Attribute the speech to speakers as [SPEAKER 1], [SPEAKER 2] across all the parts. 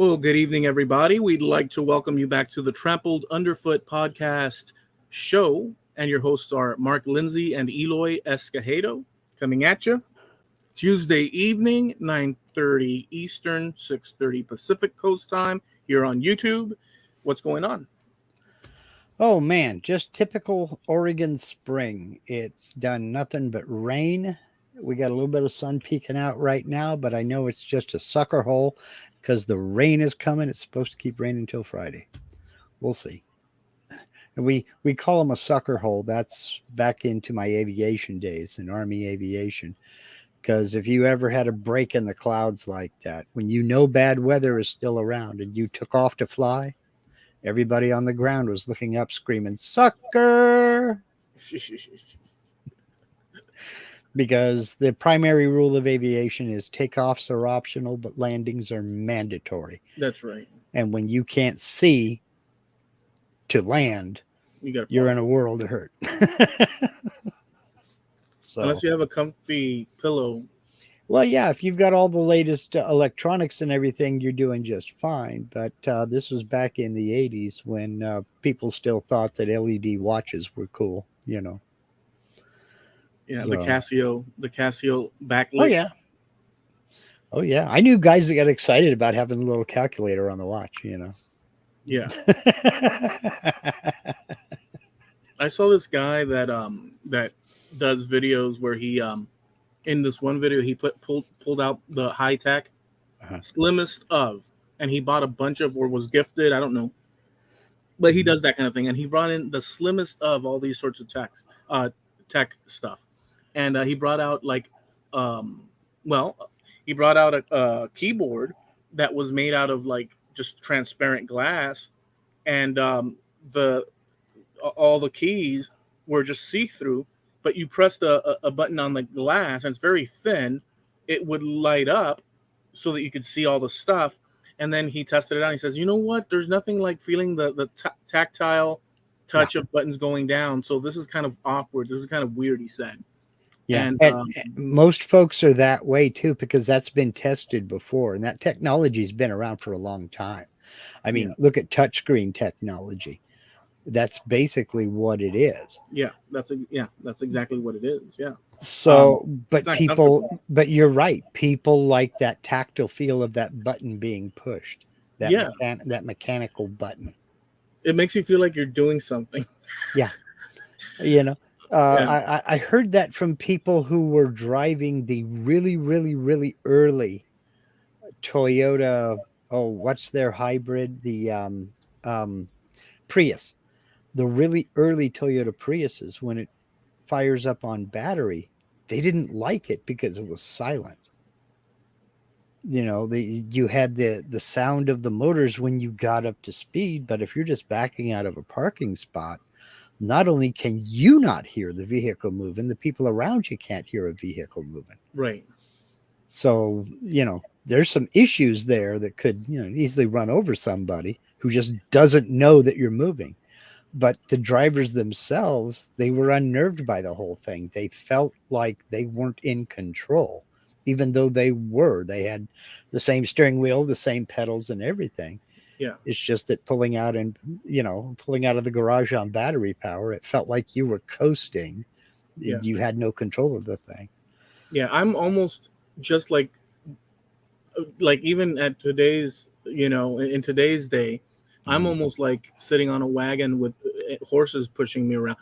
[SPEAKER 1] Well, good evening, everybody. We'd like to welcome you back to the Trampled Underfoot Podcast show. And your hosts are Mark Lindsay and Eloy Escajedo coming at you Tuesday evening, 9:30 Eastern, 6:30 Pacific Coast time here on YouTube. What's going on?
[SPEAKER 2] Oh man, just typical Oregon spring. It's done nothing but rain. We got a little bit of sun peeking out right now, but I know it's just a sucker hole because the rain is coming. It's supposed to keep raining until Friday. We'll see. And we call them a sucker hole. That's back into my aviation days in Army aviation. Because if you ever had a break in the clouds like that, when you know bad weather is still around and you took off to fly, everybody on the ground was looking up screaming, "Sucker!" Because the primary rule of aviation is takeoffs are optional, but landings are mandatory.
[SPEAKER 1] That's right.
[SPEAKER 2] And when you can't see to land, you're in a world of hurt. So,
[SPEAKER 1] unless you have a comfy pillow.
[SPEAKER 2] Well, yeah, if you've got all the latest electronics and everything, you're doing just fine. But this was back in the 80s when people still thought that LED watches were cool, you know.
[SPEAKER 1] Yeah,
[SPEAKER 2] So.
[SPEAKER 1] the Casio backlit.
[SPEAKER 2] Oh, yeah. Oh, yeah. I knew guys that got excited about having a little calculator on the watch, you know.
[SPEAKER 1] Yeah. I saw this guy that does videos where he in this one video he pulled out the high tech slimmest of, and he bought a bunch of, or was gifted, I don't know, but he does that kind of thing, and he brought in the slimmest of all these sorts of tech stuff, and he brought out he brought out a keyboard that was made out of like just transparent glass, and all the keys were just see-through, but you pressed a button on the glass and it's very thin. It would light up so that you could see all the stuff. And then he tested it out. He says, you know what? There's nothing like feeling the tactile touch of buttons going down. So this is kind of awkward. This is kind of weird, he said.
[SPEAKER 2] Yeah, and most folks are that way too, because that's been tested before. And that technology's been around for a long time. I mean, look at touchscreen technology. That's basically what it is.
[SPEAKER 1] Yeah, that's exactly what it is. Yeah.
[SPEAKER 2] So, but you're right. People like that tactile feel of that button being pushed. That mechanical button.
[SPEAKER 1] It makes you feel like you're doing something.
[SPEAKER 2] Yeah. You know, I heard that from people who were driving the really, really, really early Toyota. Oh, what's their hybrid? The Prius. The really early Toyota Priuses, when it fires up on battery, they didn't like it because it was silent. You know, you had the sound of the motors when you got up to speed, but if you're just backing out of a parking spot, not only can you not hear the vehicle moving, the people around you can't hear a vehicle moving.
[SPEAKER 1] Right.
[SPEAKER 2] So, you know, there's some issues there that could, you know, easily run over somebody who just doesn't know that you're moving. But the drivers themselves, they were unnerved by the whole thing. They felt like they weren't in control, even though they were. They had the same steering wheel, the same pedals and everything.
[SPEAKER 1] Yeah.
[SPEAKER 2] It's just that pulling out of the garage on battery power, it felt like you were coasting. Yeah. You had no control of the thing.
[SPEAKER 1] Yeah, I'm almost just like even at today's, in today's day, I'm almost like sitting on a wagon with horses pushing me around,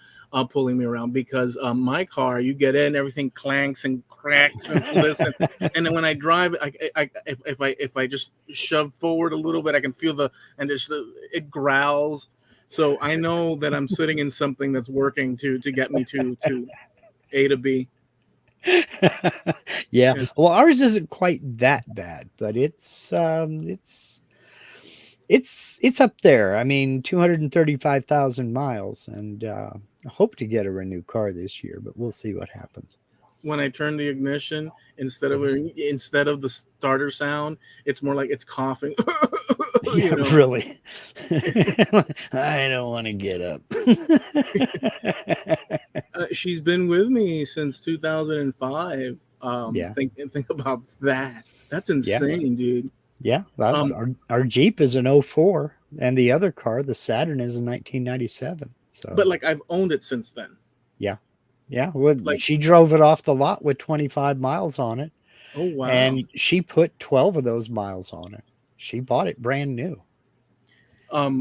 [SPEAKER 1] pulling me around, because my car, you get in, everything clanks and cracks and flips, and then when I drive, if I just shove forward a little bit, I can feel it growls. So I know that I'm sitting in something that's working to get me to A to B.
[SPEAKER 2] Yeah. Well, ours isn't quite that bad, but it's up there. I mean, 235,000 miles, and I hope to get a new car this year, but we'll see what happens.
[SPEAKER 1] When I turn the ignition, instead of the starter sound, it's more like it's coughing.
[SPEAKER 2] Yeah, really. I don't want to get up.
[SPEAKER 1] She's been with me since 2005.
[SPEAKER 2] Yeah.
[SPEAKER 1] Think about that. That's insane, dude.
[SPEAKER 2] Yeah, well,
[SPEAKER 1] Um,
[SPEAKER 2] our Jeep is an '04, and the other car, the Saturn, is in 1997. So
[SPEAKER 1] but like I've owned it since then.
[SPEAKER 2] yeah, yeah. Well,
[SPEAKER 1] Like,
[SPEAKER 2] she drove it off the lot with 25 miles on it,
[SPEAKER 1] oh wow.
[SPEAKER 2] and she put 12 of those miles on it. She bought it brand new.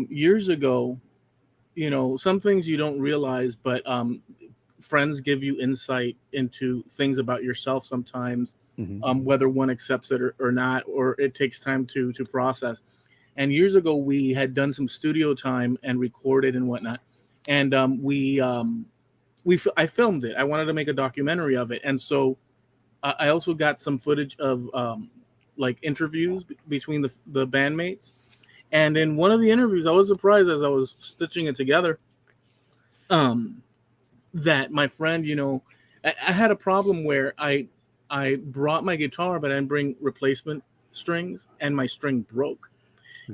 [SPEAKER 1] Years ago, some things you don't realize, but friends give you insight into things about yourself sometimes,
[SPEAKER 2] Hmm.
[SPEAKER 1] whether one accepts it or not, or it takes time to process. And years ago, we had done some studio time and recorded and whatnot, and I filmed it. I wanted to make a documentary of it, and so I also got some footage of like interviews between the bandmates. And in one of the interviews, I was surprised as I was stitching it together, um, that my friend, I had a problem where I brought my guitar, but I didn't bring replacement strings, and my string broke,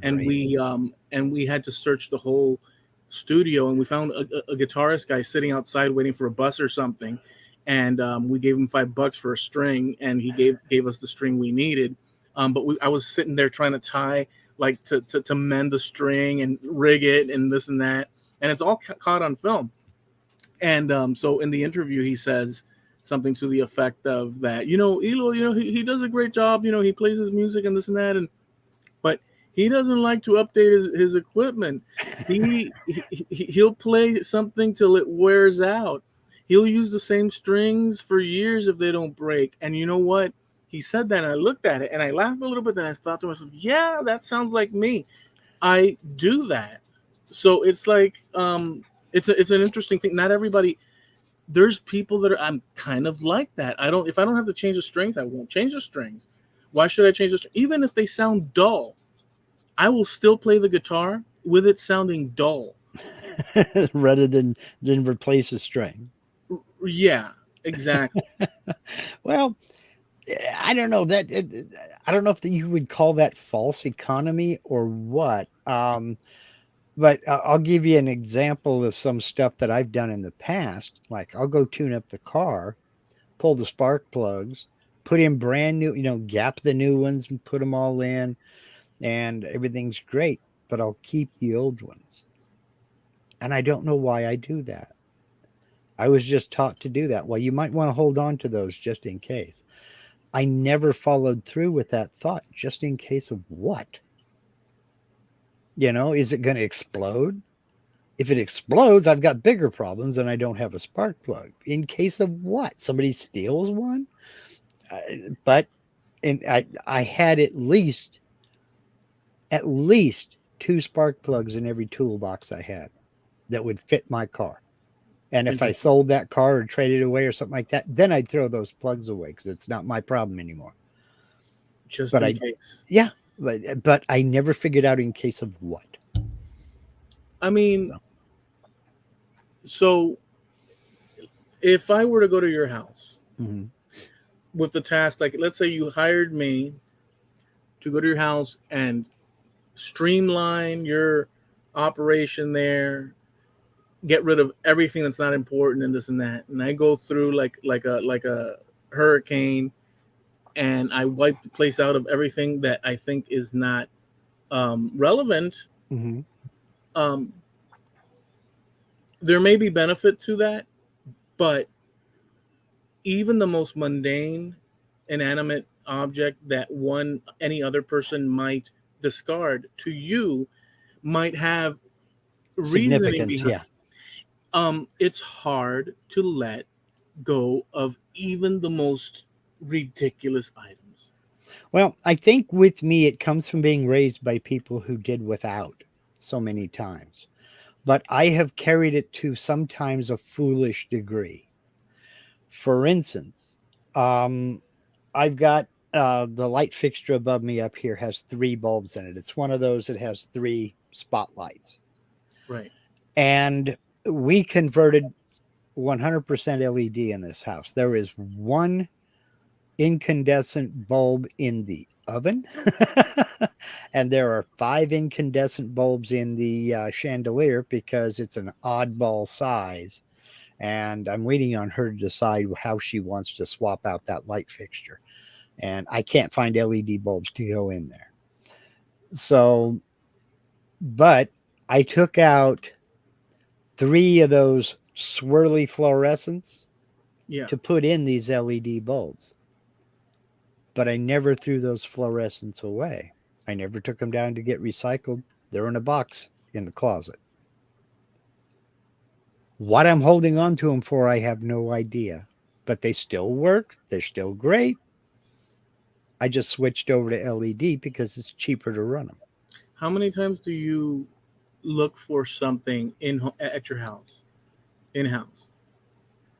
[SPEAKER 1] and
[SPEAKER 2] Great.
[SPEAKER 1] we had to search the whole studio, and we found a guitarist guy sitting outside waiting for a bus or something, and we gave him $5 for a string, and he gave us the string we needed. But I was sitting there trying to tie, like to mend the string and rig it and this and that, and it's all caught on film. And so in the interview, he says something to the effect of that, Eloy, he does a great job, he plays his music and this and that, and but he doesn't like to update his equipment. He'll play something till it wears out. He'll use the same strings for years if they don't break. And you know what? He said that, and I looked at it, and I laughed a little bit. Then I thought to myself, "Yeah, that sounds like me. I do that." So it's like, it's an interesting thing. Not everybody. There's people that I'm kind of like that. If I don't have to change the strings, I won't change the strings. Why should I change the strings? Even if they sound dull, I will still play the guitar with it sounding dull.
[SPEAKER 2] Rather than replace a string.
[SPEAKER 1] Yeah, exactly.
[SPEAKER 2] Well, I don't know that I don't know if you would call that false economy or what. But I'll give you an example of some stuff that I've done in the past. Like I'll go tune up the car, pull the spark plugs, put in brand new, gap the new ones and put them all in, and everything's great. But I'll keep the old ones, and I don't know why I do that. I was just taught to do that. Well, you might want to hold on to those just in case. I never followed through with that thought, just in case of what? Is it going to explode? If it explodes, I've got bigger problems and I don't have a spark plug. In case of what? Somebody steals one? But I had at least 2 spark plugs in every toolbox I had that would fit my car. And if I sold that car or traded it away or something like that, then I'd throw those plugs away because it's not my problem anymore.
[SPEAKER 1] Just
[SPEAKER 2] But
[SPEAKER 1] in case.
[SPEAKER 2] yeah, but I never figured out in case of what.
[SPEAKER 1] I mean, so if I were to go to your house
[SPEAKER 2] Mm-hmm.
[SPEAKER 1] with the task, like let's say you hired me to go to your house and streamline your operation there, get rid of everything that's not important and this and that, and I go through like a hurricane, and I wipe the place out of everything that I think is not relevant.
[SPEAKER 2] Mm-hmm.
[SPEAKER 1] Um, there may be benefit to that, but even the most mundane, inanimate object that any other person might discard to you might have reasoning
[SPEAKER 2] Significance,
[SPEAKER 1] behind.
[SPEAKER 2] yeah.
[SPEAKER 1] It's hard to let go of even the most ridiculous items.
[SPEAKER 2] Well, I think with me, it comes from being raised by people who did without so many times. But I have carried it to sometimes a foolish degree. For instance, I've got the light fixture above me up here has 3 bulbs in it. It's one of those that has 3 spotlights.
[SPEAKER 1] Right.
[SPEAKER 2] And we converted 100% LED in this house. There is 1 incandescent bulb in the oven, and there are 5 incandescent bulbs in the chandelier because it's an oddball size. And I'm waiting on her to decide how she wants to swap out that light fixture. And I can't find LED bulbs to go in there. So, but I took out 3 of those swirly fluorescents
[SPEAKER 1] Yeah.
[SPEAKER 2] to put in these LED bulbs. But I never threw those fluorescents away. I never took them down to get recycled. They're in a box in the closet. What I'm holding on to them for, I have no idea. But they still work. They're still great. I just switched over to LED because it's cheaper to run them.
[SPEAKER 1] How many times do you look for something at your house, in house,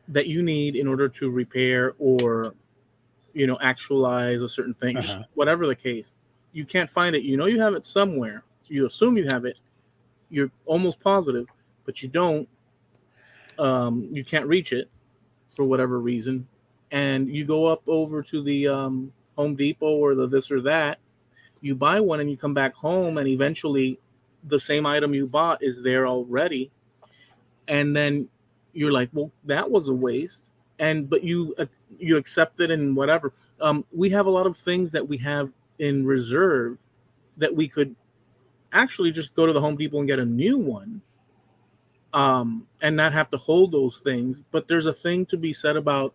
[SPEAKER 1] that you need in order to repair or actualize a certain thing, just whatever the case? You can't find it. You have it somewhere. You assume you have it. You're almost positive, but you don't. You can't reach it for whatever reason, and you go up over to the Home Depot or the this or that. You buy one and you come back home, and eventually the same item you bought is there already, and then you're like, well, that was a waste. But you accept it and whatever. We have a lot of things that we have in reserve that we could actually just go to the Home Depot and get a new one, and not have to hold those things. But there's a thing to be said about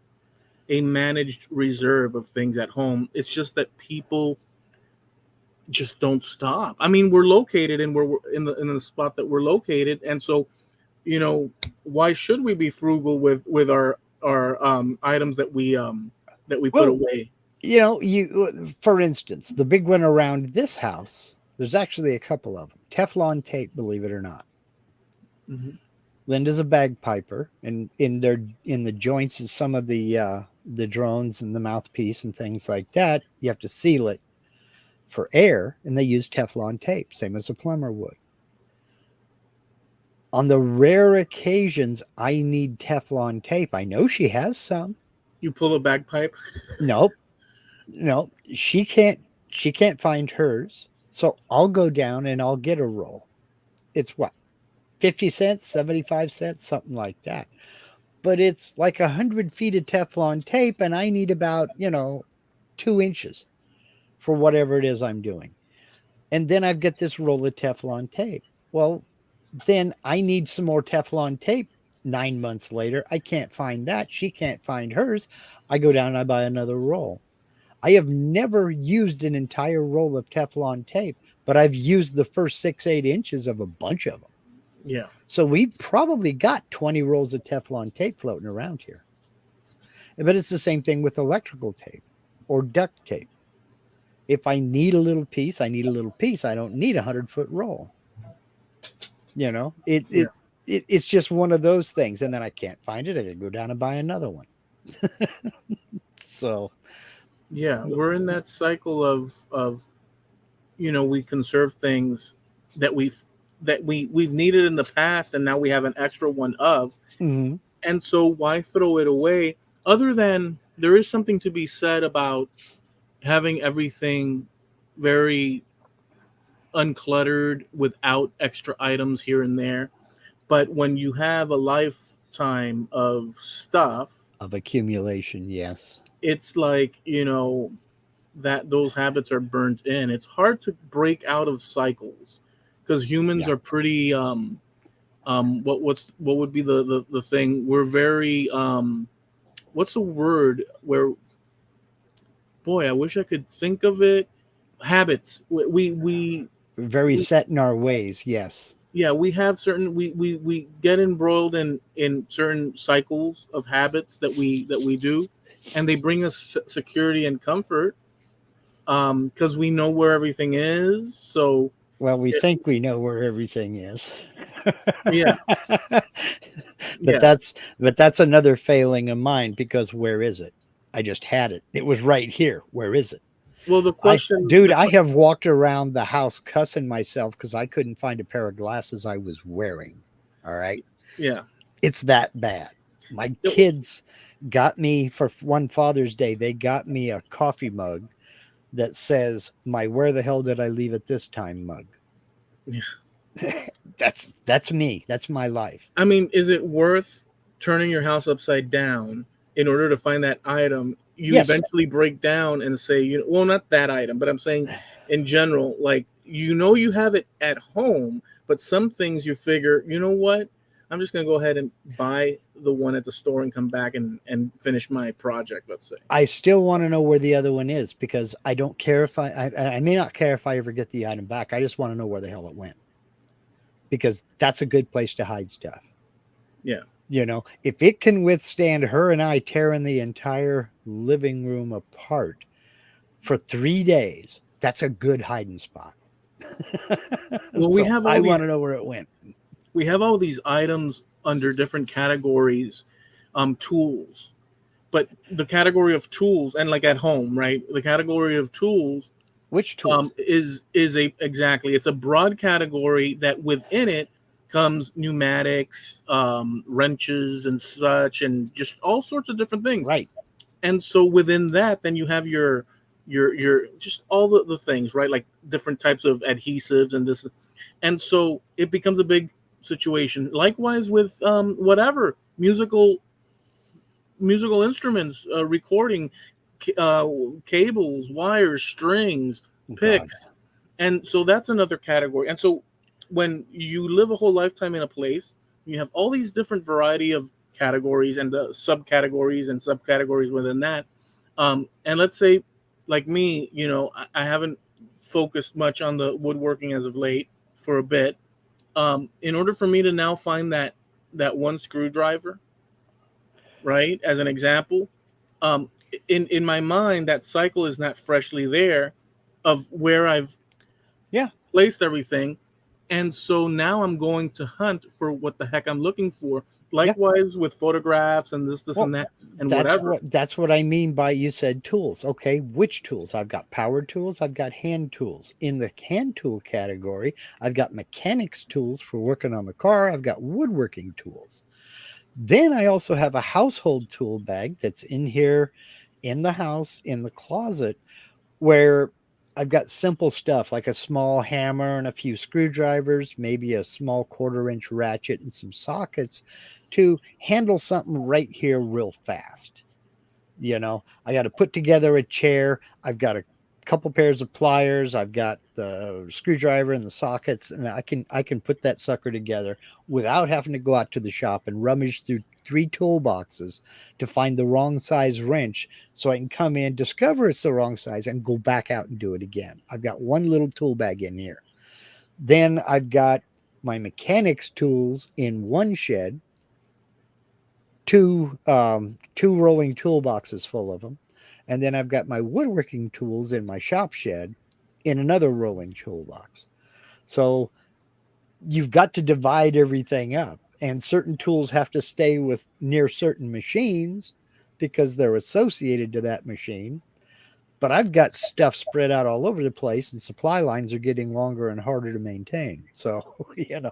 [SPEAKER 1] a managed reserve of things at home. It's just that people just don't stop. I mean, we're located and we're in the spot that we're located, and so why should we be frugal with our items that we put away?
[SPEAKER 2] You for instance, the big one around this house, there's actually a couple of them. Teflon tape, believe it or not.
[SPEAKER 1] Mm-hmm.
[SPEAKER 2] Linda's a bagpiper, and in the joints is some of the drones and the mouthpiece and things like that. You have to seal it for air, and they use Teflon tape, same as a plumber would. On the rare occasions I need Teflon tape, I know she has some.
[SPEAKER 1] You pull a bagpipe?
[SPEAKER 2] Nope. No, she can't find hers. So I'll go down and I'll get a roll. It's what? 50 cents, 75 cents, something like that. But it's like 100 feet of Teflon tape, and I need about, 2 inches for whatever it is I'm doing. And then I've got this roll of Teflon tape. Well, then I need some more Teflon tape 9 months later. I can't find that. She can't find hers. I go down and I buy another roll. I have never used an entire roll of Teflon tape, but I've used the first 6-8 inches of a bunch of them.
[SPEAKER 1] Yeah.
[SPEAKER 2] So we've probably got 20 rolls of Teflon tape floating around here. But it's the same thing with electrical tape or duct tape. If I need a little piece, I need a little piece. I don't need a 100-foot roll. It's just one of those things. And then I can't find it. I can go down and buy another one. So,
[SPEAKER 1] yeah, we're in that cycle of we conserve things that we've needed in the past, and now we have an extra one of.
[SPEAKER 2] Mm-hmm.
[SPEAKER 1] And so why throw it away? Other than there is something to be said about having everything very uncluttered without extra items here and there. But when you have a lifetime of stuff,
[SPEAKER 2] of accumulation, yes,
[SPEAKER 1] it's like, that those habits are burnt in. It's hard to break out of cycles because humans are pretty what would be the thing? We're very what's the word where, boy, I wish I could think of it. Habits. We
[SPEAKER 2] very set in our ways. Yes.
[SPEAKER 1] Yeah, we have certain we get embroiled in certain cycles of habits that we do, and they bring us security and comfort because we know where everything is. So
[SPEAKER 2] we think we know where everything is.
[SPEAKER 1] Yeah.
[SPEAKER 2] But that's another failing of mine, because where is it? I just had it. It was right here. Where is it?
[SPEAKER 1] Well, the question,
[SPEAKER 2] I have walked around the house cussing myself because I couldn't find a pair of glasses I was wearing. All right.
[SPEAKER 1] Yeah.
[SPEAKER 2] It's that bad. My kids got me for one Father's Day. They got me a coffee mug that says my "Where the hell did I leave it this time" mug.
[SPEAKER 1] Yeah.
[SPEAKER 2] That's me. That's my life.
[SPEAKER 1] I mean, is it worth turning your house upside down in order to find that item? You eventually break down and say, well, not that item, but I'm saying in general, like, you have it at home, but some things you figure, you know what? I'm just going to go ahead and buy the one at the store and come back and finish my project, let's say.
[SPEAKER 2] I still want to know where the other one is, because I don't care if I may not care if I ever get the item back. I just want to know where the hell it went, because that's a good place to hide stuff.
[SPEAKER 1] Yeah.
[SPEAKER 2] You know, if it can withstand her and I tearing the entire living room apart for 3 days, that's a good hiding spot.
[SPEAKER 1] Well,
[SPEAKER 2] So I want to know where it went.
[SPEAKER 1] We have all these items under different categories, tools, but the category of tools, and like at home, right? The category of tools,
[SPEAKER 2] which tools
[SPEAKER 1] is exactly, it's a broad category that within it comes pneumatics, wrenches and such, and just all sorts of different things.
[SPEAKER 2] Right.
[SPEAKER 1] And so within that, then you have your just all the things, right? Like different types of adhesives and this, and so it becomes a big situation. Likewise with whatever musical instruments, recording, cables, wires, strings, picks. God. And so that's another category. And so when you live a whole lifetime in a place, you have all these different variety of categories and subcategories and subcategories within that. And let's say, like me, you know, I haven't focused much on the woodworking as of late for a bit. In order for me to now find that one screwdriver, right, as an example, in my mind, that cycle is not freshly there of where I've placed everything. And so now I'm going to hunt for what the heck I'm looking for. Likewise with photographs and this and that and whatever.
[SPEAKER 2] That's what I mean by, you said tools. Okay, which tools? I've got power tools. I've got hand tools. In the hand tool category, I've got mechanics tools for working on the car. I've got woodworking tools. Then I also have a household tool bag that's in here in the house, in the closet, where I've got simple stuff like a small hammer and a few screwdrivers, maybe a small 1/4-inch ratchet and some sockets to handle something right here real fast. You know, I got to put together a chair. I've got a couple pairs of pliers. I've got the screwdriver and the sockets, and I can put that sucker together without having to go out to the shop and rummage through 3 toolboxes to find the wrong size wrench, so I can come in, discover it's the wrong size, and go back out and do it again. I've got one little tool bag in here. Then I've got my mechanics tools in one shed, two rolling toolboxes full of them. And then I've got my woodworking tools in my shop shed in another rolling toolbox. So you've got to divide everything up, and certain tools have to stay near certain machines because they're associated to that machine. But I've got stuff spread out all over the place, and supply lines are getting longer and harder to maintain. So, you know.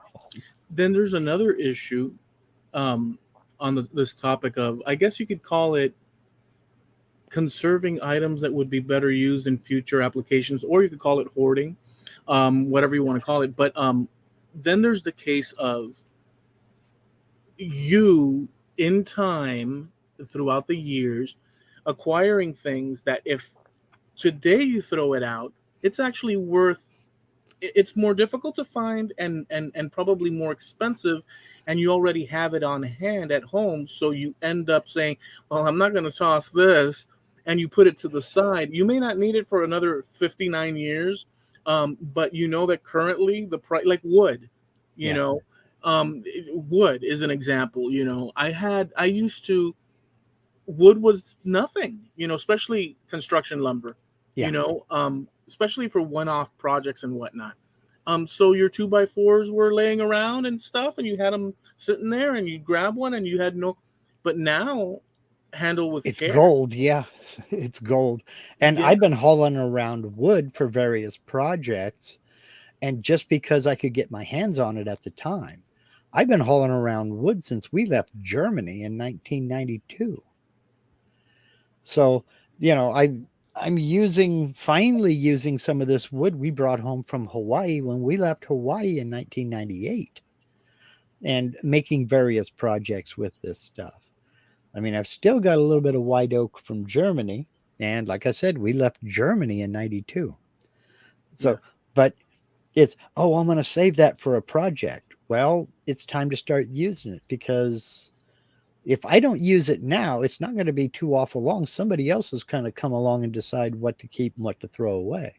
[SPEAKER 1] Then there's another issue on this topic of, I guess you could call it, conserving items that would be better used in future applications, or you could call it hoarding, whatever you want to call it. But then there's the case of you, in time, throughout the years, acquiring things that if today you throw it out, it's actually it's more difficult to find and probably more expensive, and you already have it on hand at home. So you end up saying, well, I'm not going to toss this, and you put it to the side. You may not need it for another 59 years, but you know that currently the price, like wood, you know, wood is an example. You know, wood was nothing, you know, especially construction lumber, you know, especially for one-off projects and whatnot. So your 2x4s were laying around and stuff, and you had them sitting there, and you grab one, and you had but now, handle with
[SPEAKER 2] it's
[SPEAKER 1] care.
[SPEAKER 2] Gold. Yeah, it's gold. And I've been hauling around wood for various projects, and just because I could get my hands on it at the time, I've been hauling around wood since we left Germany in 1992. So, you know, I'm finally using some of this wood we brought home from Hawaii when we left Hawaii in 1998, and making various projects with this stuff. I mean, I've still got a little bit of white oak from Germany. And like I said, we left Germany in 92. So, but It's, oh, I'm going to save that for a project. Well, it's time to start using it, because if I don't use it now, it's not going to be too awful long. Somebody else is going to come along and decide what to keep and what to throw away.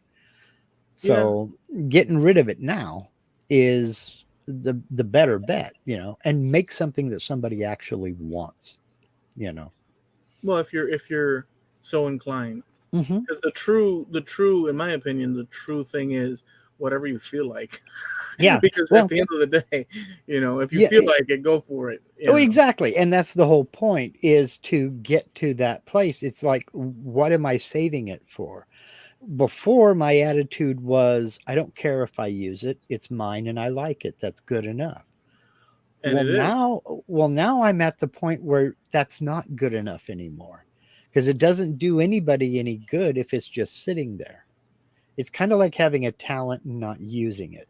[SPEAKER 1] Yeah.
[SPEAKER 2] So getting rid of it now is the better bet, and make something that somebody actually wants,
[SPEAKER 1] Well, if you're so inclined,
[SPEAKER 2] Mm-hmm.
[SPEAKER 1] because the true, in my opinion, the true thing is whatever you feel like.
[SPEAKER 2] Yeah.
[SPEAKER 1] Because at
[SPEAKER 2] Well,
[SPEAKER 1] the end of the day, if you
[SPEAKER 2] yeah.
[SPEAKER 1] feel like it, go for it.
[SPEAKER 2] Oh, exactly. And that's the whole point, is to get to that place. It's like, what am I saving it for? Before, my attitude was, I don't care if I use it. It's mine and I like it. That's good enough.
[SPEAKER 1] And
[SPEAKER 2] Well,
[SPEAKER 1] it is.
[SPEAKER 2] now I'm at the point where that's not good enough anymore, because it doesn't do anybody any good if it's just sitting there. It's kind of like having a talent and not using it.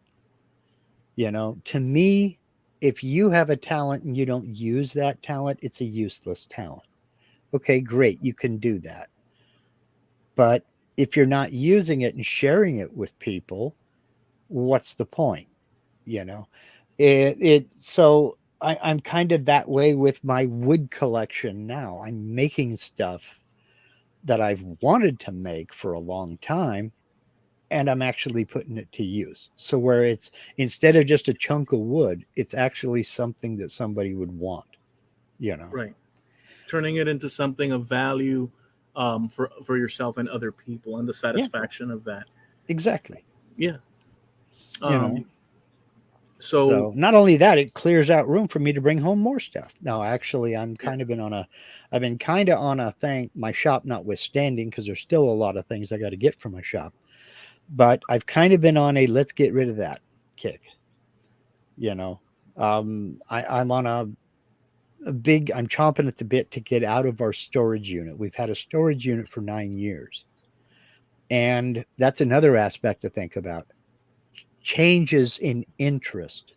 [SPEAKER 2] To me, if you have a talent and you don't use that talent, it's a useless talent. Okay, great, you can do that. But if you're not using it and sharing it with people, what's the point? You know, so I'm kind of that way with my wood collection now. I'm making stuff that I've wanted to make for a long time, and I'm actually putting it to use. So where it's, instead of just a chunk of wood, it's actually something that somebody would want.
[SPEAKER 1] Right. Turning it into something of value, for yourself and other people, and the
[SPEAKER 2] Yeah,
[SPEAKER 1] satisfaction of that.
[SPEAKER 2] exactly.
[SPEAKER 1] Yeah.
[SPEAKER 2] You know,
[SPEAKER 1] So
[SPEAKER 2] so not only that, it clears out room for me to bring home more stuff. Now, actually,
[SPEAKER 1] yeah.
[SPEAKER 2] I've been kind of on a thing, my shop notwithstanding, because there's still a lot of things I got to get from my shop. But I've kind of been on a let's get rid of that kick. You know, I'm on I'm chomping at the bit to get out of our storage unit. We've had a storage unit for 9 years. And that's another aspect to think about. Changes in interest,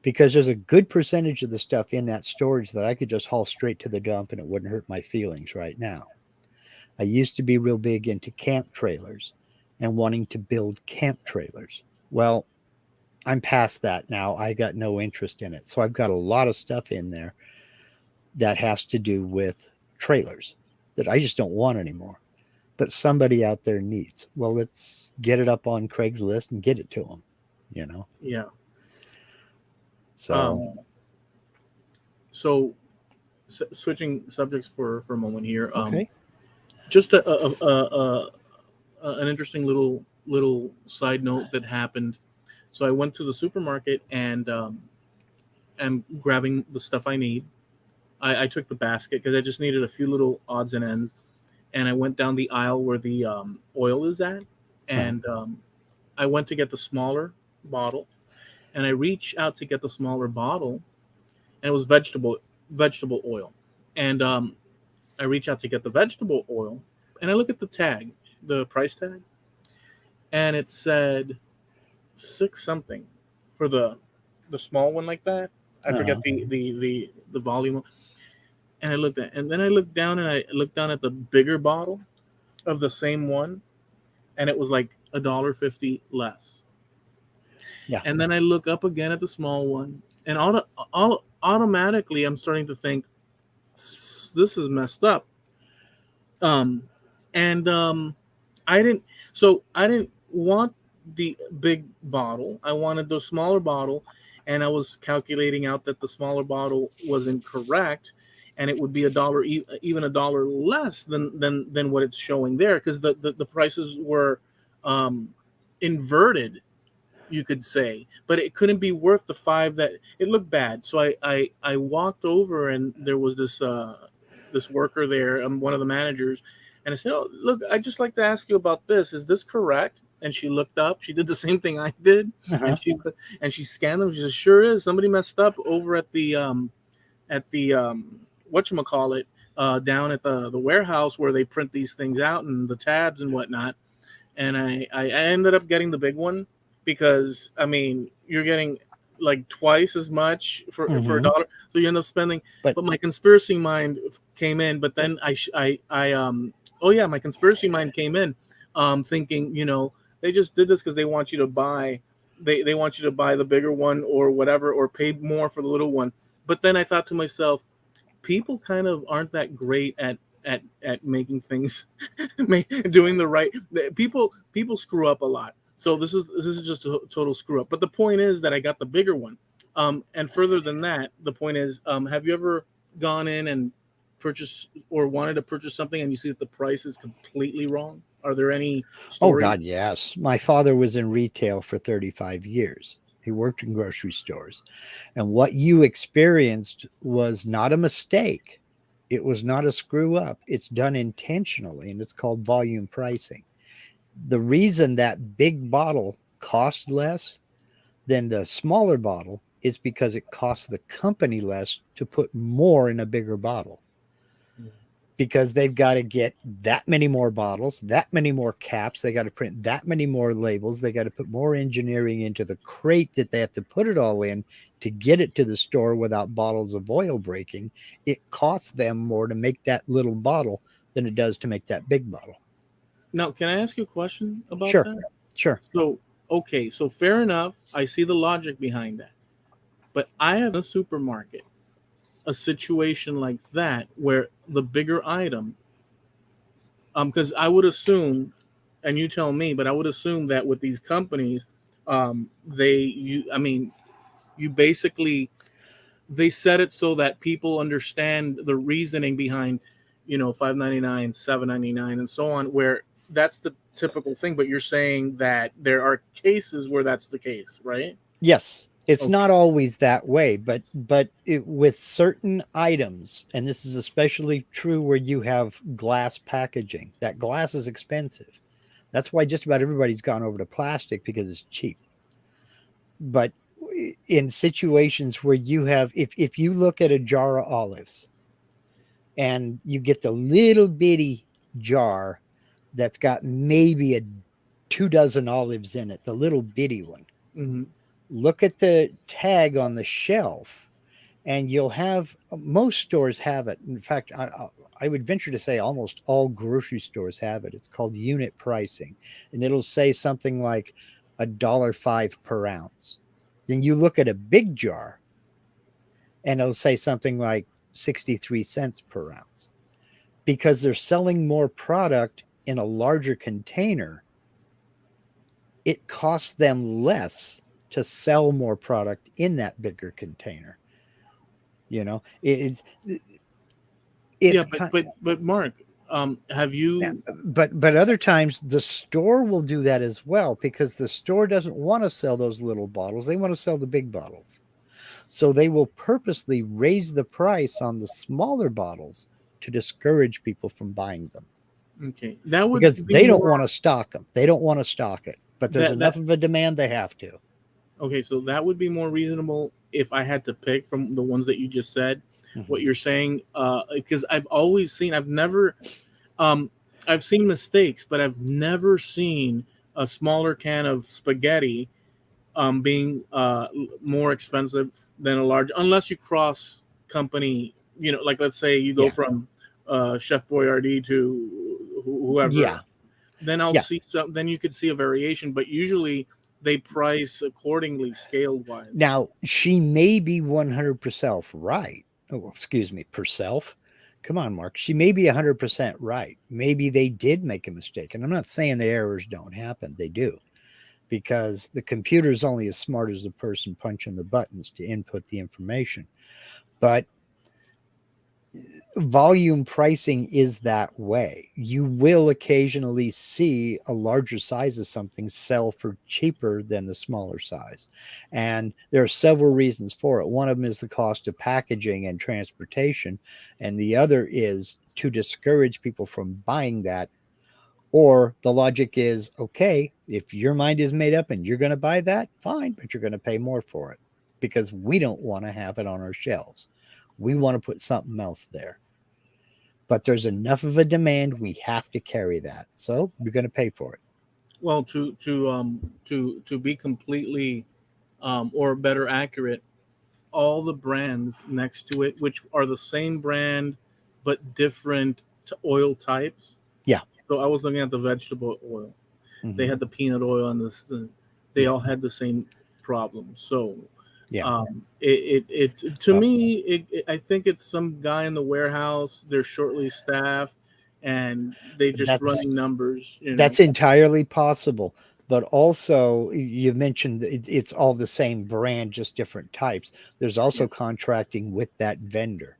[SPEAKER 2] because there's a good percentage of the stuff in that storage that I could just haul straight to the dump and it wouldn't hurt my feelings right now. I used to be real big into camp trailers and wanting to build camp trailers. Well, I'm past that now. I got no interest in it. So I've got a lot of stuff in there that has to do with trailers that I just don't want anymore, but somebody out there needs. Well, let's get it up on Craigslist and get it to them.
[SPEAKER 1] Yeah.
[SPEAKER 2] So,
[SPEAKER 1] Um, so switching subjects for a moment here.
[SPEAKER 2] okay.
[SPEAKER 1] Just an interesting little side note that happened. So I went to the supermarket and am grabbing the stuff I need. I took the basket because I just needed a few little odds and ends, and I went down the aisle where the oil is at,
[SPEAKER 2] Uh,
[SPEAKER 1] and I went to get the smaller bottle, and I reached out to get the smaller bottle, and it was vegetable oil, and I reach out to get the vegetable oil, and I look at the tag, the price tag, and it said six something for the small one like that. I forget
[SPEAKER 2] uh,
[SPEAKER 1] the volume, and then I looked down and I looked down at the bigger bottle of the same one, and it was like $1.50 less.
[SPEAKER 2] yeah.
[SPEAKER 1] And then I look up again at the small one, and automatically I'm starting to think this is messed up. Um, and I didn't want the big bottle. I wanted the smaller bottle, and I was calculating out that the smaller bottle was incorrect, and it would be even $1 less than what it's showing there, because the prices were um, inverted, you could say, but it couldn't be worth the five that it looked bad. So I walked over, and there was this worker there, one of the managers, and I said, "Oh, look, I'd just like to ask you about this. Is this correct?" And she looked up. She did the same thing I did,
[SPEAKER 2] Uh-huh.
[SPEAKER 1] and she scanned them. She said, "Sure is. Somebody messed up over at the whatchamacallit, down at the warehouse where they print these things out and the tabs and whatnot." And I ended up getting the big one, because I mean you're getting like twice as much for a
[SPEAKER 2] Hmm.
[SPEAKER 1] dollar, so you end up spending.
[SPEAKER 2] But
[SPEAKER 1] But my conspiracy mind came in, but then oh yeah, my conspiracy mind came in, thinking, they just did this because they want you to buy they want you to buy the bigger one or whatever, or pay more for the little one. But then I thought to myself, people kind of aren't that great at making things, doing the right. People screw up a lot. So this is just a total screw up. But the point is that I got the bigger one. And further than that, the point is, have you ever gone in and purchased or wanted to purchase something and you see that the price is completely wrong? Are there any
[SPEAKER 2] Oh,
[SPEAKER 1] stories?
[SPEAKER 2] God, yes. My father was in retail for 35 years. He worked in grocery stores. And what you experienced was not a mistake. It was not a screw up. It's done intentionally, and it's called volume pricing. The reason that big bottle costs less than the smaller bottle is because it costs the company less to put more in a bigger bottle, because they've got to get that many more bottles, that many more caps. They got to print that many more labels. They got to put more engineering into the crate that they have to put it all in to get it to the store without bottles of oil breaking. It costs them more to make that little bottle than it does to make that big bottle.
[SPEAKER 1] Now, can I ask you a question about
[SPEAKER 2] Sure.
[SPEAKER 1] that?
[SPEAKER 2] Sure.
[SPEAKER 1] So, okay, so fair enough. I see the logic behind that. But I have in a supermarket a situation like that where the bigger item, because I would assume, and you tell me, but I would assume that with these companies, you basically, they set it so that people understand the reasoning behind, $5.99, $7.99, and so on, where that's the typical thing. But you're saying that there are cases where that's the case, right?
[SPEAKER 2] Yes. It's
[SPEAKER 1] Okay.
[SPEAKER 2] not always that way, but with certain items, and this is especially true where you have glass packaging. That glass is expensive. That's why just about everybody's gone over to plastic, because it's cheap. But in situations where you have, if you look at a jar of olives and you get the little bitty jar that's got maybe 24 olives in it, the little bitty one,
[SPEAKER 1] Mm-hmm.
[SPEAKER 2] look at the tag on the shelf, and you'll have, most stores have it. In fact, I would venture to say almost all grocery stores have it. It's called unit pricing, and it'll say something like $1.05 per ounce. Then you look at a big jar, and it'll say something like 63 cents per ounce, because they're selling more product in a larger container. It costs them less to sell more product in that bigger container. It's
[SPEAKER 1] Yeah,
[SPEAKER 2] kind.
[SPEAKER 1] but Mark, have
[SPEAKER 2] Yeah,
[SPEAKER 1] you?
[SPEAKER 2] but other times the store will do that as well, because the store doesn't want to sell those little bottles. They want to sell the big bottles. So they will purposely raise the price on the smaller bottles to discourage people from buying them,
[SPEAKER 1] Okay, that would
[SPEAKER 2] because
[SPEAKER 1] be
[SPEAKER 2] they don't want
[SPEAKER 1] more
[SPEAKER 2] to stock them. They don't want to stock it, but there's
[SPEAKER 1] that.
[SPEAKER 2] enough of a demand they have to.
[SPEAKER 1] Okay, so that would be more reasonable if I had to pick from the ones that you just said. What
[SPEAKER 2] Mhm.
[SPEAKER 1] you're saying, because I've always seen, um, I've seen mistakes, but I've never seen a smaller can of spaghetti being more expensive than a large, unless you cross company. Like let's say you go
[SPEAKER 2] Yeah.
[SPEAKER 1] from Chef Boyardee to whoever,
[SPEAKER 2] Yeah.
[SPEAKER 1] then I'll
[SPEAKER 2] Yeah.
[SPEAKER 1] see some. Then you could see a variation, but usually they price accordingly, scale wise.
[SPEAKER 2] Now, she may be 100% right. Oh, excuse me, perself. Come on, Mark. She may be 100% right. Maybe they did make a mistake. And I'm not saying that errors don't happen. They do, because the computer is only as smart as the person punching the buttons to input the information. But volume pricing is that way. You will occasionally see a larger size of something sell for cheaper than the smaller size. And there are several reasons for it. One of them is the cost of packaging and transportation, and the other is to discourage people from buying that. Or the logic is, okay, if your mind is made up and you're going to buy that, fine, but you're going to pay more for it, because we don't want to have it on our shelves. We want to put something else there, but there's enough of a demand, we have to carry that, so you're going to pay for it.
[SPEAKER 1] Well, to be completely or better accurate, all the brands next to it, which are the same brand but different oil types.
[SPEAKER 2] Yeah.
[SPEAKER 1] So I was looking at the vegetable oil. They
[SPEAKER 2] Mm-hmm.
[SPEAKER 1] had the peanut oil and this. they all had the same problem. So
[SPEAKER 2] Yeah.
[SPEAKER 1] it to
[SPEAKER 2] Well,
[SPEAKER 1] me, I think it's some guy in the warehouse. They're shortly staffed, and they just
[SPEAKER 2] that's
[SPEAKER 1] running numbers.
[SPEAKER 2] that's entirely possible. But also, you mentioned it's all the same brand, just different types. There's
[SPEAKER 1] Yeah,
[SPEAKER 2] also contracting with that vendor.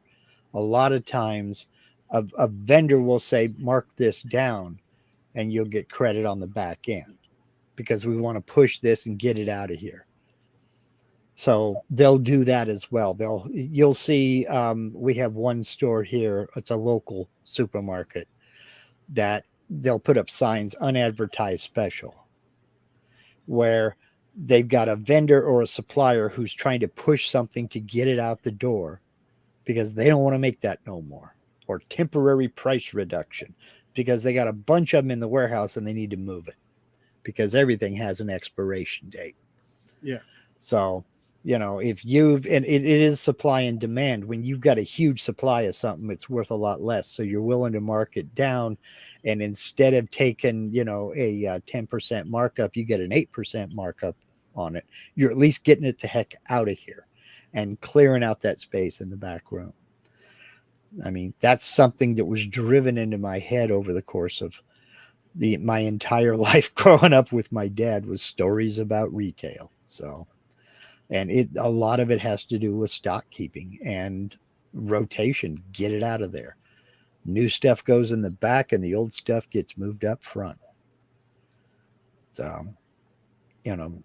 [SPEAKER 2] A lot of times, a vendor will say, mark this down, and you'll get credit on the back end because we want to push this and get it out of here. So they'll do that as well. You'll see. We have one store here. It's a local supermarket that they'll put up signs, unadvertised special, where they've got a vendor or a supplier who's trying to push something to get it out the door because they don't want to make that no more, or temporary price reduction because they got a bunch of them in the warehouse and they need to move it because everything has an expiration date.
[SPEAKER 1] yeah,
[SPEAKER 2] So, if and it is supply and demand. When you've got a huge supply of something, it's worth a lot less. So you're willing to mark it down. And instead of taking, a 10% markup, you get an 8% markup on it. You're at least getting it the heck out of here and clearing out that space in the back room. I mean, that's something that was driven into my head over the course of my entire life growing up with my dad was stories about retail. So, and a lot of it has to do with stock keeping and rotation. Get it out of there. New stuff goes in the back and the old stuff gets moved up front. So, you know,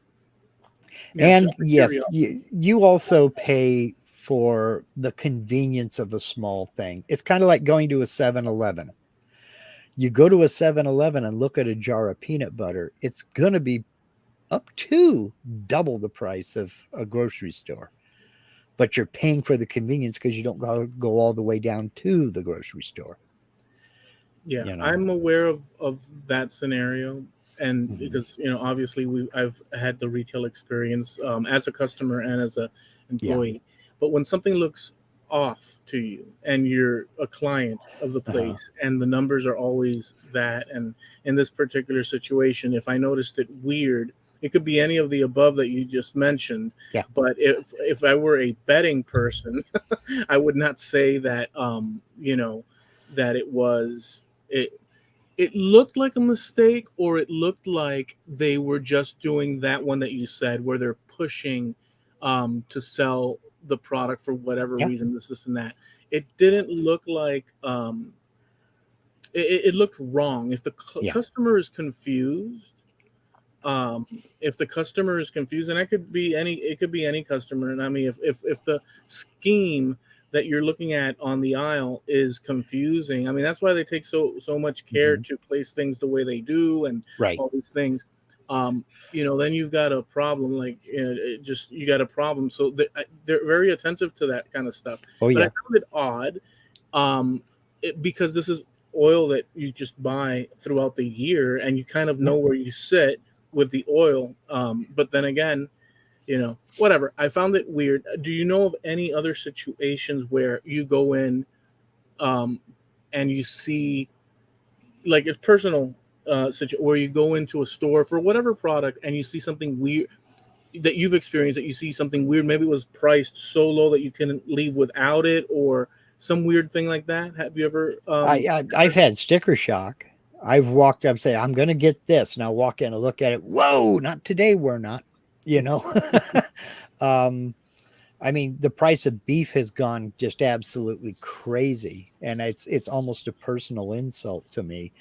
[SPEAKER 1] yeah.
[SPEAKER 2] and
[SPEAKER 1] Just for
[SPEAKER 2] yes,
[SPEAKER 1] curiosity.
[SPEAKER 2] you also pay for the convenience of a small thing. It's kind of like going to a 7-Eleven. You go to a 7-Eleven and look at a jar of peanut butter, it's going to be up to double the price of a grocery store. But you're paying for the convenience because you don't go all the way down to the grocery store.
[SPEAKER 1] Yeah,
[SPEAKER 2] You know.
[SPEAKER 1] I'm aware of that scenario, and
[SPEAKER 2] Mhm.
[SPEAKER 1] because obviously I've had the retail experience as a customer and as a
[SPEAKER 2] Yeah.
[SPEAKER 1] employee. But when something looks off to you and you're a client of the
[SPEAKER 2] Uh-huh.
[SPEAKER 1] place and the numbers are always that, and in this particular situation, if I noticed it weird, it could be any of the above that you just mentioned.
[SPEAKER 2] Yeah.
[SPEAKER 1] But if I were a betting person, I would not say that that it it looked like a mistake, or it looked like they were just doing that one that you said where they're pushing to sell the product for whatever
[SPEAKER 2] Yeah.
[SPEAKER 1] reason, this and that. It didn't look like it looked wrong. If the
[SPEAKER 2] Yeah.
[SPEAKER 1] customer is confused, if the customer is confused, and it could be any customer, and I mean, if the scheme that you're looking at on the aisle is confusing, I mean, that's why they take so much care
[SPEAKER 2] Hmm.
[SPEAKER 1] to place things the way they do and
[SPEAKER 2] Right.
[SPEAKER 1] all these things. Then you've got a problem. Like, you got a problem. So they're very attentive to that kind of stuff.
[SPEAKER 2] Oh
[SPEAKER 1] But I
[SPEAKER 2] yeah.
[SPEAKER 1] found it odd, um, because this is oil that you just buy throughout the year, and you kind of
[SPEAKER 2] Yeah.
[SPEAKER 1] know where you sit with the oil. But then again, whatever. I found it weird. Do you know of any other situations where you go in, um, and you see, like, it's personal, where you go into a store for whatever product and you see something weird that you've experienced, that you see something weird, maybe it was priced so low that you couldn't leave without it, or some weird thing like that? Have you ever
[SPEAKER 2] I've had sticker shock. I've walked up, say, I'm going to get this, and I'll walk in and look at it. Whoa, not today. We're not. You know. um, I mean, the price of beef has gone just absolutely crazy, and it's almost a personal insult to me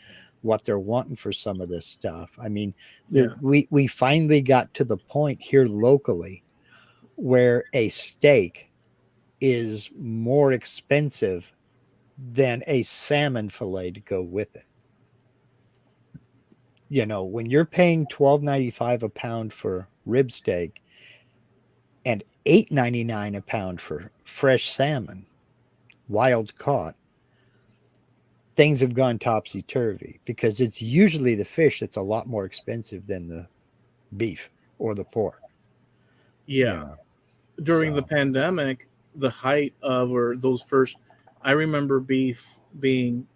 [SPEAKER 2] what they're wanting for some of this stuff. I mean,
[SPEAKER 1] yeah,
[SPEAKER 2] we finally got to the point here locally where a steak is more expensive than a salmon fillet to go with it. When you're paying $12.95 a pound for rib steak and $8.99 a pound for fresh salmon, wild caught, things have gone topsy turvy because it's usually the fish that's a lot more expensive than the beef or the pork.
[SPEAKER 1] yeah.
[SPEAKER 2] You know,
[SPEAKER 1] During the
[SPEAKER 2] so
[SPEAKER 1] pandemic, the height of, or those first, I remember beef being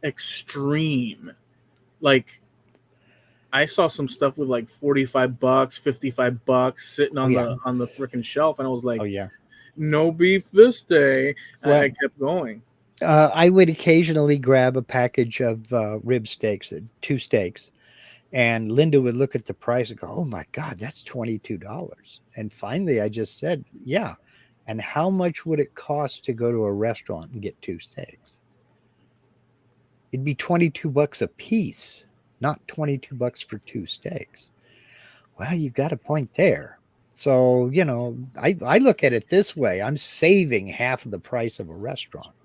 [SPEAKER 1] extreme. Like, I saw some stuff with like $45, $55 sitting
[SPEAKER 2] Oh yeah.
[SPEAKER 1] on the freaking shelf, and I was like,
[SPEAKER 2] Oh yeah.
[SPEAKER 1] no beef this day. I
[SPEAKER 2] Well,
[SPEAKER 1] kept going.
[SPEAKER 2] I would occasionally grab a package of rib steaks, 2 steaks, and Linda would look at the price and go, "Oh my God, that's $22." And finally, I just said, "Yeah." And how much would it cost to go to a restaurant and get 2 steaks? It'd be $22 a piece, not $22 for 2 steaks. Well, you've got a point there. So, I look at it this way. I'm saving half of the price of a restaurant,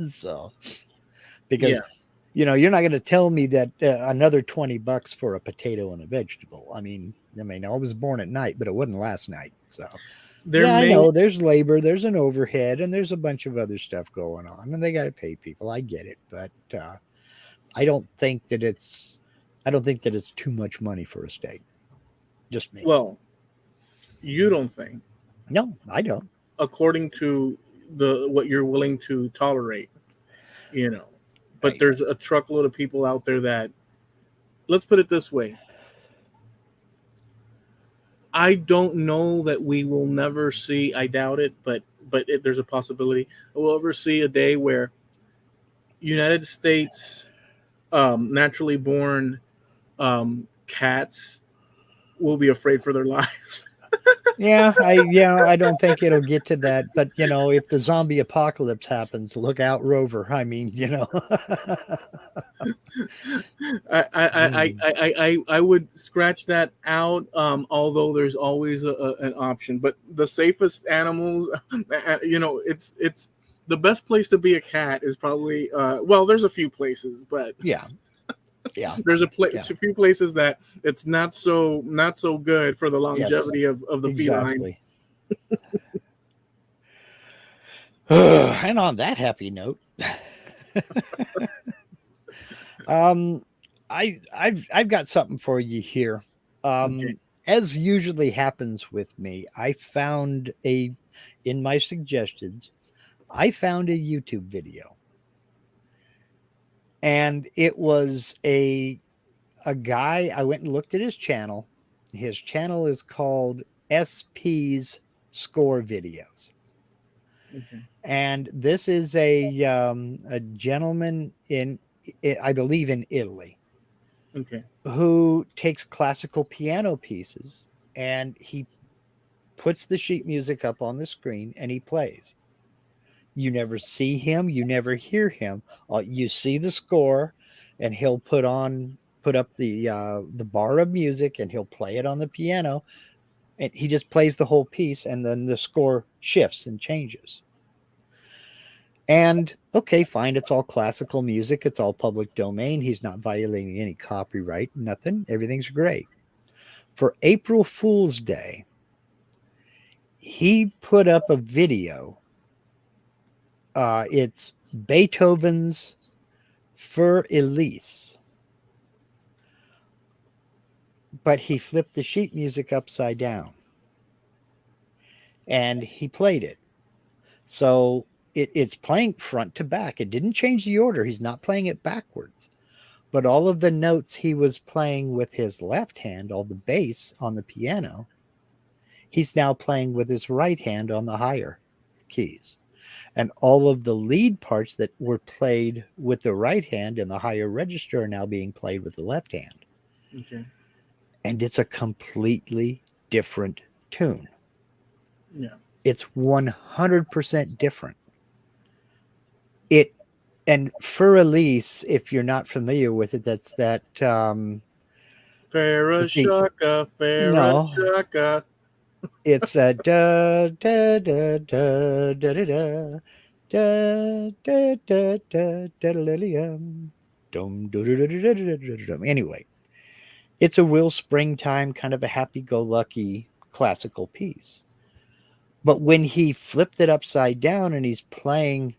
[SPEAKER 2] So, because,
[SPEAKER 1] Yeah,
[SPEAKER 2] you're not going to tell me that another $20 for a potato and a vegetable. I was born at night, but it wasn't last night. So,
[SPEAKER 1] there
[SPEAKER 2] yeah, I
[SPEAKER 1] may
[SPEAKER 2] know there's labor, there's an overhead, and there's a bunch of other stuff going on, and they got to pay people. I get it, but I don't think that it's, I don't think that it's too much money for a steak. Just me.
[SPEAKER 1] well, you don't think,
[SPEAKER 2] No, I don't.
[SPEAKER 1] according to the what you're willing to tolerate, you know. But
[SPEAKER 2] Right.
[SPEAKER 1] there's a truckload of people out there that, let's put it this way, I don't know that we will never see. I doubt it, but there's a possibility we'll ever see a day where United States naturally born cats will be afraid for their lives.
[SPEAKER 2] I don't think it'll get to that. But if the zombie apocalypse happens, look out, Rover.
[SPEAKER 1] I would scratch that out. Although there's always an option, but the safest animals, it's the best place to be a cat is probably well, there's a few places, but
[SPEAKER 2] yeah, yeah,
[SPEAKER 1] there's
[SPEAKER 2] yeah,
[SPEAKER 1] a few places that it's not so good for the
[SPEAKER 2] yes,
[SPEAKER 1] longevity of the feline.
[SPEAKER 2] exactly. And on that happy note, I've got something for you here.
[SPEAKER 1] Okay.
[SPEAKER 2] As usually happens with me, in my suggestions, I found a YouTube video, and it was a guy. I went and looked at his channel. His channel is called SP's Score Videos.
[SPEAKER 1] Okay.
[SPEAKER 2] And this is a gentleman I believe in Italy,
[SPEAKER 1] Okay.
[SPEAKER 2] who takes classical piano pieces and he puts the sheet music up on the screen and he plays. You never see him, you never hear him. You see the score, and he'll put up the bar of music and he'll play it on the piano, and he just plays the whole piece, and then the score shifts and changes. And okay, fine, it's all classical music, it's all public domain. He's not violating any copyright, nothing. Everything's great. For April Fool's Day, he put up a video. It's Beethoven's Für Elise, but he flipped the sheet music upside down and he played it. So it's playing front to back. It didn't change the order. He's not playing it backwards. But all of the notes he was playing with his left hand, all the bass on the piano, he's now playing with his right hand on the higher keys. And all of the lead parts that were played with the right hand in the higher register are now being played with the left hand.
[SPEAKER 1] Okay.
[SPEAKER 2] And it's a completely different tune.
[SPEAKER 1] Yeah.
[SPEAKER 2] It's 100% different. And Für Elise, if you're not familiar with it, that's that.
[SPEAKER 1] Farashaka,
[SPEAKER 2] No,
[SPEAKER 1] Farashaka.
[SPEAKER 2] it's da da da da da da da da da da da da. Anyway, it's a real springtime kind of a happy-go-lucky classical piece. But when he flipped it upside down and he's playing,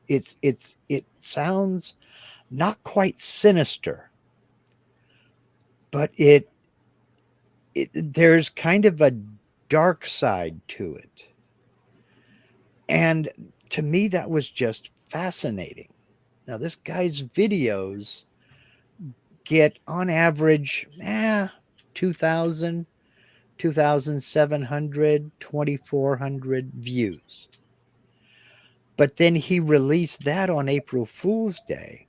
[SPEAKER 2] it sounds not quite sinister, but there's kind of a dark side to it. And to me, that was just fascinating. Now, this guy's videos get on average 2,000, 2,700, 2,400 views. But then he released that on April Fool's Day.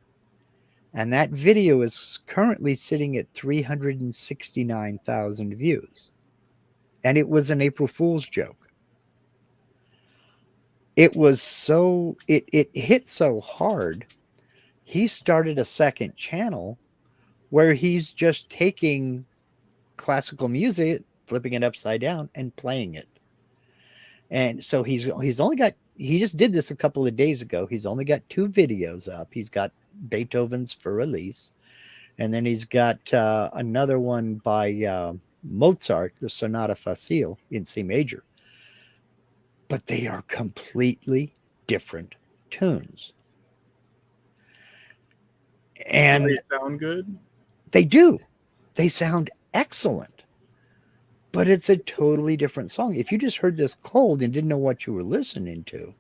[SPEAKER 2] And that video is currently sitting at 369,000 views. And it was an April Fool's joke. It hit so hard, he started a second channel where he's just taking classical music, flipping it upside down and playing it. And so he just did this a couple of days ago. He's only got 2 videos up. He's got Beethoven's Für Elise, and then he's got another one by Mozart, the Sonata Facile in C major. But they are completely different tunes. And
[SPEAKER 1] they sound good?
[SPEAKER 2] They do. They sound excellent. But it's a totally different song. If you just heard this cold and didn't know what you were listening to,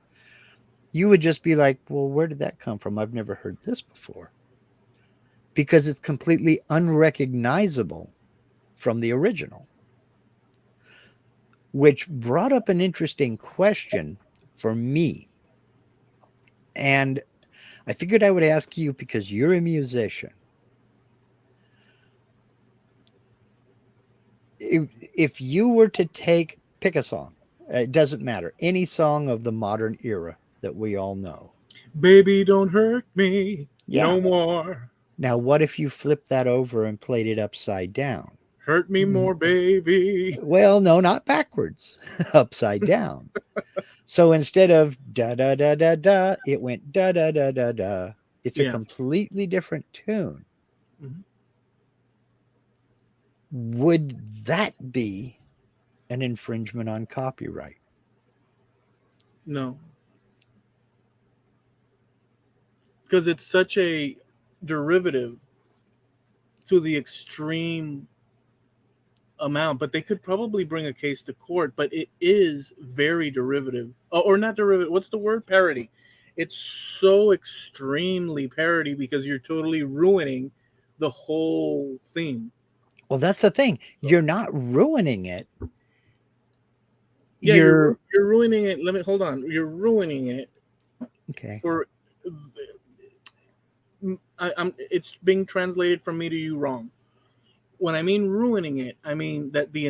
[SPEAKER 2] you would just be like, well, where did that come from? I've never heard this before. Because it's completely unrecognizable from the original. Which brought up an interesting question for me. And I figured I would ask you because you're a musician. If you were to pick a song, it doesn't matter, any song of the modern era that we all know.
[SPEAKER 1] Baby, don't hurt me no more.
[SPEAKER 2] Now, what if you flipped that over and played it upside down?
[SPEAKER 1] Hurt me more, baby.
[SPEAKER 2] Well, no, not backwards, upside down. So instead of da da da da da, it went da da da da da. It's a completely different tune. Mm-hmm. Would that be an infringement on copyright?
[SPEAKER 1] No. Because it's such a derivative to the extreme amount, but they could probably bring a case to court, but it is very derivative. Or not derivative, what's the word? Parody. It's so extremely parody because you're totally ruining the whole theme.
[SPEAKER 2] Well, that's the thing. You're not ruining it.
[SPEAKER 1] Yeah, you're ruining it. Hold on. You're ruining it.
[SPEAKER 2] Okay.
[SPEAKER 1] It's being translated from me to you wrong. When I mean ruining it, I mean that the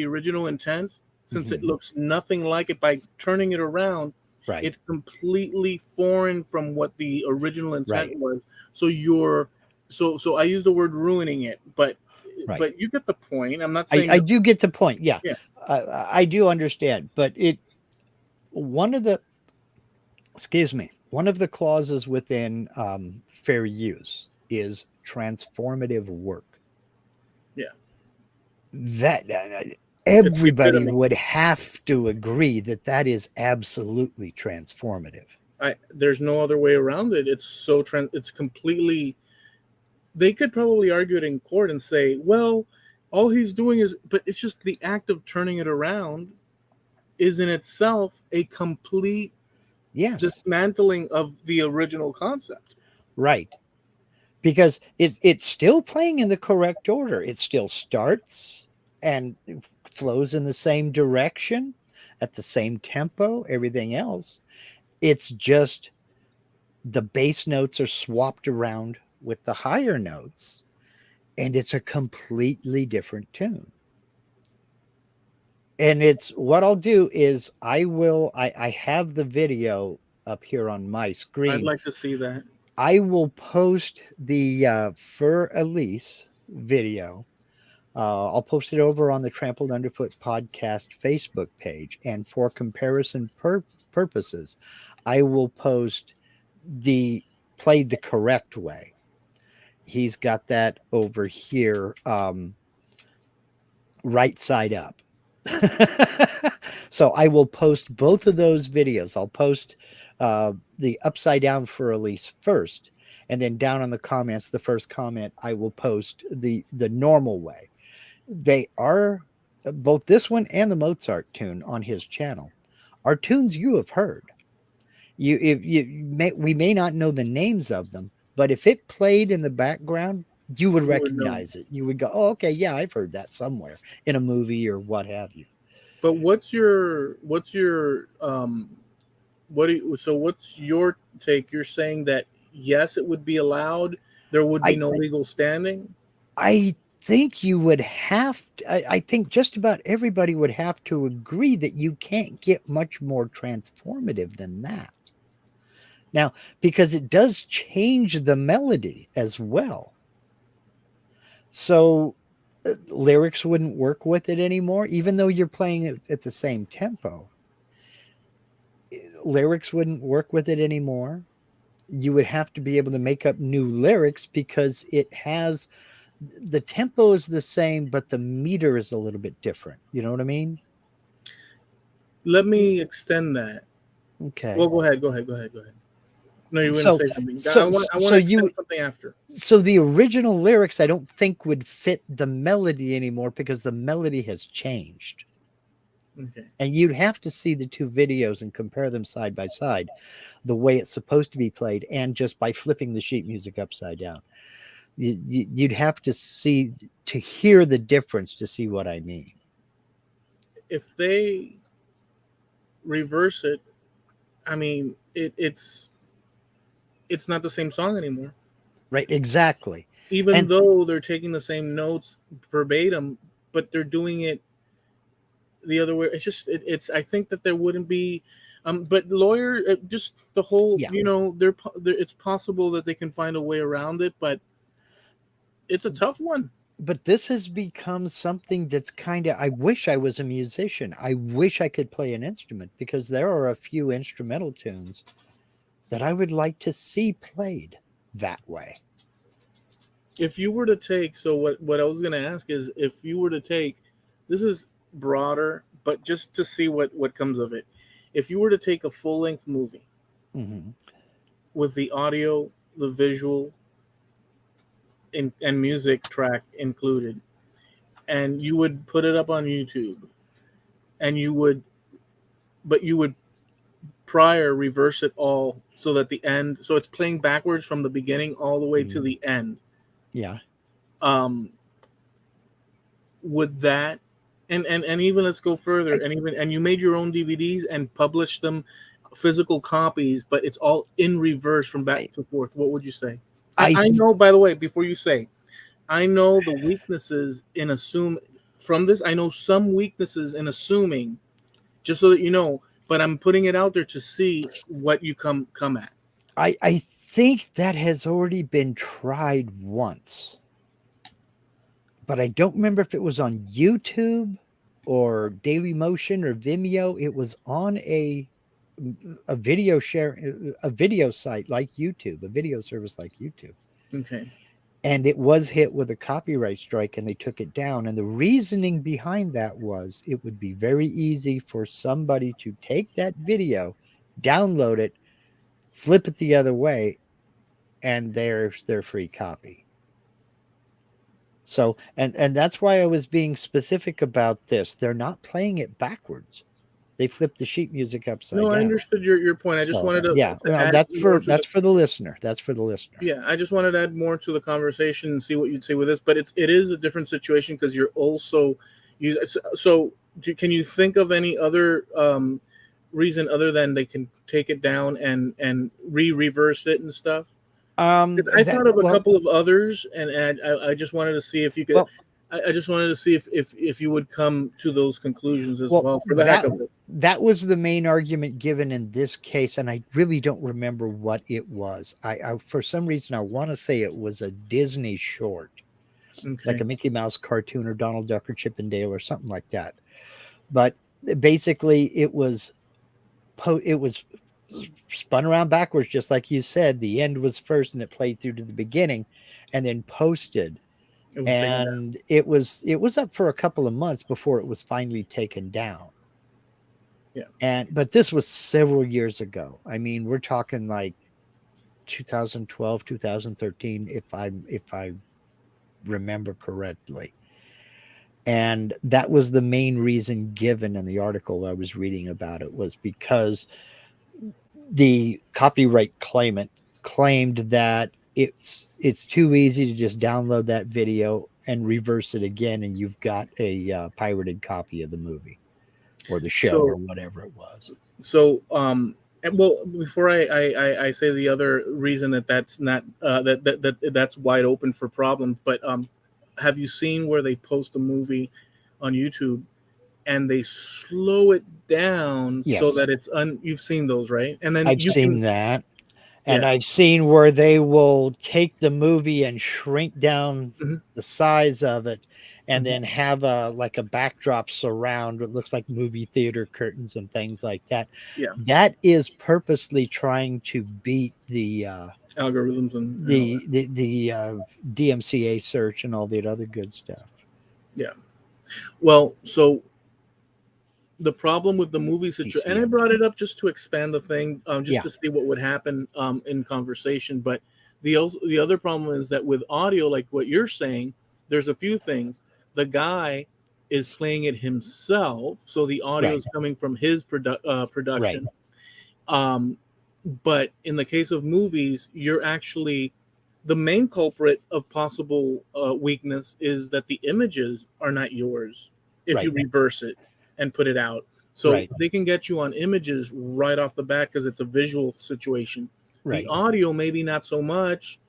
[SPEAKER 1] original intent, since it looks nothing like it, by turning it around, it's completely foreign from what the original intent was. So so I use the word ruining it, but you get the point. I'm not saying
[SPEAKER 2] I do get the point. Yeah. I do understand, but one of the clauses within fair use is transformative work.
[SPEAKER 1] Yeah.
[SPEAKER 2] That everybody would have to agree that is absolutely transformative.
[SPEAKER 1] There's no other way around it. It's it's completely. They could probably argue it in court and say, well, all he's doing but it's just the act of turning it around is in itself a complete dismantling of the original concept.
[SPEAKER 2] Right. Because it's still playing in the correct order. It still starts and flows in the same direction at the same tempo, everything else. It's just the bass notes are swapped around with the higher notes, and it's a completely different tune. And it's what I'll do is I have the video up here on my screen.
[SPEAKER 1] I'd like to see that.
[SPEAKER 2] I will post the Für Elise video. I'll post it over on the Trampled Underfoot Podcast Facebook page. And for comparison purposes, I will post the played the correct way. He's got that over here, right side up. So I will post both of those videos. I'll post the upside down Für Elise first, and then down on the comments, the first comment, I will post the normal way. They are both this one and the Mozart tune on his channel are tunes you have heard. We may not know the names of them, but if it played in the background, you would
[SPEAKER 1] You would know.
[SPEAKER 2] recognize it. You would go, oh, okay, yeah, I've heard that somewhere in a movie or what have you.
[SPEAKER 1] But what's your take? You're saying that yes, it would be allowed. There would be
[SPEAKER 2] I
[SPEAKER 1] no legal standing.
[SPEAKER 2] I think you would have to, I think just about everybody would have to agree that you can't get much more transformative than that. Now, because it does change the melody as well. So lyrics wouldn't work with it anymore, even though you're playing it at the same tempo. Lyrics wouldn't work with it anymore. You would have to be able to make up new lyrics because it has the tempo is the same, but the meter is a little bit different. You know what I mean?
[SPEAKER 1] Let me extend that.
[SPEAKER 2] Okay.
[SPEAKER 1] Well, go ahead. Go ahead. Go ahead. Go ahead. No, you were going
[SPEAKER 2] So,
[SPEAKER 1] to say something.
[SPEAKER 2] so,
[SPEAKER 1] I want
[SPEAKER 2] so
[SPEAKER 1] to
[SPEAKER 2] you,
[SPEAKER 1] extend something after.
[SPEAKER 2] so the original lyrics, I don't think would fit the melody anymore because the melody has changed.
[SPEAKER 1] Okay.
[SPEAKER 2] And you'd have to see the two videos and compare them side by side, the way it's supposed to be played, and just by flipping the sheet music upside down. You'd have to see to hear the difference to see what I mean.
[SPEAKER 1] If they reverse it, I mean, it's not the same song anymore.
[SPEAKER 2] Right? Exactly.
[SPEAKER 1] Even
[SPEAKER 2] And
[SPEAKER 1] though they're taking the same notes verbatim, but they're doing it the other way. It's just it's. I think that there wouldn't be. But lawyer, just the whole,
[SPEAKER 2] yeah,
[SPEAKER 1] it's possible that they can find a way around it, but it's a tough one.
[SPEAKER 2] but this has become something that's kind of, I wish I was a musician. I wish I could play an instrument because there are a few instrumental tunes that I would like to see played that way.
[SPEAKER 1] If you were to take, so what I was going to ask is, if you were to take, this is broader, but just to see what comes of it. If you were to take a full-length movie
[SPEAKER 2] Mm-hmm.
[SPEAKER 1] with the audio, the visual, and music track included, and you would put it up on YouTube, and you would prior reverse it all so that the end, so it's playing backwards from the beginning all the way to the end.
[SPEAKER 2] Yeah.
[SPEAKER 1] Would that, and even let's go further, and you made your own DVDs and published them, physical copies, but it's all in reverse from back to forth. What would you say? I know, by the way, before you say, I know the weaknesses in from this. I know some weaknesses in assuming, just so that you know, but I'm putting it out there to see what you come at.
[SPEAKER 2] I think that has already been tried once, but I don't remember if it was on YouTube or Daily Motion or Vimeo. It was on a video a video site like YouTube, a video service like YouTube.
[SPEAKER 1] Okay.
[SPEAKER 2] And it was hit with a copyright strike and they took it down. And the reasoning behind that was it would be very easy for somebody to take that video, download it, flip it the other way, and there's their free copy. So, and that's why I was being specific about this. They're not playing it backwards. They flipped the sheet music upside down.
[SPEAKER 1] No, I understood your point. I just wanted to
[SPEAKER 2] well, that's for the listener. That's for the listener.
[SPEAKER 1] Yeah, I just wanted to add more to the conversation and see what you'd say with this. But it is a different situation because you're also can you think of any other reason other than they can take it down and reverse it and stuff? I thought of a couple of others, and I just wanted to see if you could. Well, I just wanted to see if you would come to those conclusions as well for the heck of it.
[SPEAKER 2] That was the main argument given in this case, and I really don't remember what it was. I for some reason I want to say it was a Disney short, like a Mickey Mouse cartoon or Donald Duck or Chip and Dale or something like that. But basically, it was spun around backwards, just like you said. The end was first, and it played through to the beginning, and then posted. It was up for a couple of months before it was finally taken down.
[SPEAKER 1] Yeah.
[SPEAKER 2] But this was several years ago. I mean, we're talking like 2012, 2013, if I remember correctly. And that was the main reason given in the article I was reading about it, was because the copyright claimant claimed that it's too easy to just download that video and reverse it again, and you've got a pirated copy of the movie or the show or
[SPEAKER 1] So
[SPEAKER 2] whatever it was.
[SPEAKER 1] so well, before I say the other reason that that's not that's wide open for problems, but have you seen where they post a movie on YouTube and they slow it down so
[SPEAKER 2] Yes,
[SPEAKER 1] that you've seen those, right? And then
[SPEAKER 2] I've
[SPEAKER 1] you
[SPEAKER 2] seen
[SPEAKER 1] can,
[SPEAKER 2] that. And
[SPEAKER 1] yeah.
[SPEAKER 2] I've seen where they will take the movie and shrink down
[SPEAKER 1] Mhm,
[SPEAKER 2] the size of it and
[SPEAKER 1] mhm.
[SPEAKER 2] then have a like a backdrop surround. It looks like movie theater curtains and things like that.
[SPEAKER 1] Yeah,
[SPEAKER 2] That is purposely trying to beat
[SPEAKER 1] algorithms and all that.
[SPEAKER 2] the DMCA search and all that other good stuff.
[SPEAKER 1] Yeah. Well, so the problem with the movie situation, and I
[SPEAKER 2] PCM.
[SPEAKER 1] brought it up just to expand the thing, just
[SPEAKER 2] Yeah,
[SPEAKER 1] to see what would happen in conversation. But the other problem is that with audio, like what you're saying, there's a few things. The guy is playing it himself, so the audio
[SPEAKER 2] right,
[SPEAKER 1] is coming from his
[SPEAKER 2] right,
[SPEAKER 1] production. Um, but in the case of movies, you're actually the main culprit of possible weakness is that the images are not yours if you
[SPEAKER 2] right,
[SPEAKER 1] reverse it and put it out. So
[SPEAKER 2] right,
[SPEAKER 1] they can get you on images right off the bat because it's a visual situation. The
[SPEAKER 2] right.
[SPEAKER 1] audio, maybe not so much,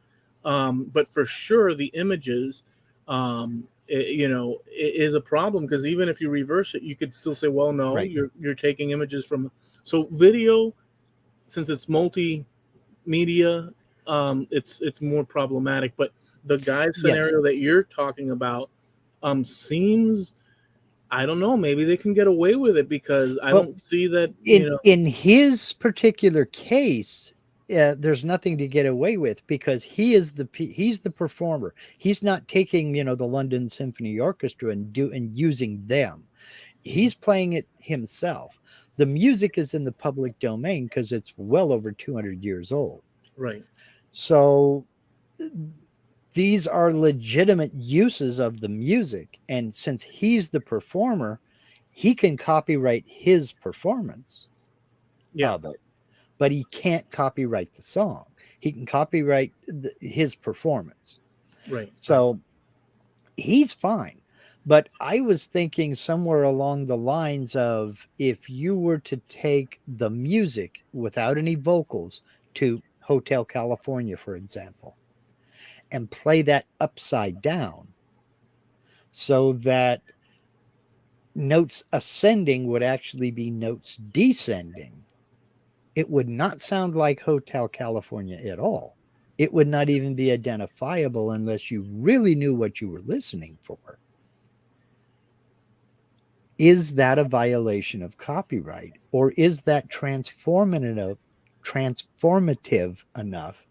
[SPEAKER 1] but for sure the images, is a problem because even if you reverse it, you could still say, well, no,
[SPEAKER 2] Right.
[SPEAKER 1] you're taking images from. So video, since it's multimedia, it's more problematic. But the guy
[SPEAKER 2] Yes.
[SPEAKER 1] scenario that you're talking about seems, I don't know, maybe they can get away with it because I
[SPEAKER 2] Well,
[SPEAKER 1] don't see that,
[SPEAKER 2] in his particular case, there's nothing to get away with because he's the performer. He's not taking the London Symphony Orchestra and using them. He's playing it himself. The music is in the public domain because it's well over 200 years old.
[SPEAKER 1] right.
[SPEAKER 2] So these are legitimate uses of the music, and since he's the performer, he can copyright his performance
[SPEAKER 1] Yeah,
[SPEAKER 2] of it, but he can't copyright the song. He can copyright his performance.
[SPEAKER 1] right, right.
[SPEAKER 2] So he's fine. But I was thinking somewhere along the lines of if you were to take the music without any vocals to Hotel California, for example, and play that upside down so that notes ascending would actually be notes descending, it would not sound like Hotel California at all. It would not even be identifiable unless you really knew what you were listening for. Is that a violation of copyright, or is that transformative enough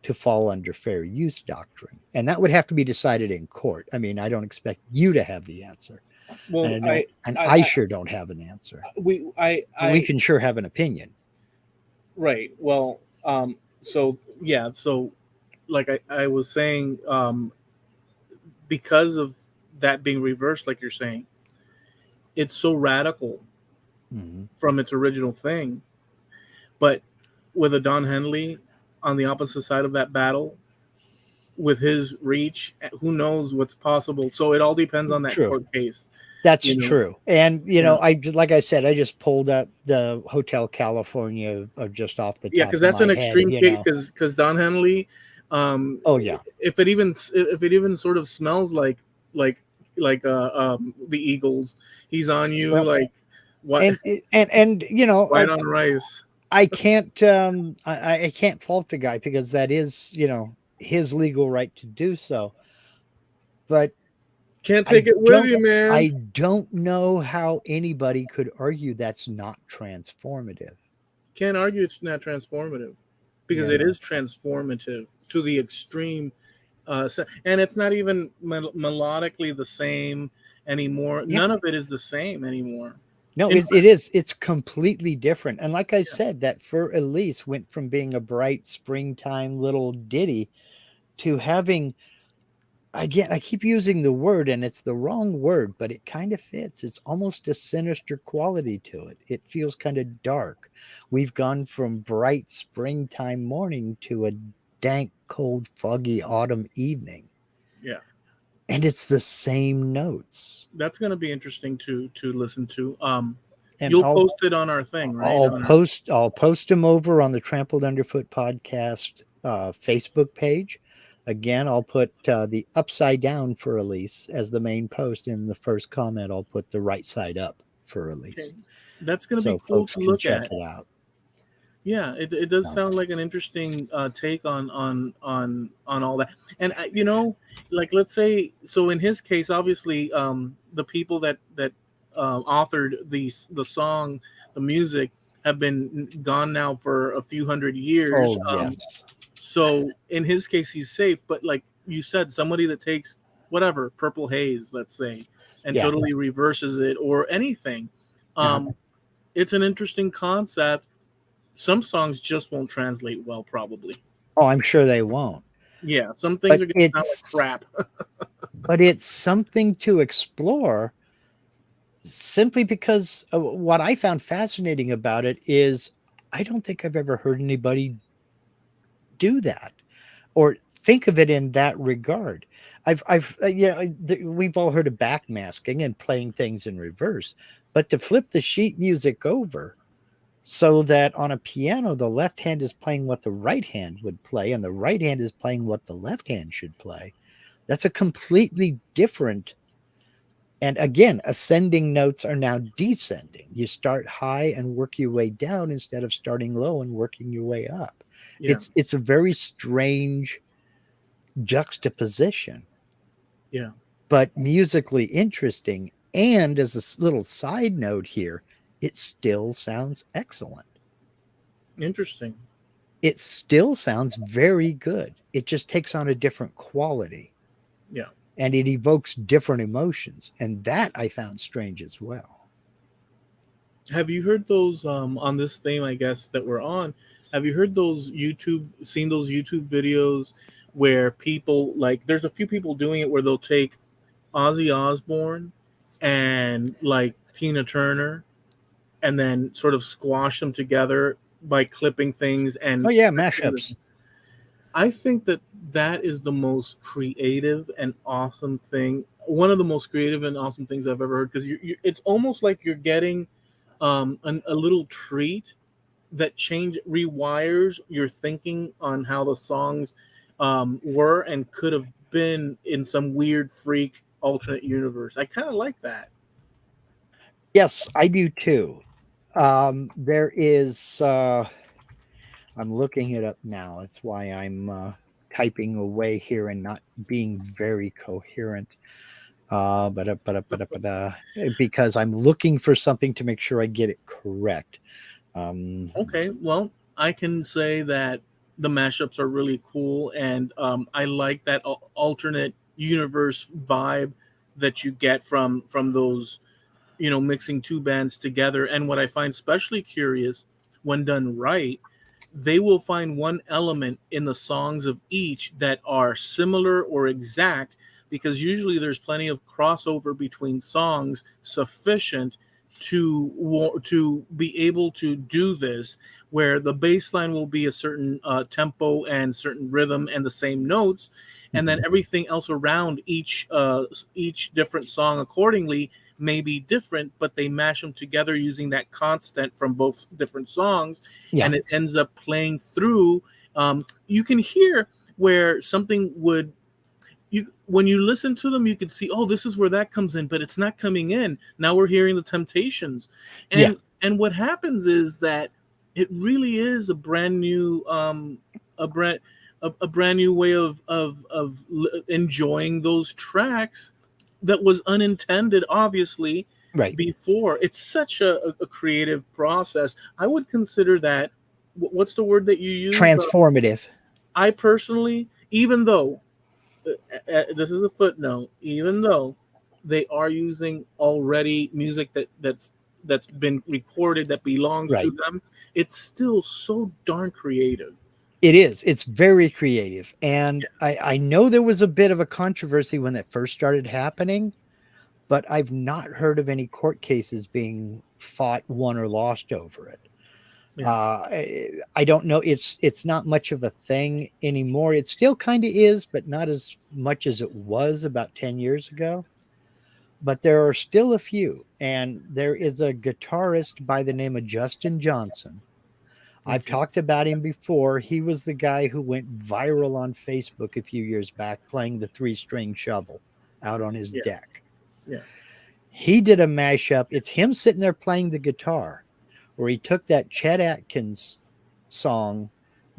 [SPEAKER 2] to fall under fair use doctrine? And that would have to be decided in court. I mean, I don't expect you to have the answer. And
[SPEAKER 1] Well,
[SPEAKER 2] I don't, and
[SPEAKER 1] I,
[SPEAKER 2] I
[SPEAKER 1] I
[SPEAKER 2] sure don't have an answer.
[SPEAKER 1] we,
[SPEAKER 2] But we can sure have an opinion.
[SPEAKER 1] right. Well, so yeah, so like I was saying, because of that being reversed, like you're saying, it's so radical
[SPEAKER 2] Mhm.
[SPEAKER 1] from its original thing. But with a Don Henley on the opposite side of that battle, with his reach, who knows what's possible? So it all depends on that
[SPEAKER 2] True.
[SPEAKER 1] court case,
[SPEAKER 2] That's
[SPEAKER 1] you know.
[SPEAKER 2] true. And
[SPEAKER 1] Yeah,
[SPEAKER 2] like I said, I just pulled up the Hotel California just off the
[SPEAKER 1] yeah,
[SPEAKER 2] top
[SPEAKER 1] because
[SPEAKER 2] of
[SPEAKER 1] that's
[SPEAKER 2] my
[SPEAKER 1] an
[SPEAKER 2] head,
[SPEAKER 1] extreme case. Because Don Henley,
[SPEAKER 2] Oh yeah.
[SPEAKER 1] if it even sort of smells like the Eagles, he's on you
[SPEAKER 2] Well,
[SPEAKER 1] like what
[SPEAKER 2] and
[SPEAKER 1] white on rice.
[SPEAKER 2] I can't I can't fault the guy because that is, his legal right to do so. But
[SPEAKER 1] Can't
[SPEAKER 2] I
[SPEAKER 1] take it with
[SPEAKER 2] don't
[SPEAKER 1] you,
[SPEAKER 2] I
[SPEAKER 1] man.
[SPEAKER 2] don't know how anybody could argue that's not transformative.
[SPEAKER 1] Can't argue it's not transformative because
[SPEAKER 2] You
[SPEAKER 1] it
[SPEAKER 2] know.
[SPEAKER 1] is transformative to the extreme, and it's not even melodically the same anymore.
[SPEAKER 2] Yeah.
[SPEAKER 1] None of it is the same anymore.
[SPEAKER 2] No,
[SPEAKER 1] In
[SPEAKER 2] it
[SPEAKER 1] fact,
[SPEAKER 2] is. It's completely different. And like I
[SPEAKER 1] yeah,
[SPEAKER 2] said, that Fur Elise went from being a bright springtime little ditty to having, again, I keep using the word and it's the wrong word, but it kind of fits. It's almost a sinister quality to it. It feels kind of dark. We've gone from bright springtime morning to a dank cold, foggy autumn evening.
[SPEAKER 1] Yeah.
[SPEAKER 2] And it's the same notes.
[SPEAKER 1] That's going to be interesting to listen to.
[SPEAKER 2] And
[SPEAKER 1] You'll post it on our thing, right?
[SPEAKER 2] I'll post them over on the Trampled Underfoot Podcast Facebook page. Again, I'll put the upside down for release as the main post. In the first comment, I'll put the right side up for release.
[SPEAKER 1] Okay. That's going to be
[SPEAKER 2] So
[SPEAKER 1] cool
[SPEAKER 2] folks
[SPEAKER 1] to
[SPEAKER 2] can
[SPEAKER 1] look
[SPEAKER 2] check
[SPEAKER 1] at.
[SPEAKER 2] it out.
[SPEAKER 1] Yeah, it does sound like an interesting take on all that. And like, let's say, so in his case, obviously, the people that authored the song, the music, have been gone now for a few hundred years.
[SPEAKER 2] Oh yes.
[SPEAKER 1] So in his case, he's safe. But like you said, somebody that takes whatever Purple Haze, let's say, and totally reverses it or anything, it's an interesting concept. Some songs just won't translate well, probably.
[SPEAKER 2] Oh, I'm sure they won't.
[SPEAKER 1] Yeah, some things are going to sound like crap.
[SPEAKER 2] But it's something to explore, simply because what I found fascinating about it is I don't think I've ever heard anybody do that or think of it in that regard. We've all heard of backmasking and playing things in reverse, but to flip the sheet music over so that on a piano, the left hand is playing what the right hand would play and the right hand is playing what the left hand should play. That's a completely different. And again, ascending notes are now descending. You start high and work your way down instead of starting low and working your way up. Yeah. It's a very strange juxtaposition.
[SPEAKER 1] Yeah.
[SPEAKER 2] But musically interesting. And as a little side note here, it still sounds excellent.
[SPEAKER 1] Interesting.
[SPEAKER 2] It still sounds very good. It just takes on a different quality.
[SPEAKER 1] Yeah.
[SPEAKER 2] And it evokes different emotions. And that I found strange as well.
[SPEAKER 1] Have you heard those on this theme, I guess, that we're on? Have you heard seen those YouTube videos where people, like, there's a few people doing it where they'll take Ozzy Osbourne and like Tina Turner and then sort of squash them together by clipping things and
[SPEAKER 2] mashups.
[SPEAKER 1] I think that is the most creative and awesome thing. One of the most creative and awesome things I've ever heard, because it's almost like you're getting a little treat that rewires your thinking on how the songs were and could have been in some weird freak alternate universe. I kind of like that.
[SPEAKER 2] Yes, I do too. There is, I'm looking it up now. That's why I'm typing away here and not being very coherent. Because I'm looking for something to make sure I get it correct.
[SPEAKER 1] Okay, well, I can say that the mashups are really cool, and I like that alternate universe vibe that you get from those, mixing two bands together. And what I find especially curious, when done right, they will find one element in the songs of each that are similar or exact, because usually there's plenty of crossover between songs sufficient to be able to do this, where the bass line will be a certain tempo and certain rhythm and the same notes, and then everything else around each different song accordingly may be different, but they mash them together using that constant from both different songs, and it ends up playing through. You can hear where something would, when you listen to them, you can see, oh, this is where that comes in, but it's not coming in. Now we're hearing the Temptations, and what happens is that it really is a brand new a brand new way of enjoying those tracks that was unintended, obviously, before. It's such a creative process. I would consider that, what's the word that you use?
[SPEAKER 2] Transformative.
[SPEAKER 1] I personally, even though, this is a footnote, even though they are using already music that's been recorded that belongs to them, it's still so darn creative.
[SPEAKER 2] It is. It's very creative. And I know there was a bit of a controversy when that first started happening, but I've not heard of any court cases being fought, won, or lost over it.
[SPEAKER 1] Yeah.
[SPEAKER 2] I don't know. It's not much of a thing anymore. It still kind of is, but not as much as it was about 10 years ago. But there are still a few. And there is a guitarist by the name of Justin Johnson. I've
[SPEAKER 1] Okay.
[SPEAKER 2] talked about him before. He was the guy who went viral on Facebook a few years back playing the 3-string shovel out on his
[SPEAKER 1] Yeah.
[SPEAKER 2] deck.
[SPEAKER 1] Yeah.
[SPEAKER 2] He did a mashup. It's him sitting there playing the guitar, where he took that Chet Atkins song,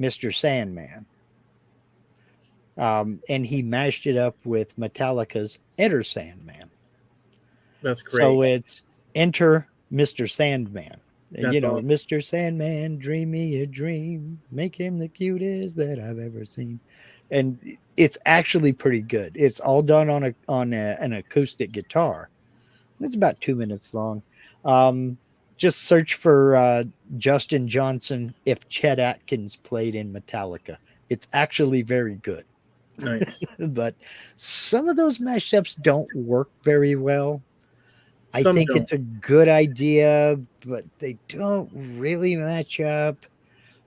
[SPEAKER 2] Mr. Sandman, and he mashed it up with Metallica's Enter Sandman.
[SPEAKER 1] That's
[SPEAKER 2] So
[SPEAKER 1] great.
[SPEAKER 2] it's Enter Mr. Sandman.
[SPEAKER 1] That's awesome.
[SPEAKER 2] Mr. Sandman, dream me a dream, make him the cutest that I've ever seen. And it's actually pretty good. It's all done on an acoustic guitar. It's about 2 minutes long. Just search for Justin Johnson if Chet Atkins played in Metallica. It's actually very good.
[SPEAKER 1] Nice.
[SPEAKER 2] But some of those mashups don't work very well. I
[SPEAKER 1] Some
[SPEAKER 2] think
[SPEAKER 1] don't.
[SPEAKER 2] it's a good idea, but they don't really match up.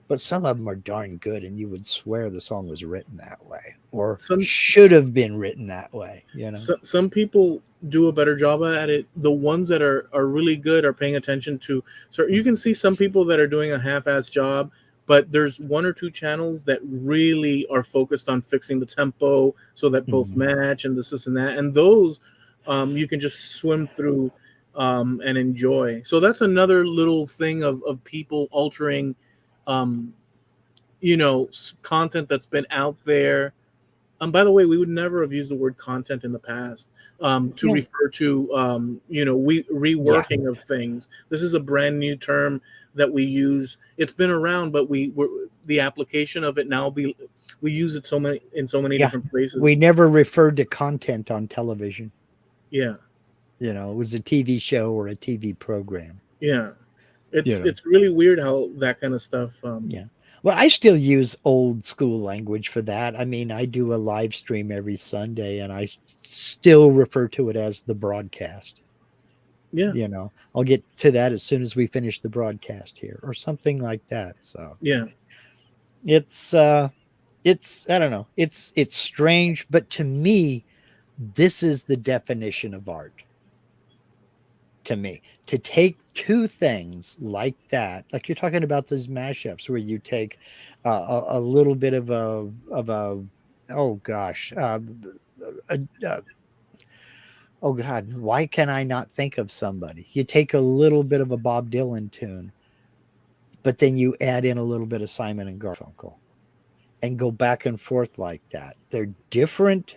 [SPEAKER 2] But some of them are darn good, and you would swear the song was written that way or
[SPEAKER 1] Some
[SPEAKER 2] should have been written that way.
[SPEAKER 1] some people do a better job at it. The ones that are really good are paying attention to. So you can see some people that are doing a half-ass job, but there's one or two channels that really are focused on fixing the tempo so that both match and this and that. And those you can just swim through and enjoy. So that's another little thing of people altering, um, content that's been out there. By the way, we would never have used the word content in the past to
[SPEAKER 2] Yeah.
[SPEAKER 1] refer to,
[SPEAKER 2] Yeah.
[SPEAKER 1] reworking of things. This is a brand new term that we use. It's been around, but the application of it now we use it in so many
[SPEAKER 2] Yeah.
[SPEAKER 1] different places.
[SPEAKER 2] We never referred to content on television.
[SPEAKER 1] Yeah,
[SPEAKER 2] It was a TV show or a TV program.
[SPEAKER 1] yeah. It's really weird how that kind of stuff.
[SPEAKER 2] Yeah. Well, I still use old school language for that. I mean, I do a live stream every Sunday and I still refer to it as the broadcast.
[SPEAKER 1] Yeah,
[SPEAKER 2] I'll get to that as soon as we finish the broadcast here or something like that. So
[SPEAKER 1] yeah.
[SPEAKER 2] it's I don't know. It's strange, but to me, this is the definition of art. To me, to take two things like that, like you're talking about those mashups where you take a little bit of a oh gosh oh god, why can I not think of somebody? You take a little bit of a Bob Dylan tune, but then you add in a little bit of Simon and Garfunkel and go back and forth like that. They're different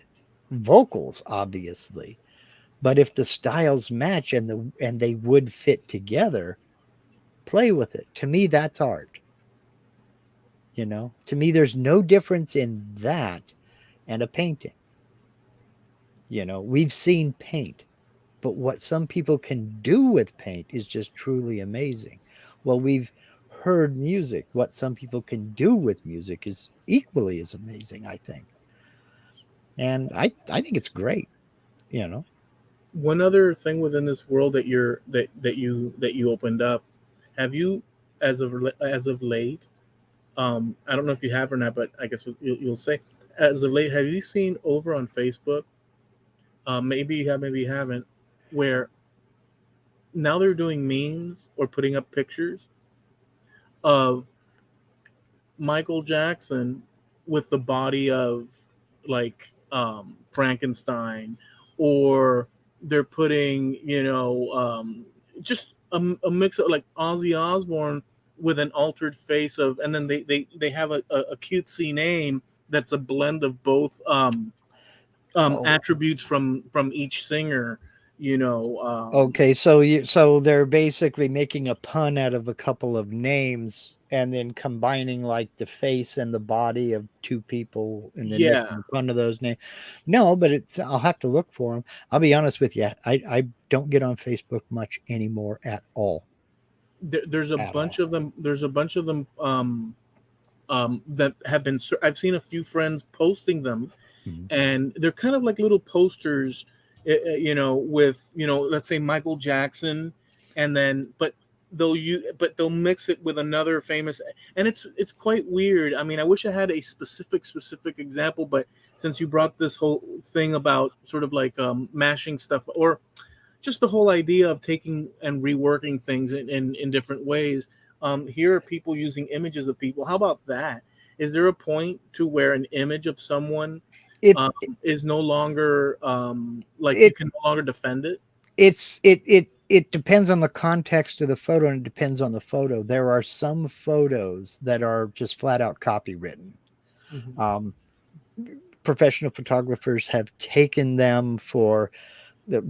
[SPEAKER 2] vocals, obviously, but if the styles match and they would fit together, play with it. To me, that's art. To me, there's no difference in that and a painting. We've seen paint, but what some people can do with paint is just truly amazing. Well, we've heard music. What some people can do with music is equally as amazing, I think. And I think it's great.
[SPEAKER 1] One other thing within this world that you opened up, have you, as of late, I don't know if you have or not, but I guess you'll say, as of late, have you seen over on Facebook? Maybe you have, maybe you haven't, where now they're doing memes or putting up pictures of Michael Jackson with the body of like Frankenstein, or they're putting just a mix of like Ozzy Osbourne with an altered face of, and then they have a cutesy name that's a blend of both attributes from each singer.
[SPEAKER 2] Okay, so they're basically making a pun out of a couple of names and then combining like the face and the body of two people and then
[SPEAKER 1] Yeah,
[SPEAKER 2] making fun of those names. No, but I'll have to look for them. I'll be honest with you. I don't get on Facebook much anymore at all.
[SPEAKER 1] there's a
[SPEAKER 2] At
[SPEAKER 1] bunch
[SPEAKER 2] all.
[SPEAKER 1] of them. There's a bunch of them that have been. I've seen a few friends posting them,
[SPEAKER 2] Mhm.
[SPEAKER 1] and they're kind of like little posters, with let's say Michael Jackson, and then but they'll mix it with another famous, and it's quite weird. I mean, I wish I had a specific example, but since you brought this whole thing about sort of like mashing stuff, or just the whole idea of taking and reworking things in different ways. Here are people using images of people. How about that? Is there a point to where an image of someone
[SPEAKER 2] It
[SPEAKER 1] is no longer like you
[SPEAKER 2] it
[SPEAKER 1] can no longer defend it?
[SPEAKER 2] it depends on the context of the photo, and it depends on the photo. There are some photos that are just flat out copywritten.
[SPEAKER 1] Mhm.
[SPEAKER 2] Professional photographers have taken them for,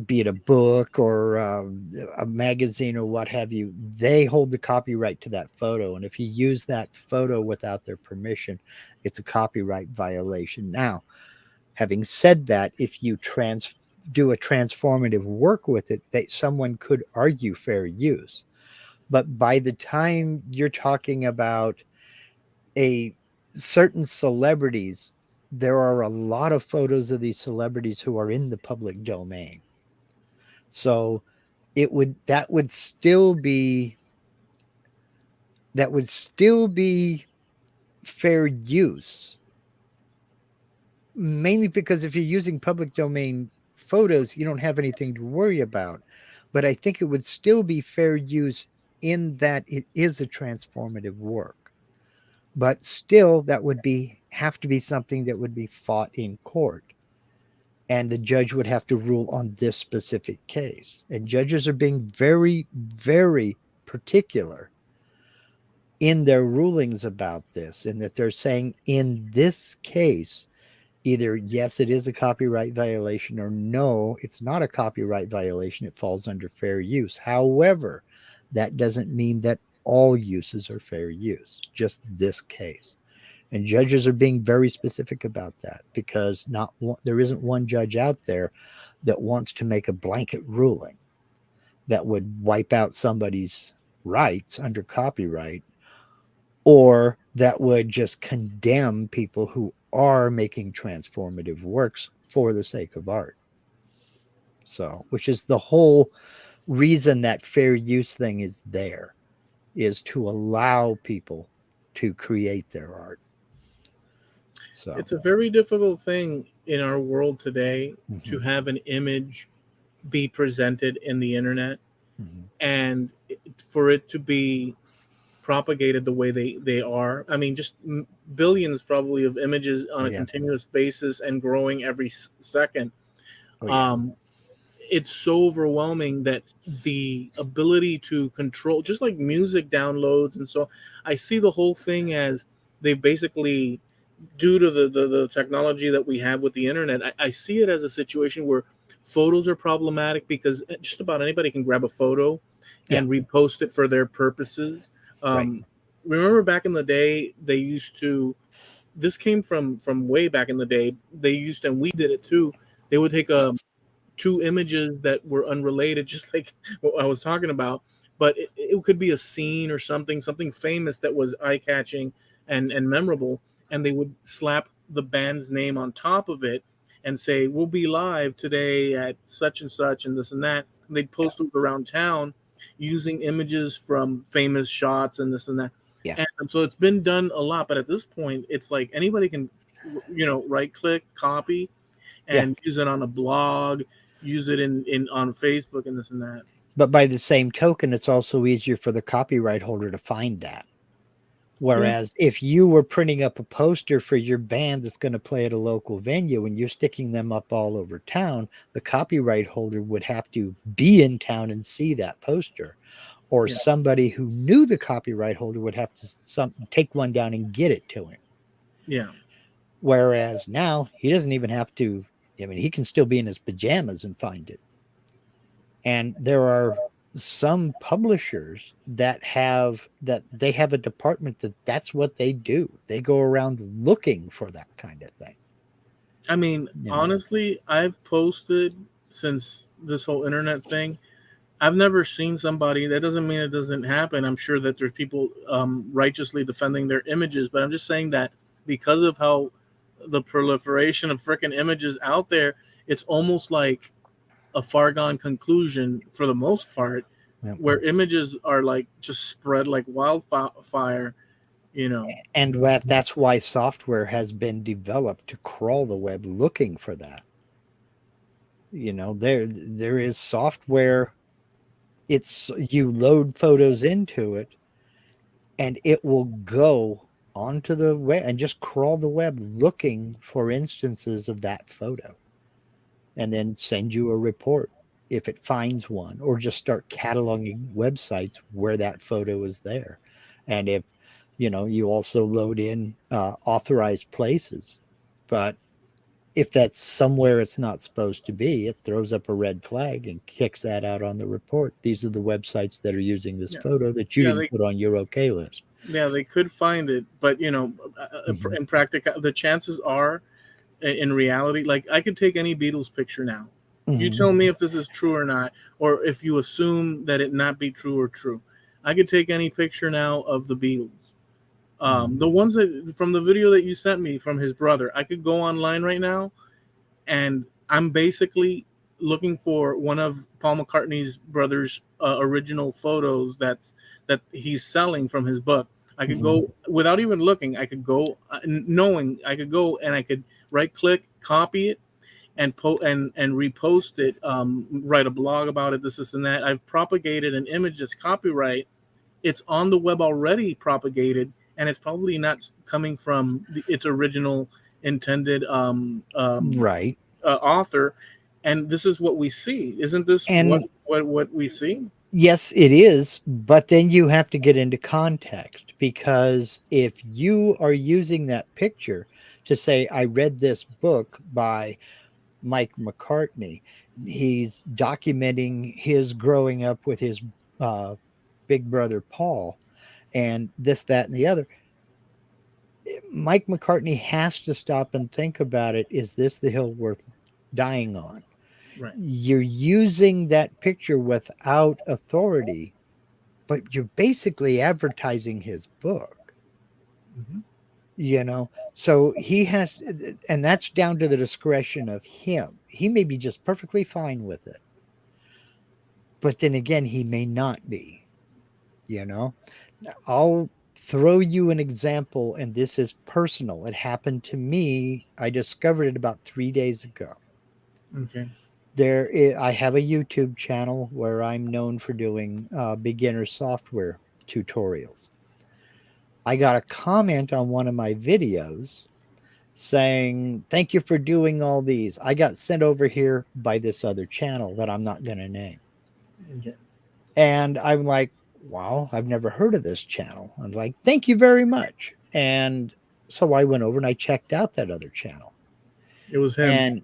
[SPEAKER 2] be it a book or a magazine or what have you. They hold the copyright to that photo, and if you use that photo without their permission, it's a copyright violation. Now, having said that, if you do a transformative work with it, that someone could argue fair use. But by the time you're talking about a certain celebrities, there are a lot of photos of these celebrities who are in the public domain. So that would still be fair use, mainly because if you're using public domain photos, you don't have anything to worry about. But I think it would still be fair use in that it is a transformative work. But still, that would have to be something that would be fought in court. And the judge would have to rule on this specific case. And judges are being very, very particular in their rulings about this, in that they're saying in this case, either yes, it is a copyright violation, or no, it's not a copyright violation. It falls under fair use. However, that doesn't mean that all uses are fair use, just this case. And judges are being very specific about that, because there isn't one judge out there that wants to make a blanket ruling that would wipe out somebody's rights under copyright, or that would just condemn people who are making transformative works for the sake of art. So, which is the whole reason that fair use thing is there, is to allow people to create their art. So
[SPEAKER 1] It's a very difficult thing in our world today to
[SPEAKER 2] mhm,
[SPEAKER 1] have an image be presented in the internet,
[SPEAKER 2] mhm.
[SPEAKER 1] and for it to be propagated the way they are. I mean, just billions probably of images on
[SPEAKER 2] Oh
[SPEAKER 1] a
[SPEAKER 2] yeah,
[SPEAKER 1] continuous basis and growing every second.
[SPEAKER 2] oh yeah,
[SPEAKER 1] Um, it's so overwhelming that the ability to control, just like music downloads, and so I see the whole thing as they basically, due to the technology that we have with the internet, I see it as a situation where photos are problematic because just about anybody can grab a photo
[SPEAKER 2] yeah,
[SPEAKER 1] and repost it for their purposes.
[SPEAKER 2] right,
[SPEAKER 1] Um, remember back in the day, they used to. This came from way back in the day. They used, and we did it too. They would take two images that were unrelated, just like what I was talking about, but it could be a scene or something famous that was eye catching and memorable, and they would slap the band's name on top of it and say, "We'll be live today at such and such and this and that." And they'd
[SPEAKER 2] yeah,
[SPEAKER 1] post it around town using images from famous shots and this and that.
[SPEAKER 2] yeah,
[SPEAKER 1] And so it's been done a lot, but at this point, it's like anybody can, right click, copy,
[SPEAKER 2] yeah.
[SPEAKER 1] and use it on a blog, use it in on Facebook and this and that.
[SPEAKER 2] But by the same token, it's also easier for the copyright holder to find that.
[SPEAKER 1] Yeah,
[SPEAKER 2] Whereas if you were printing up a poster for your band that's going to play at a local venue and you're sticking them up all over town, the copyright holder would have to be in town and see that poster. Or
[SPEAKER 1] yeah,
[SPEAKER 2] somebody who knew the copyright holder would have to take one down and get it to him.
[SPEAKER 1] yeah.
[SPEAKER 2] Whereas now he doesn't even have to. I mean, he can still be in his pajamas and find it. And there are some publishers that they have a department that's what they do. They go around looking for that kind of thing.
[SPEAKER 1] I mean,
[SPEAKER 2] You know,
[SPEAKER 1] honestly, I've posted since this whole internet thing. I've never seen somebody. That doesn't mean it doesn't happen. I'm sure that there's people righteously defending their images, but I'm just saying that because of how the proliferation of freaking images out there, it's almost like a far gone conclusion for the most part where images are like just spread like wildfire, you know.
[SPEAKER 2] And that's why software has been developed to crawl the web looking for that. There is software. It's you load photos into it, and it will go onto the web and just crawl the web looking for instances of that photo, and then send you a report if it finds one, or just start cataloging websites where that photo is there. And if you also load in authorized places, but if that's somewhere it's not supposed to be, it throws up a red flag and kicks that out on the report. These are the websites that are using this photo that you didn't put on your okay list.
[SPEAKER 1] Yeah, they could find it, but in practical, the chances are, in reality, like I could take any Beatles picture now. You tell me if this is true or not, or if you assume that it not be true or true. I could take any picture now of the Beatles. The ones that from the video that you sent me from his brother, I could go online right now, and I'm basically looking for one of Paul McCartney's brother's original photos that he's selling from his book. I could go without even looking. I could go knowing I could go and I could right click, copy it, and repost it. Write a blog about it. This and that. I've propagated an image that's copyright. It's on the web already propagated, and it's probably not coming from its original intended
[SPEAKER 2] right
[SPEAKER 1] author. And this is what we see. Isn't this what we see?
[SPEAKER 2] Yes, it is. But then you have to get into context, because if you are using that picture to say, I read this book by Mike McCartney, he's documenting his growing up with his big brother Paul, and this, that, and the other. Mike McCartney has to stop and think about it. Is this the hill worth dying on?
[SPEAKER 1] Right.
[SPEAKER 2] You're using that picture without authority, but you're basically advertising his book. So he has, and that's down to the discretion of him. He may be just perfectly fine with it, but then again, he may not be. I'll throw you an example, and this is personal. It happened to me. I discovered it about 3 days ago.
[SPEAKER 1] Okay.
[SPEAKER 2] I have a YouTube channel where I'm known for doing beginner software tutorials. I got a comment on one of my videos saying, thank you for doing all these. I got sent over here by this other channel that I'm not going to name.
[SPEAKER 1] Okay.
[SPEAKER 2] And I'm like, wow, I've never heard of this channel. I'm like, thank you very much. And so I went over and I checked out that other channel.
[SPEAKER 1] It was him.
[SPEAKER 2] And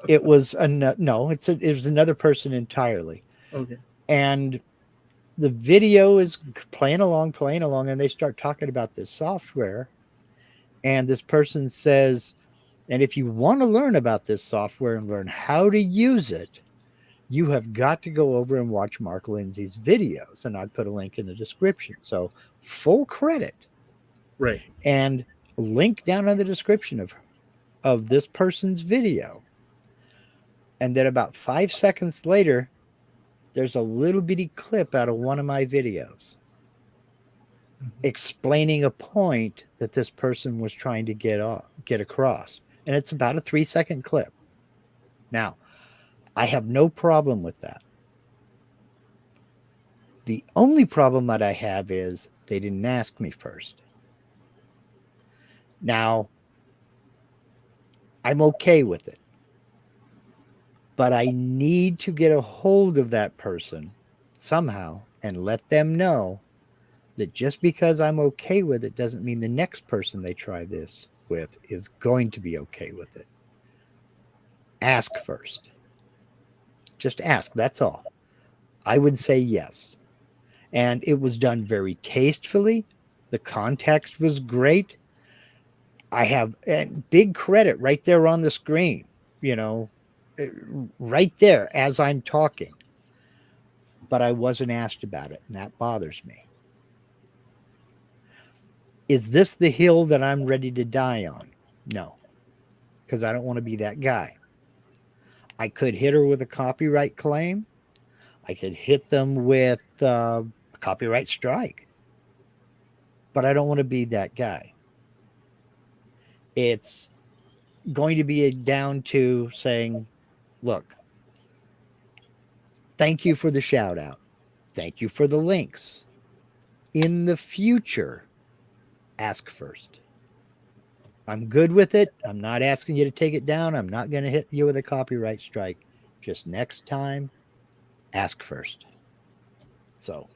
[SPEAKER 2] it was it was another person entirely.
[SPEAKER 1] Okay.
[SPEAKER 2] And the video is playing along, and they start talking about this software. And this person says, and if you want to learn about this software and learn how to use it, you have got to go over and watch Mark Lindsay's videos. And I put a link in the description. So full credit.
[SPEAKER 1] Right.
[SPEAKER 2] And link down in the description of this person's video. And then about 5 seconds later, there's a little bitty clip out of one of my videos explaining a point that this person was trying to get across. And it's about a 3-second clip. Now, I have no problem with that. The only problem that I have is they didn't ask me first. Now, I'm okay with it. But I need to get a hold of that person somehow and let them know that just because I'm okay with it doesn't mean the next person they try this with is going to be okay with it. Ask first. Just ask, that's all. I would say yes. And it was done very tastefully. The context was great. I have big credit right there on the screen, right there as I'm talking. But I wasn't asked about it, and that bothers me. Is this the hill that I'm ready to die on? No, because I don't want to be that guy. I could hit her with a copyright claim. I could hit them with a copyright strike. But I don't want to be that guy. It's going to be down to saying, look, thank you for the shout out. Thank you for the links. In the future, ask first. I'm good with it. I'm not asking you to take it down. I'm not going to hit you with a copyright strike. Just next time, ask first. So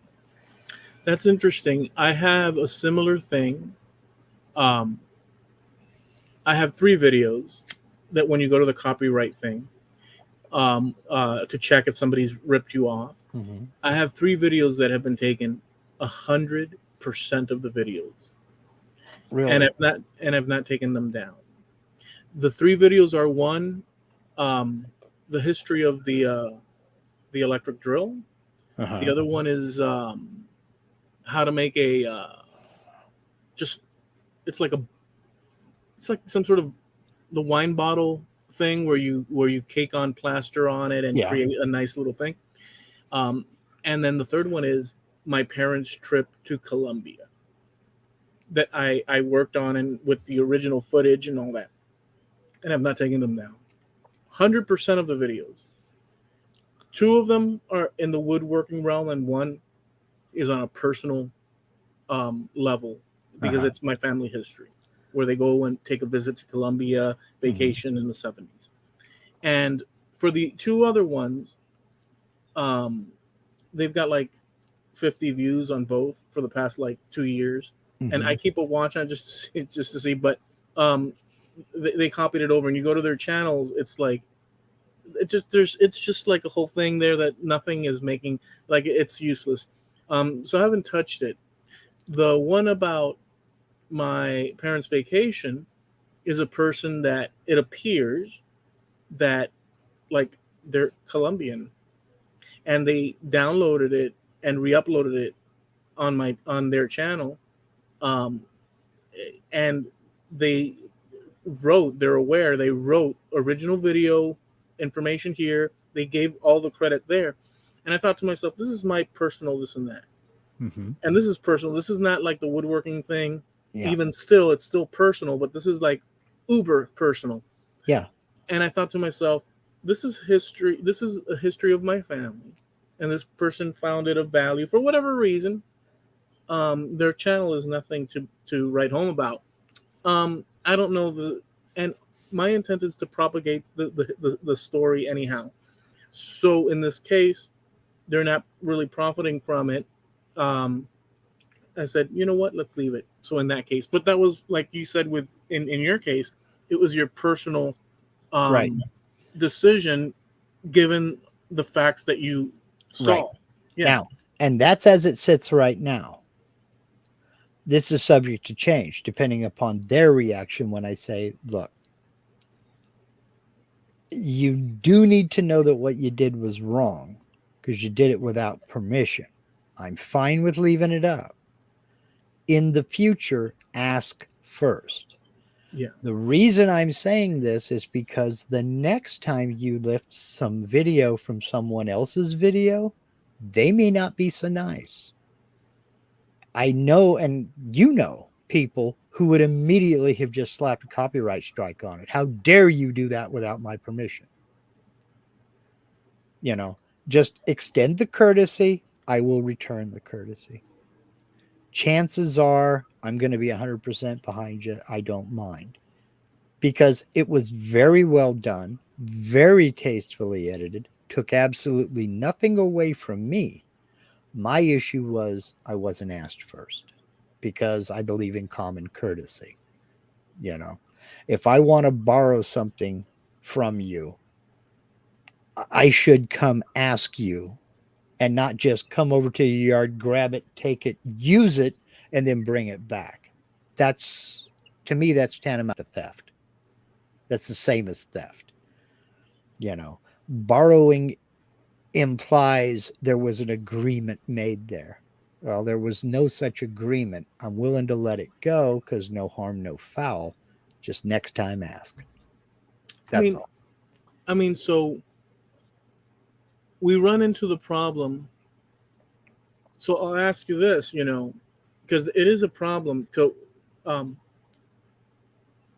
[SPEAKER 1] That's interesting. I have a similar thing. Um, I have 3 videos that when you go to the copyright thing to check if somebody's ripped you off, I have 3 videos that have been taken 100% of the videos,
[SPEAKER 2] really,
[SPEAKER 1] and I've not taken them down. The 3 videos are one, the history of the electric drill. The other one is how to make a just it's like some sort of the wine bottle thing where you cake on plaster on it and create a nice little thing. And then the third one is my parents' trip to Colombia that I worked on and with the original footage and all that. And I'm not taking them down. 100% of the videos. 2 of them are in the woodworking realm and one is on a personal level because it's my family history where they go and take a visit to Colombia, vacation in the 70s. And for the 2 other ones, they've got like 50 views on both for the past like 2 years. And I keep a watch on just to see, but they copied it over and you go to their channels, it's like it's just like a whole thing there that nothing is making, like it's useless. So I haven't touched it. The one about my parents' vacation is a person that it appears that like they're Colombian and they downloaded it and re-uploaded it on their channel, and they're aware they wrote original video information here, they gave all the credit there, and I thought to myself, this is my personal this and that, and this is personal, this is not like the woodworking thing. Even still, it's still personal, but this is like uber personal. And I thought to myself, this is history, this is a history of my family, and this person found it of value for whatever reason. Their channel is nothing to write home about. I don't know and my intent is to propagate the story anyhow. So in this case, they're not really profiting from it. I said, you know what, let's leave it. So in that case, but that was like you said in your case, it was your personal decision given the facts that you saw.
[SPEAKER 2] Now, and that's as it sits right now. This is subject to change depending upon their reaction when I say, look, you do need to know that what you did was wrong because you did it without permission. I'm fine with leaving it up. In the future, ask first. The reason I'm saying this is because the next time you lift some video from someone else's video, they may not be so nice. I know, and you know, people who would immediately have just slapped a copyright strike on it. How dare you do that without my permission? You know, just extend the courtesy. I will return the courtesy. Chances are I'm going to be 100% behind you. I don't mind. Because it was very well done, very tastefully edited, took absolutely nothing away from me. My issue was I wasn't asked first because I believe in common courtesy. You know, if I want to borrow something from you, I should come ask you and not just come over to your yard, grab it, take it, use it, and then bring it back. That's, to me, that's tantamount to theft. That's the same as theft. You know, borrowing implies there was an agreement made there. Well, there was no such agreement. I'm willing to let it go because no harm, no foul. Just next time ask. That's all.
[SPEAKER 1] I mean, so we run into the problem. So I'll ask you this, because it is a problem. So, um,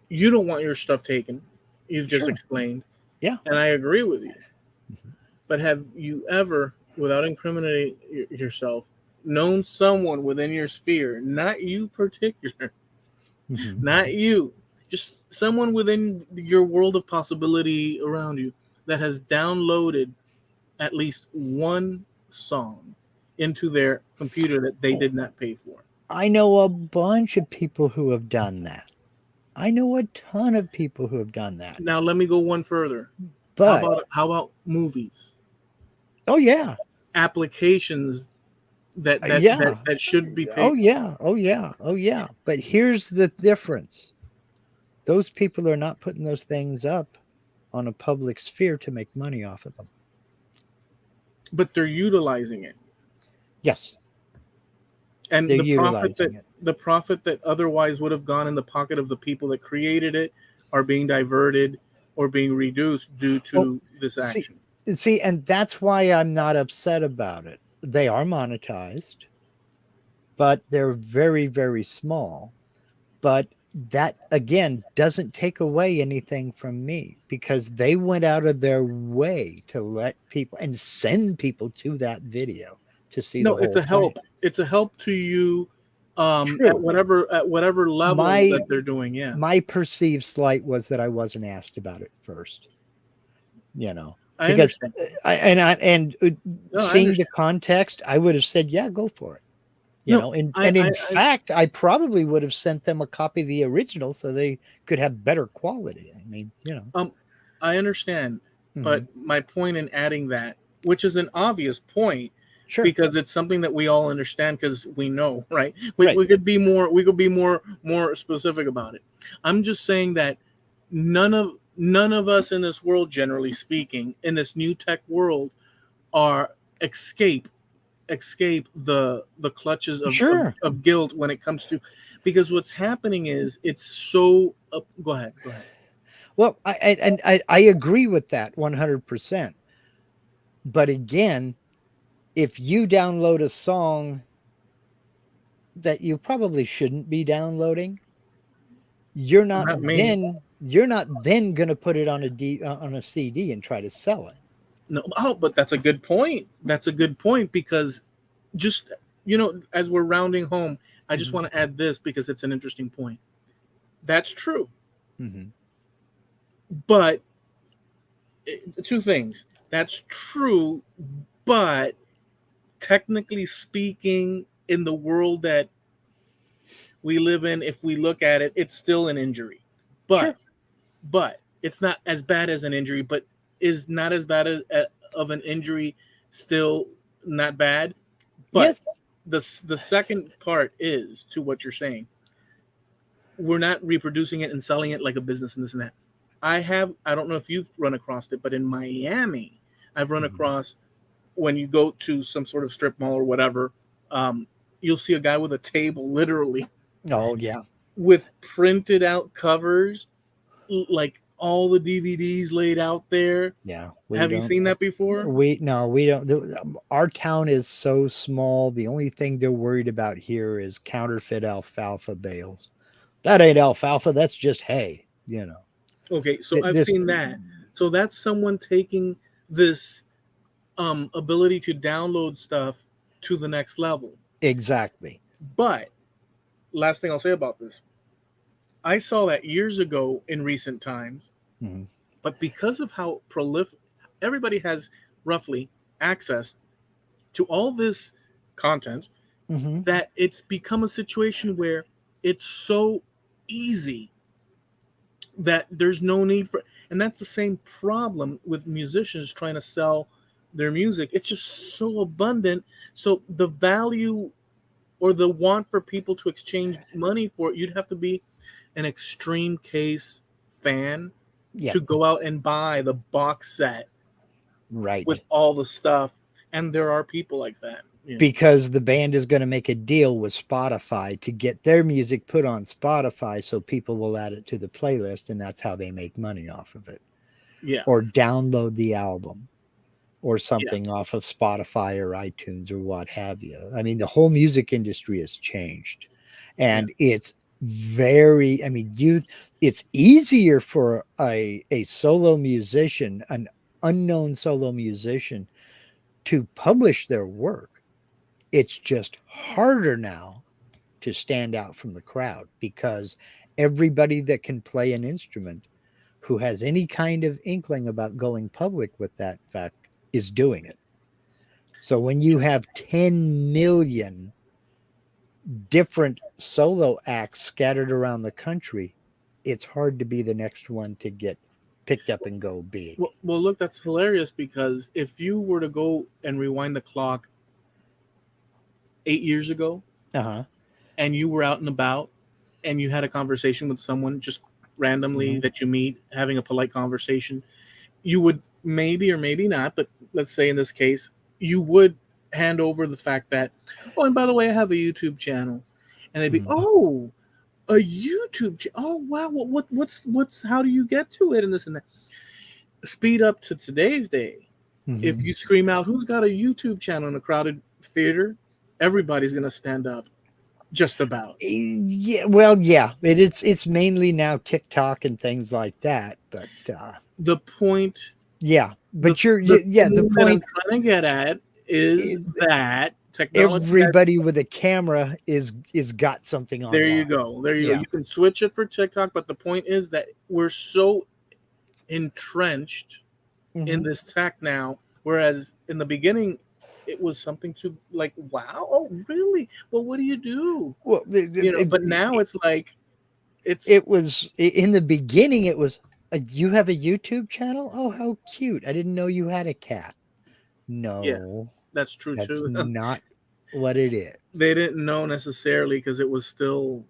[SPEAKER 1] you don't want your stuff taken. You've just
[SPEAKER 2] Sure.
[SPEAKER 1] explained.
[SPEAKER 2] Yeah.
[SPEAKER 1] And I agree with you.
[SPEAKER 2] Mhm.
[SPEAKER 1] But have you ever, without incriminating yourself, known someone within your sphere, not you particular,
[SPEAKER 2] Mhm.
[SPEAKER 1] not you, just someone within your world of possibility around you that has downloaded at least one song into their computer that they
[SPEAKER 2] Oh,
[SPEAKER 1] did not pay for?
[SPEAKER 2] I know a bunch of people who have done that. I know a ton of people who have done that.
[SPEAKER 1] Now let me go one further.
[SPEAKER 2] But
[SPEAKER 1] How about movies?
[SPEAKER 2] oh yeah.
[SPEAKER 1] Applications that that that
[SPEAKER 2] Yeah.
[SPEAKER 1] that should be
[SPEAKER 2] Oh
[SPEAKER 1] paid.
[SPEAKER 2] yeah. Oh yeah. Oh yeah. But here's the difference. Those people are not putting those things up on a public sphere to make money off of them.
[SPEAKER 1] But they're utilizing it.
[SPEAKER 2] Yes,
[SPEAKER 1] And
[SPEAKER 2] they're
[SPEAKER 1] the profit that
[SPEAKER 2] utilizing it.
[SPEAKER 1] the profit that otherwise would have gone in the pocket of the people that created it are being diverted or being reduced due
[SPEAKER 2] Well,
[SPEAKER 1] to this
[SPEAKER 2] see,
[SPEAKER 1] action.
[SPEAKER 2] and that's why I'm not upset about it. They are monetized, but they're very, very small. But that again doesn't take away anything from me because they went out of their way to let people and send people to that video to see the
[SPEAKER 1] No, it's
[SPEAKER 2] whole
[SPEAKER 1] a
[SPEAKER 2] thing.
[SPEAKER 1] help. It's a help to you at
[SPEAKER 2] True.
[SPEAKER 1] whatever level
[SPEAKER 2] My
[SPEAKER 1] that they're doing. Yeah,
[SPEAKER 2] my perceived slight was that I wasn't asked about it first, you know,
[SPEAKER 1] I
[SPEAKER 2] because
[SPEAKER 1] understand. No, I
[SPEAKER 2] seeing the
[SPEAKER 1] understand.
[SPEAKER 2] context, I would have said, yeah, go for it.
[SPEAKER 1] No,
[SPEAKER 2] And in fact, I probably would have sent them a copy of the original so they could have better quality. I mean,
[SPEAKER 1] I understand, but
[SPEAKER 2] Mhm.
[SPEAKER 1] my point in adding that, which is an obvious point,
[SPEAKER 2] Sure.
[SPEAKER 1] because it's something that we all understand because we know, right? We,
[SPEAKER 2] Right.
[SPEAKER 1] we could be more specific about it. I'm just saying that none of us in this world, generally speaking, in this new tech world, are escape the clutches
[SPEAKER 2] Sure.
[SPEAKER 1] of guilt when it comes to, because what's happening is it's so go ahead.
[SPEAKER 2] Well, I agree with that 100%. But again, if you download a song that you probably shouldn't be downloading,
[SPEAKER 1] Not me.
[SPEAKER 2] you're not then going to put it on on a CD and try to sell it.
[SPEAKER 1] No, oh, but that's a good point. That's a good point because just as we're rounding home, I just
[SPEAKER 2] Mhm.
[SPEAKER 1] want to add this because it's an interesting point. That's true,
[SPEAKER 2] Mhm.
[SPEAKER 1] but two things. That's true, but technically speaking, in the world that we live in, if we look at it, it's still an injury.
[SPEAKER 2] Sure.
[SPEAKER 1] But it's not as bad as an injury, but is not as bad of an injury, still not bad. But
[SPEAKER 2] Yes.
[SPEAKER 1] the second part is to what you're saying. We're not reproducing it and selling it like a business and this and that. I don't know if you've run across it, but in Miami, I've run
[SPEAKER 2] Mhm.
[SPEAKER 1] across, when you go to some sort of strip mall or whatever, um, you'll see a guy with a table, literally,
[SPEAKER 2] Oh yeah.
[SPEAKER 1] with printed out covers, like all the DVDs laid out there.
[SPEAKER 2] Yeah.
[SPEAKER 1] Have you seen that before?
[SPEAKER 2] We don't. Our town is so small. The only thing they're worried about here is counterfeit alfalfa bales. That ain't alfalfa. That's just hay.
[SPEAKER 1] Okay, so I've
[SPEAKER 2] This
[SPEAKER 1] seen that. So that's someone taking this ability to download stuff to the next level.
[SPEAKER 2] exactly.
[SPEAKER 1] But last thing I'll say about this, I saw that years ago in recent times,
[SPEAKER 2] Mhm.
[SPEAKER 1] but because of how prolific everybody has roughly access to all this content,
[SPEAKER 2] Mhm.
[SPEAKER 1] that it's become a situation where it's so easy that there's no need for, and that's the same problem with musicians trying to sell their music. It's just so abundant, so the value or the want for people to exchange money for it, you'd have to be an extreme case fan
[SPEAKER 2] Yeah.
[SPEAKER 1] to go out and buy the box set with
[SPEAKER 2] Right.
[SPEAKER 1] all the stuff. And there are people like that.
[SPEAKER 2] Because the band is going to make a deal with Spotify to get their music put on Spotify so people will add it to the playlist and that's how they make money off of it
[SPEAKER 1] Yeah.
[SPEAKER 2] or download the album. or something off of Spotify or iTunes or what have you. I mean, the whole music industry has changed, and it's very, I mean, it's easier for a solo musician, an unknown solo musician, to publish their work. It's just harder now to stand out from the crowd, because everybody that can play an instrument, who has any kind of inkling about going public with that fact, is doing it. So when you have 10 million different solo acts scattered around the country, it's hard to be the next one to get picked up and go big.
[SPEAKER 1] Well, look, that's hilarious, because if you were to go and rewind the clock 8 years ago, and you were out and about and you had a conversation with someone just randomly that you meet, having a polite conversation, you would maybe or maybe not, but let's say in this case, you would hand over the fact that, oh, and by the way, I have a YouTube channel. And they'd be, oh, a YouTube channel. Oh, wow. What's how do you get to it? And this and that. Speed up to today's day. If you scream out, who's got a YouTube channel in a crowded theater, everybody's going to stand up. Just about.
[SPEAKER 2] Yeah, well, yeah, it's mainly now TikTok and things like that, but
[SPEAKER 1] the point,
[SPEAKER 2] but
[SPEAKER 1] the point I'm trying to get at is that technology,
[SPEAKER 2] everybody with a camera is got something on.
[SPEAKER 1] There you go. You can switch it for TikTok, but the point is that we're so entrenched in this tech now, whereas in the beginning it was something to like, wow, oh really? Well, what do you do?
[SPEAKER 2] Well,
[SPEAKER 1] but now it's like,
[SPEAKER 2] it was in the beginning. It was, you have a YouTube channel? Oh, how cute! I didn't know you had a cat. No,
[SPEAKER 1] that's true too.
[SPEAKER 2] That's not what it is.
[SPEAKER 1] They didn't know necessarily, because it was still,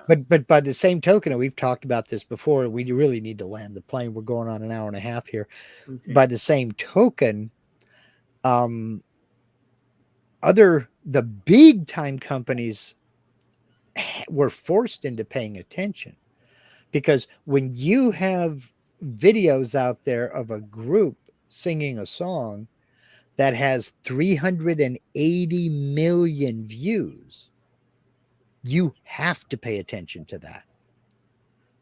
[SPEAKER 2] But by the same token, and we've talked about this before, we really need to land the plane. We're going on an hour and a half here. Okay. By the same token, the big time companies were forced into paying attention, because when you have videos out there of a group singing a song that has 380 million views, you have to pay attention to that.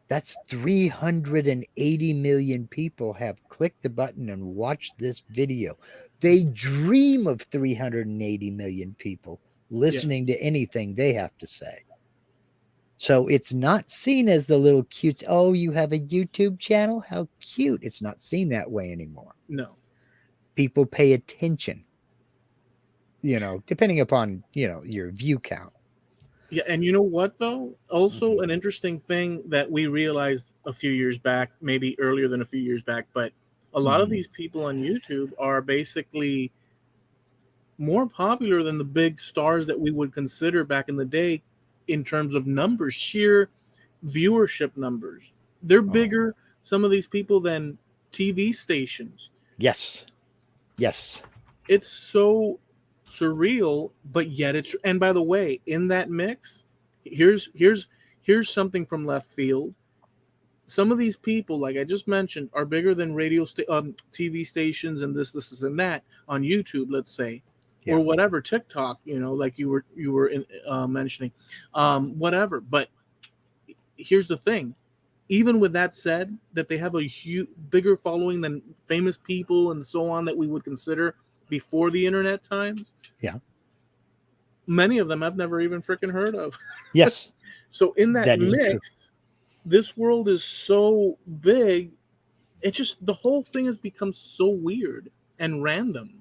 [SPEAKER 2] That's 380 million people have clicked the button and watched this video. They dream of 380 million people listening to anything they have to say. So it's not seen as the little cutes. Oh, you have a YouTube channel? How cute. It's not seen that way anymore.
[SPEAKER 1] No.
[SPEAKER 2] People pay attention, depending upon, your view count.
[SPEAKER 1] Yeah, and you know what, though? Also, an interesting thing that we realized a few years back, maybe earlier than a few years back, but a lot of these people on YouTube are basically more popular than the big stars that we would consider back in the day in terms of numbers, sheer viewership numbers. They're bigger, some of these people, than TV stations.
[SPEAKER 2] Yes.
[SPEAKER 1] It's so surreal, but yet it's, and by the way, in that mix, here's something from left field. Some of these people, like I just mentioned, are bigger than TV stations and this and that on YouTube, let's say, or whatever, TikTok, like you were mentioning, whatever. But here's the thing: even with that said, that they have a bigger following than famous people and so on that we would consider before the internet times.
[SPEAKER 2] Yeah.
[SPEAKER 1] Many of them I've never even freaking heard of.
[SPEAKER 2] Yes.
[SPEAKER 1] So in that mix, this world is so big. It just, the whole thing has become so weird and random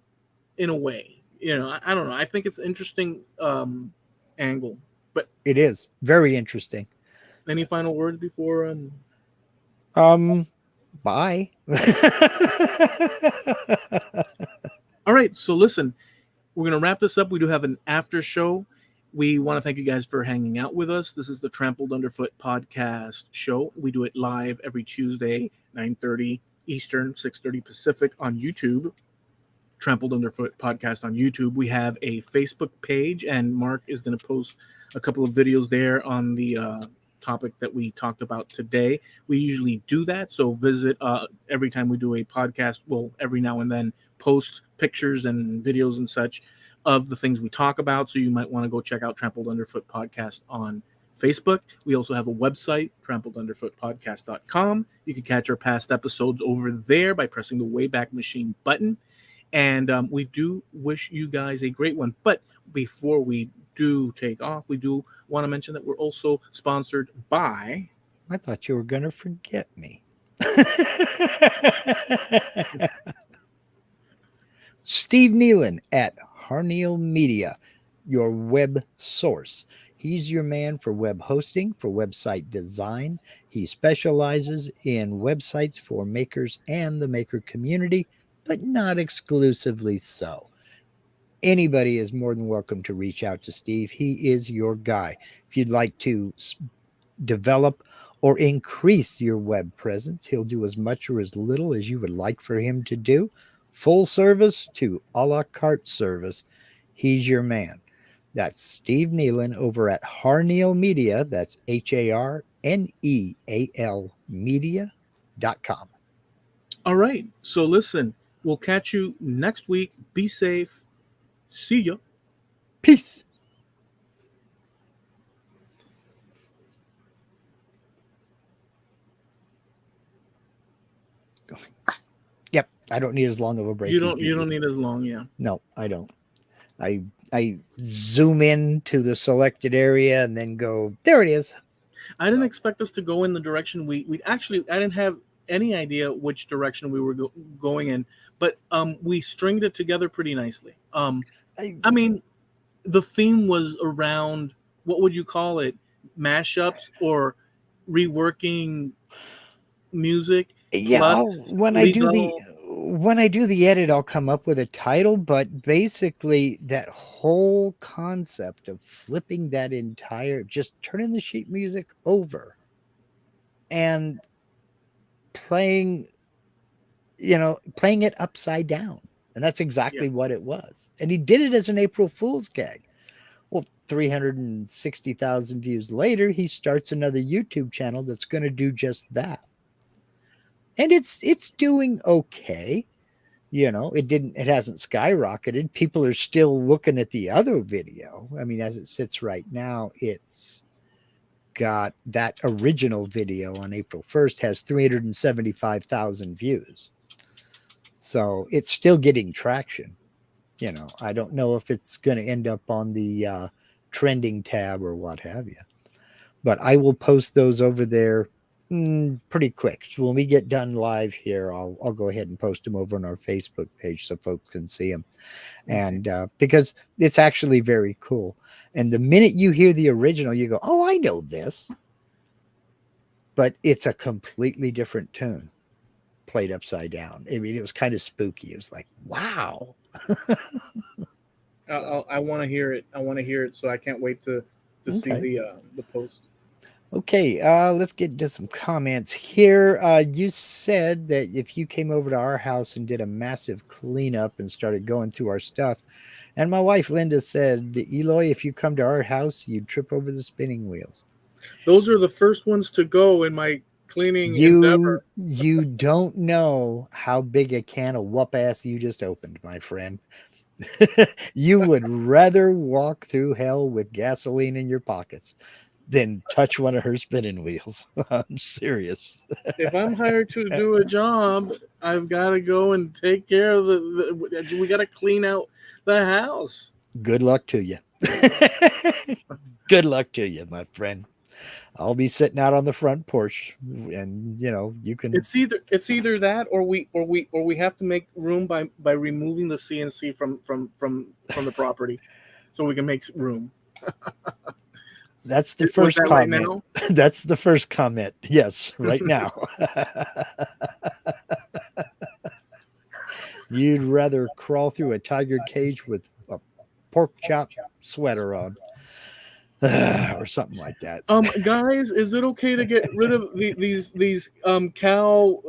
[SPEAKER 1] in a way. I don't know. I think it's an interesting angle, but
[SPEAKER 2] it is very interesting.
[SPEAKER 1] Any final words before?
[SPEAKER 2] Bye.
[SPEAKER 1] All right. So listen, we're going to wrap this up. We do have an after show. We want to thank you guys for hanging out with us. This is the Trampled Underfoot Podcast show. We do it live every Tuesday, 9:30 Eastern, 6:30 Pacific on YouTube. Trampled Underfoot Podcast on YouTube. We have a Facebook page, and Mark is going to post a couple of videos there on the topic that we talked about today. We usually do that, so visit every time we do a podcast. We'll every now and then post pictures and videos and such of the things we talk about. So you might want to go check out Trampled Underfoot Podcast on Facebook. We also have a website, trampledunderfootpodcast.com. You can catch our past episodes over there by pressing the Wayback Machine button. And we do wish you guys a great one. But before we do take off, we do want to mention that we're also sponsored by...
[SPEAKER 2] I thought you were going to forget me. Steve Nealon at Harneal Media, your web source. He's your man for web hosting, for website design. He specializes in websites for makers and the maker community, but not exclusively so. Anybody is more than welcome to reach out to Steve. He is your guy. If you'd like to develop or increase your web presence, he'll do as much or as little as you would like for him to do. Full service to a la carte service. He's your man. That's Steve Nealon over at Harneal Media. That's HARNEAL Media.com.
[SPEAKER 1] All right. So listen, we'll catch you next week. Be safe. See ya.
[SPEAKER 2] Peace. Yep. I don't need as long of a break.
[SPEAKER 1] You don't need as long, yeah.
[SPEAKER 2] No, I don't. I zoom in to the selected area and then go, there it is.
[SPEAKER 1] I didn't expect us to go in the direction we actually, I didn't have any idea which direction we were going in, but we stringed it together pretty nicely. I mean, the theme was around, what would you call it? Mashups or reworking music.
[SPEAKER 2] Yeah, when I do the edit, I'll come up with a title, but basically that whole concept of flipping that entire, just turning the sheet music over and playing it upside down. And that's exactly what it was. And he did it as an April Fool's gag. Well, 360,000 views later, he starts another YouTube channel that's going to do just that. And it's doing okay. It hasn't skyrocketed. People are still looking at the other video. I mean, as it sits right now, it's got that original video on April 1st has 375,000 views. So it's still getting traction. I don't know if it's going to end up on the trending tab or what have you, but I will post those over there pretty quick. So when we get done live here, I'll go ahead and post them over on our Facebook page so folks can see them. And because it's actually very cool. And the minute you hear the original, you go, oh, I know this. But it's a completely different tune played upside down. I mean, it was kind of spooky. It was like, wow.
[SPEAKER 1] I want to hear it. So I can't wait to see the post.
[SPEAKER 2] Okay, let's get into some comments here. You said that if you came over to our house and did a massive cleanup and started going through our stuff, and my wife Linda said, Eloy, if you come to our house, you'd trip over the spinning wheels.
[SPEAKER 1] Those are the first ones to go in my cleaning endeavor.
[SPEAKER 2] You don't know how big a can of whoop ass you just opened, my friend. You would rather walk through hell with gasoline in your pockets than touch one of her spinning wheels. I'm serious.
[SPEAKER 1] If I'm hired to do a job, I've got to go and take care of we got to clean out the house.
[SPEAKER 2] Good luck to you. Good luck to you, my friend. I'll be sitting out on the front porch, and you can. It's
[SPEAKER 1] either that, or we have to make room by removing the CNC from the property, so we can make room.
[SPEAKER 2] That's the first comment. Right. That's the first comment. Yes, right now. You'd rather crawl through a tiger cage with a pork chop sweater on. Or something like that.
[SPEAKER 1] Guys, is it okay to get rid of these cow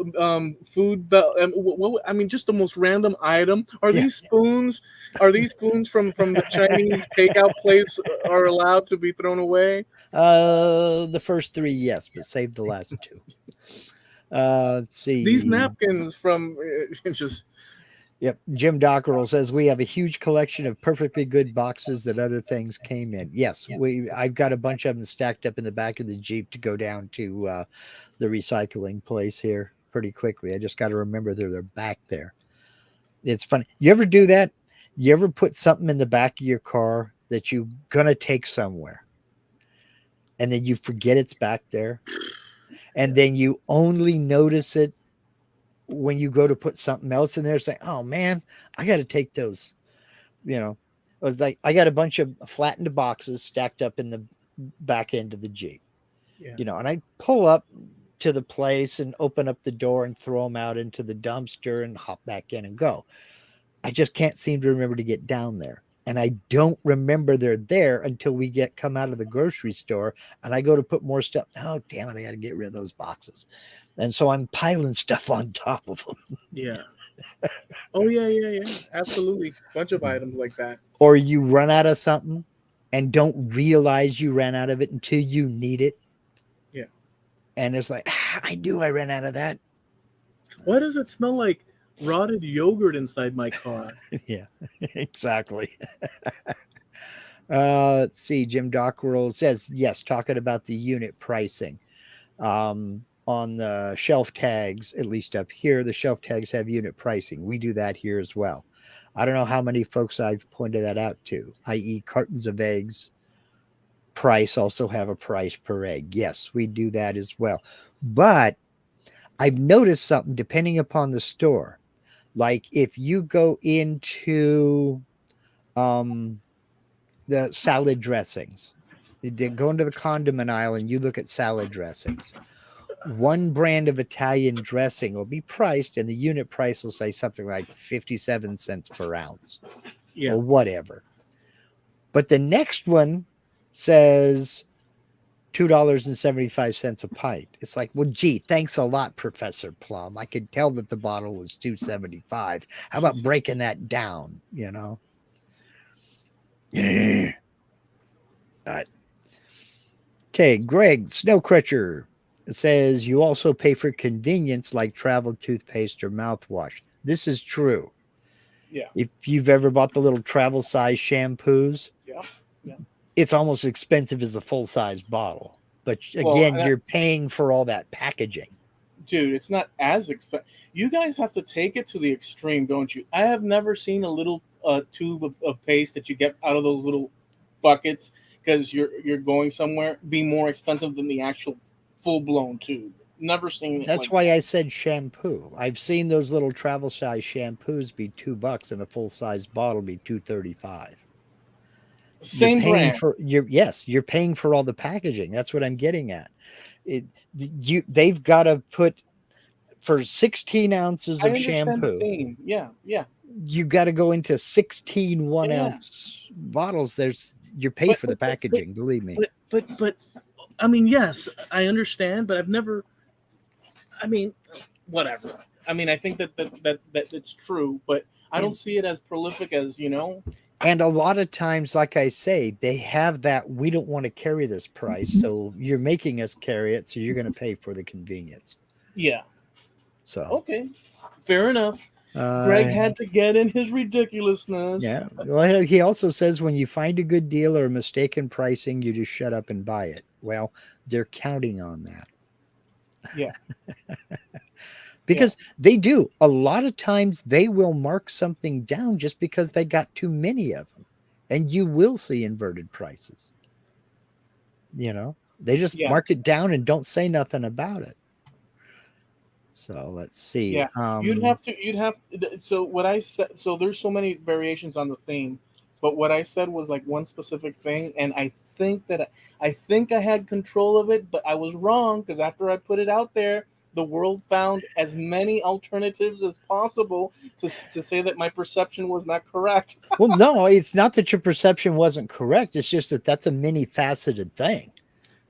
[SPEAKER 1] food I mean, just the most random item. Are these spoons? Are these spoons from the Chinese takeout place are allowed to be thrown away?
[SPEAKER 2] The first three, yes, but save the last two. Let's see.
[SPEAKER 1] These napkins from just.
[SPEAKER 2] Yep. Jim Dockerel says we have a huge collection of perfectly good boxes that other things came in. Yes, I've got a bunch of them stacked up in the back of the Jeep to go down to the recycling place here pretty quickly. I just got to remember they're back there. It's funny. You ever do that? You ever put something in the back of your car that you're gonna take somewhere, and then you forget it's back there, and then you only notice it when you go to put something else in there, say, oh man, I got to take those, it was like, I got a bunch of flattened boxes stacked up in the back end of the Jeep, and I pull up to the place and open up the door and throw them out into the dumpster and hop back in and go. I just can't seem to remember to get down there. And I don't remember they're there until we come out of the grocery store and I go to put more stuff. Oh, damn it. I got to get rid of those boxes. And so I'm piling stuff on top of them.
[SPEAKER 1] Yeah. Oh, yeah. Absolutely. Bunch of items like that.
[SPEAKER 2] Or you run out of something and don't realize you ran out of it until you need it.
[SPEAKER 1] Yeah.
[SPEAKER 2] And it's like, I knew I ran out of that.
[SPEAKER 1] Why does it smell like rotted yogurt inside my car?
[SPEAKER 2] Yeah, exactly. Let's see. Jim Dockerel says, yes, talking about the unit pricing. On the shelf tags, at least up here, the shelf tags have unit pricing. We do that here as well. I don't know how many folks I've pointed that out to, i.e. cartons of eggs price also have a price per egg. Yes, we do that as well. But I've noticed something depending upon the store. Like if you go into the salad dressings, you go into the condiment aisle and you look at salad dressings. One brand of Italian dressing will be priced and the unit price will say something like 57 cents per ounce or whatever. But the next one says $2.75 a pint. It's like, well, gee, thanks a lot, Professor Plum. I could tell that the bottle was $2.75. How about breaking that down? Okay, Greg Snowcrutcher says you also pay for convenience like travel toothpaste or mouthwash. This is true.
[SPEAKER 1] Yeah.
[SPEAKER 2] If you've ever bought the little travel size shampoos, it's almost expensive as a full size bottle. But again, you're paying for all that packaging.
[SPEAKER 1] Dude, it's not as expensive. You guys have to take it to the extreme, don't you? I have never seen a little tube of paste that you get out of those little buckets because you're going somewhere be more expensive than the actual full-blown tube. Never seen it.
[SPEAKER 2] That's why I said shampoo. I've seen those little travel size shampoos be $2 and a full size bottle be $2.35.
[SPEAKER 1] Same brand.
[SPEAKER 2] You're paying for all the packaging. That's what I'm getting at. They've got to put for 16 ounces of shampoo.
[SPEAKER 1] Yeah.
[SPEAKER 2] You got to go into 16 1-ounce bottles. You're paid for the packaging. Believe me.
[SPEAKER 1] But I mean, yes, I understand, but I've never. I mean, whatever. I mean, I think that it's true, but I don't see it as prolific as
[SPEAKER 2] And a lot of times, like I say, they have that, we don't want to carry this price, so you're making us carry it, so you're going to pay for the convenience.
[SPEAKER 1] Yeah.
[SPEAKER 2] So.
[SPEAKER 1] Okay. Fair enough. Greg had to get in his ridiculousness.
[SPEAKER 2] Yeah. Well, he also says when you find a good deal or a mistaken pricing, you just shut up and buy it. Well, they're counting on that.
[SPEAKER 1] Yeah.
[SPEAKER 2] Because they do. A lot of times they will mark something down just because they got too many of them. And you will see inverted prices. They just mark it down and don't say nothing about it. So let's see.
[SPEAKER 1] Yeah. You'd have to, so what I said, so there's so many variations on the theme, but what I said was like one specific thing. And I think I had control of it, but I was wrong because after I put it out there, the world found as many alternatives as possible to say that my perception was not correct.
[SPEAKER 2] Well, no, it's not that your perception wasn't correct. It's just that that's a many-faceted thing.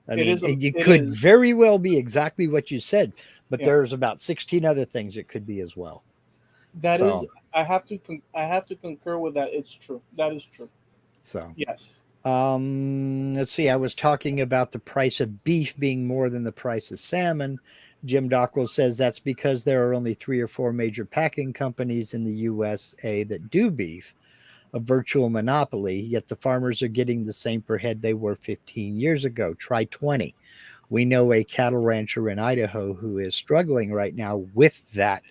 [SPEAKER 2] I mean, it could very well be exactly what you said, but there's about 16 other things it could be as well.
[SPEAKER 1] I have to concur with that. It's true. That is true.
[SPEAKER 2] So
[SPEAKER 1] yes.
[SPEAKER 2] Let's see. I was talking about the price of beef being more than the price of salmon. Jim Dockwell says that's because there are only 3 or 4 major packing companies in the USA that do beef, a virtual monopoly, yet the farmers are getting the same per head they were 15 years ago. Try 20. We know a cattle rancher in Idaho who is struggling right now with that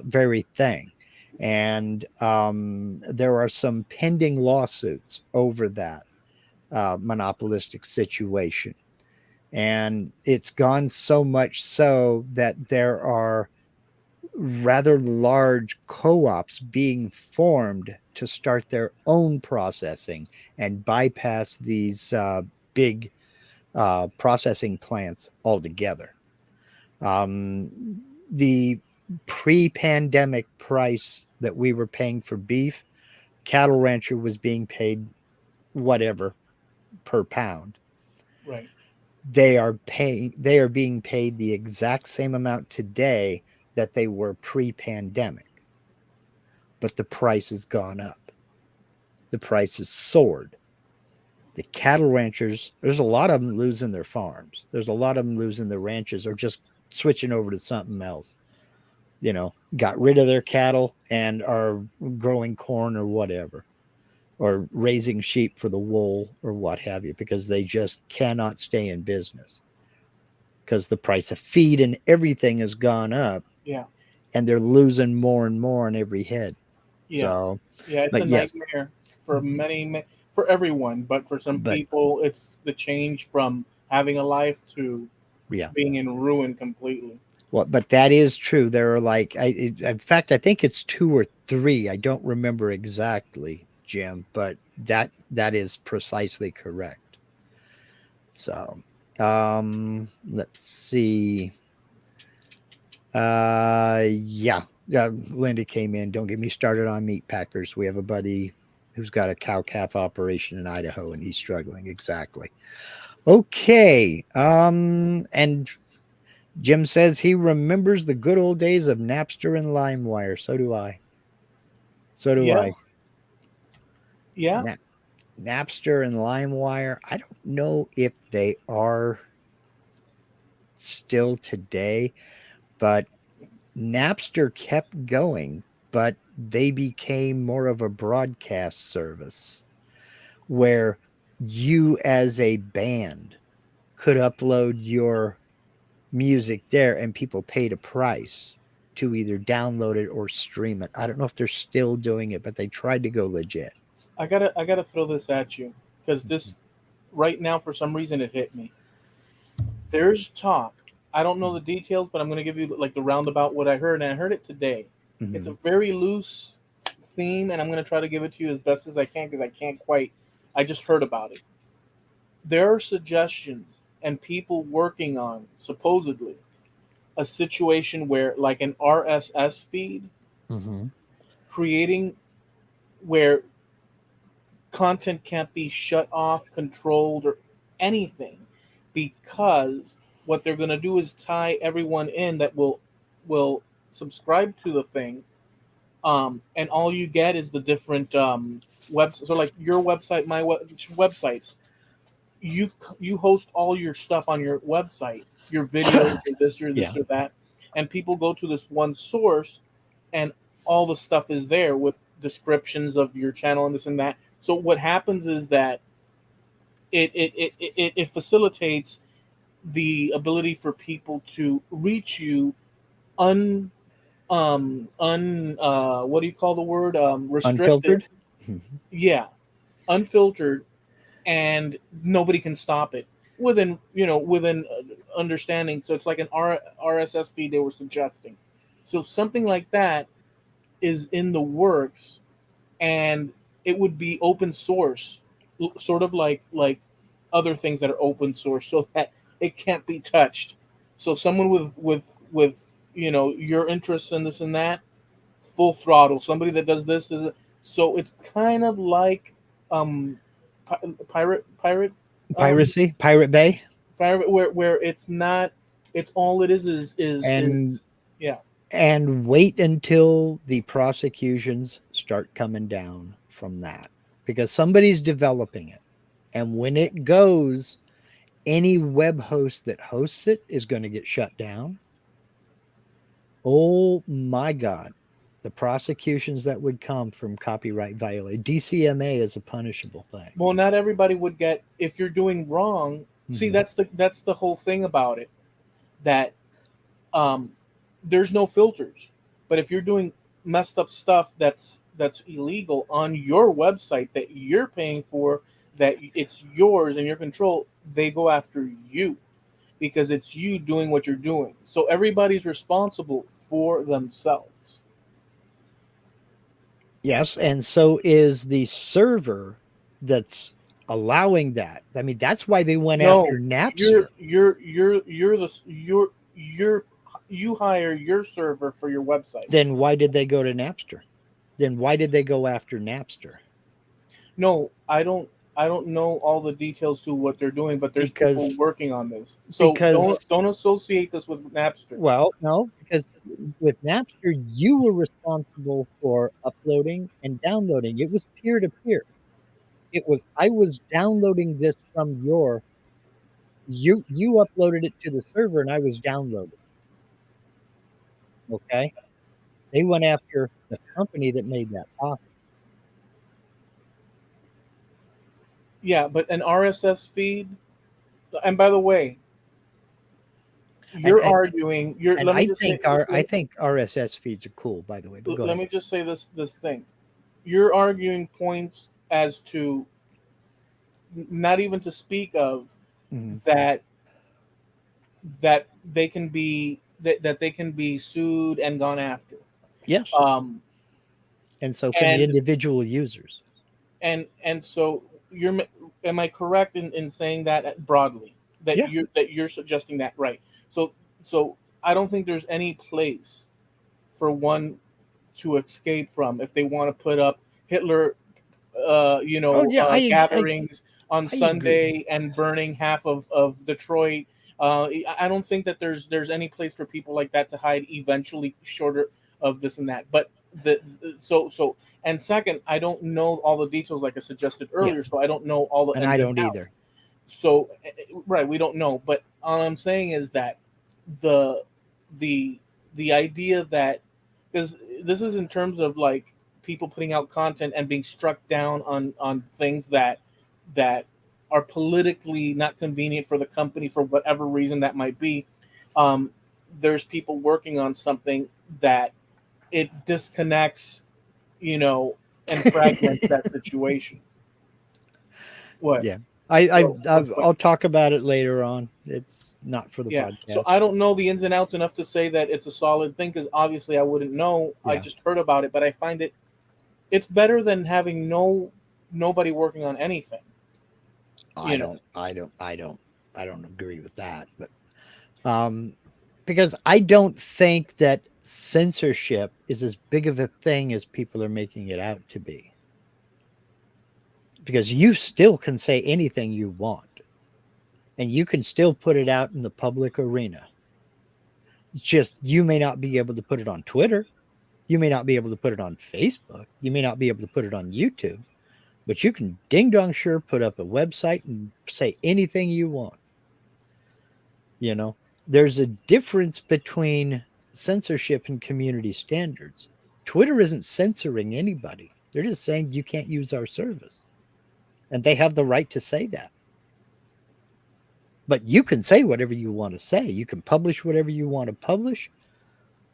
[SPEAKER 2] very thing. And there are some pending lawsuits over that monopolistic situation. And it's gone so much so that there are rather large co-ops being formed to start their own processing and bypass these big processing plants altogether. The pre-pandemic price that we were paying for beef, cattle rancher was being paid whatever per pound.
[SPEAKER 1] Right.
[SPEAKER 2] They are being paid the exact same amount today that they were pre-pandemic, but the price has gone up. The price has soared. The cattle ranchers, there's a lot of them losing their farms. There's a lot of them losing their ranches or just switching over to something else. Got rid of their cattle and are growing corn or whatever, or raising sheep for the wool or what have you, because they just cannot stay in business because the price of feed and everything has gone up.
[SPEAKER 1] Yeah.
[SPEAKER 2] And they're losing more and more on every head.
[SPEAKER 1] Yeah.
[SPEAKER 2] So,
[SPEAKER 1] yeah, it's a nightmare for for everyone, but for some people, it's the change from having a life to being in ruin completely.
[SPEAKER 2] Well, but that is true. There are in fact, I think it's 2 or 3. I don't remember exactly, Jim, but that is precisely correct. So, let's see. Linda came in. Don't get me started on meat packers. We have a buddy who's got a cow-calf operation in Idaho, and he's struggling. Exactly. Okay. And Jim says he remembers the good old days of Napster and LimeWire. So do I. I.
[SPEAKER 1] Yeah.
[SPEAKER 2] Napster and LimeWire. I don't know if they are still today, but Napster kept going, but they became more of a broadcast service where you as a band could upload your music there and people paid a price to either download it or stream it. I don't know if they're still doing it, but they tried to go legit.
[SPEAKER 1] I gotta throw this at you because this right now, for some reason, it hit me. There's talk. I don't know the details, but I'm going to give you like the roundabout what I heard, and I heard it today. Mm-hmm. It's a very loose theme, and I'm going to try to give it to you as best as I can because I can't quite. I just heard about it. There are suggestions and people working on supposedly a situation where, like an RSS feed, creating where content can't be shut off, controlled, or anything, because what they're going to do is tie everyone in that will subscribe to the thing, and all you get is the different websites. So, like your website, my websites, you host all your stuff on your website, your videos, or this or this or that, and people go to this one source, and all the stuff is there with descriptions of your channel and this and that. So what happens is that it facilitates the ability for people to reach you what do you call the word? Restricted.
[SPEAKER 2] Unfiltered?
[SPEAKER 1] Yeah. Unfiltered, and nobody can stop it within understanding. So it's like an RSS feed they were suggesting. So something like that is in the works, and it would be open source, sort of like other things that are open source, so that it can't be touched. So someone with your interest in this and that, full throttle. Somebody that does this is so it's kind of like Pirate Bay, where it's not. It's all it is yeah.
[SPEAKER 2] And wait until the prosecutions start coming down from that, because somebody's developing it, and when it goes any web host that hosts it is going to get shut down. Oh my God. The prosecutions that would come from copyright violation. DCMA is a punishable thing.
[SPEAKER 1] Well, not everybody would get, if you're doing wrong. See, that's the whole thing about it. That there's no filters. But if you're doing messed up stuff that's illegal on your website that you're paying for, that it's yours and your control, they go after you because it's you doing what you're doing. So everybody's responsible for themselves.
[SPEAKER 2] Yes, and so is the server that's allowing that. I mean, that's why they went after Napster.
[SPEAKER 1] You hire your server for your website.
[SPEAKER 2] Then why did they go to Napster? Then why did they go after Napster?
[SPEAKER 1] No, I don't know all the details to what they're doing, but there's people working on this. So don't associate this with Napster.
[SPEAKER 2] Well, no, because with Napster, you were responsible for uploading and downloading. It was peer to peer. I was downloading this from you uploaded it to the server and I was downloading. Okay. They went after the company that made that possible.
[SPEAKER 1] Yeah, but an RSS feed, and by the way, arguing.
[SPEAKER 2] I think RSS feeds are cool. By the way, but
[SPEAKER 1] let me just say this thing: you're arguing points as to, not even to speak of, that they can be that they can be sued and gone after.
[SPEAKER 2] Yes. And so can the individual users.
[SPEAKER 1] And so am I correct in saying that broadly? That you're suggesting that, right? So I don't think there's any place for one to escape from if they want to put up Hitler gatherings on Sunday and burning half of Detroit. I don't think that there's any place for people like that to hide eventually, shorter of this and that. But and second, I don't know all the details like I suggested earlier, so I don't know all the.
[SPEAKER 2] And I don't either.
[SPEAKER 1] So right, we don't know. But all I'm saying is that the idea that, because this is in terms of like people putting out content and being struck down on things that are politically not convenient for the company for whatever reason that might be. There's people working on something that it disconnects, and fragments that situation. What?
[SPEAKER 2] Yeah. I'll talk about it later on. It's not for the podcast.
[SPEAKER 1] So I don't know the ins and outs enough to say that it's a solid thing, because obviously I wouldn't know. Yeah. I just heard about it, but I find it's better than having nobody working on anything.
[SPEAKER 2] I don't agree with that, but because I don't think that censorship is as big of a thing as people are making it out to be. Because you still can say anything you want, and you can still put it out in the public arena. Just you may not be able to put it on Twitter. You may not be able to put it on Facebook. You may not be able to put it on YouTube. But you can ding dong sure put up a website and say anything you want. There's a difference between censorship and community standards. Twitter isn't censoring anybody. They're just saying you can't use our service. And they have the right to say that. But you can say whatever you want to say. You can publish whatever you want to publish.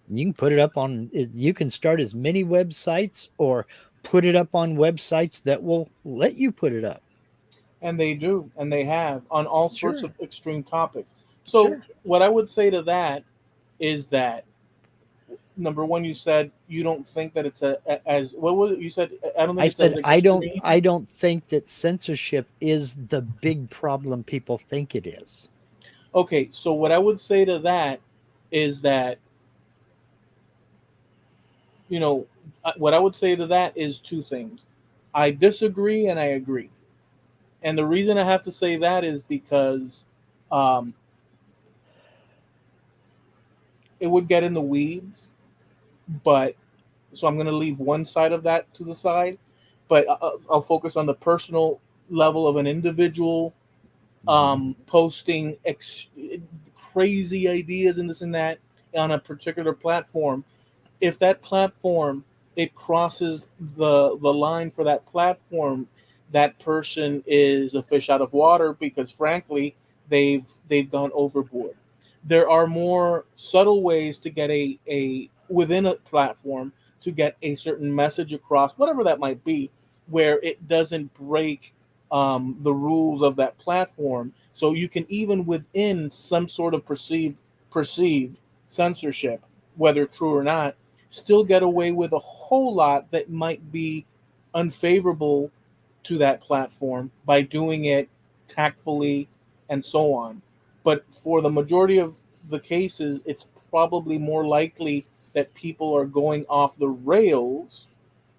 [SPEAKER 2] You can put it up on, you can start as many websites or put it up on websites that will let you put it up.
[SPEAKER 1] And they do, and they have, on all sorts of extreme topics. So what I would say to that is that, number one, you said you don't think that it's as what was it you said? I don't think it's as extreme.
[SPEAKER 2] I don't think that censorship is the big problem people think it is.
[SPEAKER 1] Okay, so what I would say to that is that, what I would say to that is two things. I disagree and I agree. And the reason I have to say that is because it would get in the weeds, but so I'm going to leave one side of that to the side, but I'll focus on the personal level of an individual posting crazy ideas and this and that on a particular platform. If that platform, it crosses the line for that platform, that person is a fish out of water, because frankly they've gone overboard. There are more subtle ways to get a within a platform to get a certain message across, whatever that might be, where it doesn't break the rules of that platform. So you can, even within some sort of perceived censorship, whether true or not, still get away with a whole lot that might be unfavorable to that platform by doing it tactfully and so on. But for the majority of the cases, it's probably more likely that people are going off the rails,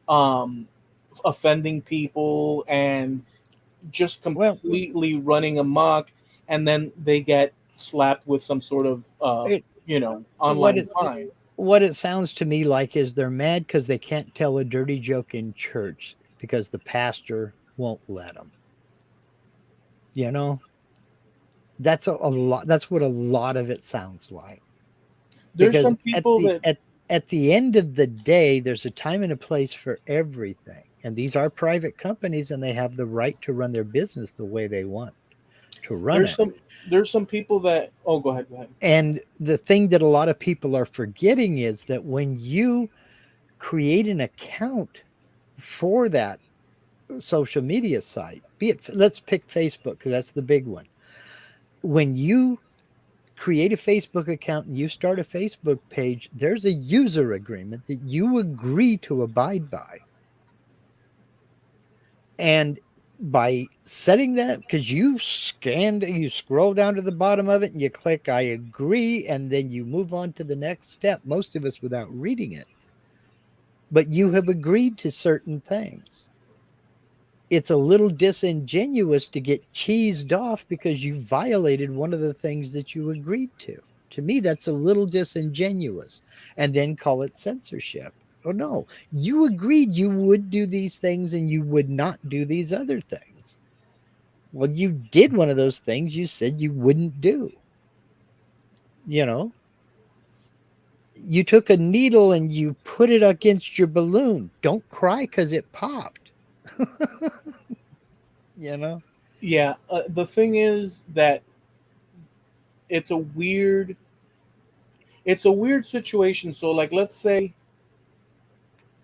[SPEAKER 1] um, offending people and just
[SPEAKER 2] Well,
[SPEAKER 1] completely running amok, and then they get slapped with some sort of
[SPEAKER 2] it, what
[SPEAKER 1] online
[SPEAKER 2] it
[SPEAKER 1] fine.
[SPEAKER 2] what it sounds to me like is they're mad because they can't tell a dirty joke in church because the pastor won't let them. You know, that's a lot. That's what a lot of it sounds like.
[SPEAKER 1] There's
[SPEAKER 2] Because
[SPEAKER 1] some people that
[SPEAKER 2] at the end of the day, there's a time and a place for everything, and these are private companies, and they have the right to run their business the way they want to run
[SPEAKER 1] there's
[SPEAKER 2] it.
[SPEAKER 1] some there's some people that, oh, go ahead.
[SPEAKER 2] And the thing that a lot of people are forgetting is that when you create an account for that social media site, be it, let's pick Facebook because that's the big one. When you create a Facebook account and you start a Facebook page, there's a user agreement that you agree to abide by. And by setting that, because you scroll down to the bottom of it and you click I agree, and then you move on to the next step, most of us without reading it. But you have agreed to certain things. It's a little disingenuous to get cheesed off because you violated one of the things that you agreed to. To me, that's a little disingenuous, and then call it censorship. Oh, no, you agreed you would do these things and you would not do these other things. Well, you did one of those things you said you wouldn't do. You know, you took a needle and you put it against your balloon. Don't cry because it popped. You know?
[SPEAKER 1] Yeah, the thing is that it's a weird it's a weird situation. So, like, let's say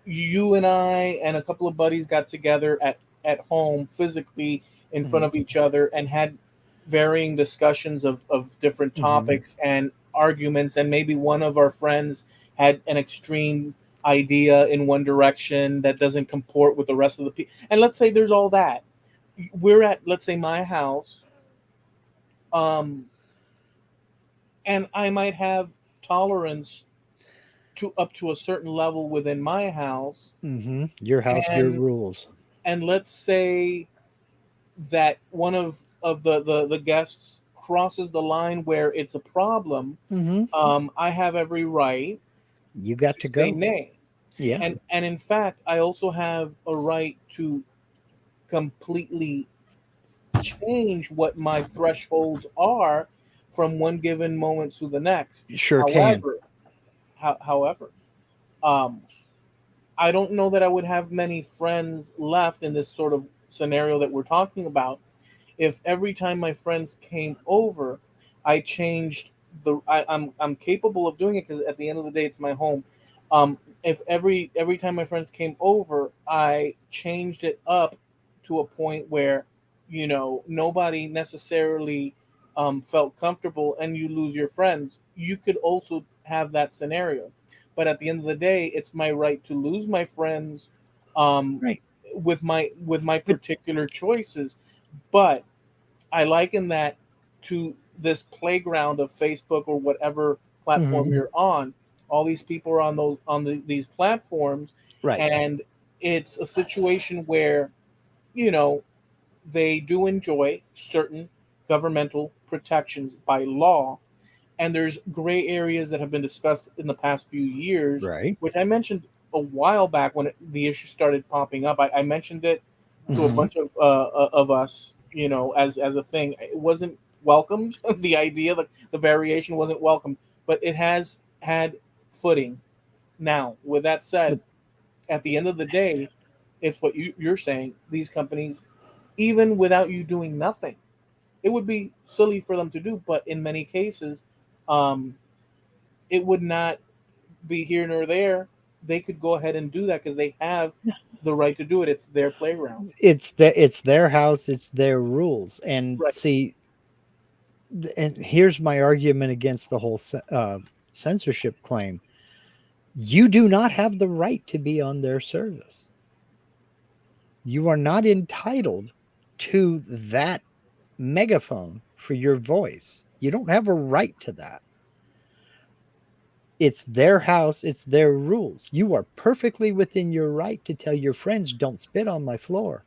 [SPEAKER 1] you and I and a couple of buddies got together at home physically in front
[SPEAKER 2] Mm-hmm.
[SPEAKER 1] of each other and had varying discussions of different
[SPEAKER 2] Mm-hmm.
[SPEAKER 1] topics and arguments, and maybe one of our friends had an extreme idea in one direction that doesn't comport with the rest of the people. And let's say there's all that. We're at, let's say, my house, um, and I might have tolerance to up to a certain level within my house,
[SPEAKER 2] Mm-hmm. Your house, your
[SPEAKER 1] and
[SPEAKER 2] rules.
[SPEAKER 1] let's say that one of the guests crosses the line where it's a problem.
[SPEAKER 2] Mm-hmm.
[SPEAKER 1] I have every right
[SPEAKER 2] You got
[SPEAKER 1] to
[SPEAKER 2] to
[SPEAKER 1] say
[SPEAKER 2] go.
[SPEAKER 1] nay,
[SPEAKER 2] Yeah,
[SPEAKER 1] and in fact, I also have a right to completely change what my thresholds are from one given moment to the next.
[SPEAKER 2] you sure can.
[SPEAKER 1] However, however, um, I don't know that I would have many friends left in this sort of scenario that we're talking about if every time my friends came over, I changed I'm capable of doing it because at the end of the day, it's my home. If every time my friends came over, I changed it up to a point where, nobody necessarily felt comfortable, and you lose your friends. You could also have that scenario, but at the end of the day, it's my right to lose my friends, um,
[SPEAKER 2] Right.
[SPEAKER 1] with my
[SPEAKER 2] But
[SPEAKER 1] particular choices. But I liken that to this playground of Facebook or whatever
[SPEAKER 2] mhm,
[SPEAKER 1] platform you're on. All these people are on these platforms,
[SPEAKER 2] right.
[SPEAKER 1] and it's a situation where, you know they do enjoy certain governmental protections by law, and there's gray areas that have been discussed in the past few years,
[SPEAKER 2] Right.
[SPEAKER 1] which I mentioned a while back when the issue started popping up. I mentioned it to a
[SPEAKER 2] Mhm.
[SPEAKER 1] bunch of us, as a thing. It wasn't welcomed. The idea, like the variation, wasn't welcomed, but it has had footing. Now, with that said,
[SPEAKER 2] But
[SPEAKER 1] at the end of the day, it's what you're saying. These companies, even without you doing nothing, it would be silly for them to do. But in many cases, um, it would not be here nor there. They could go ahead and do that because they have the right to do it. It's their playground.
[SPEAKER 2] it's their house, it's their rules. And
[SPEAKER 1] Right.
[SPEAKER 2] see, and here's my argument against the whole censorship claim. You do not have the right to be on their service. You are not entitled to that megaphone for your voice. You don't have a right to that. It's their house, it's their rules. You are perfectly within your right to tell your friends, don't spit on my floor.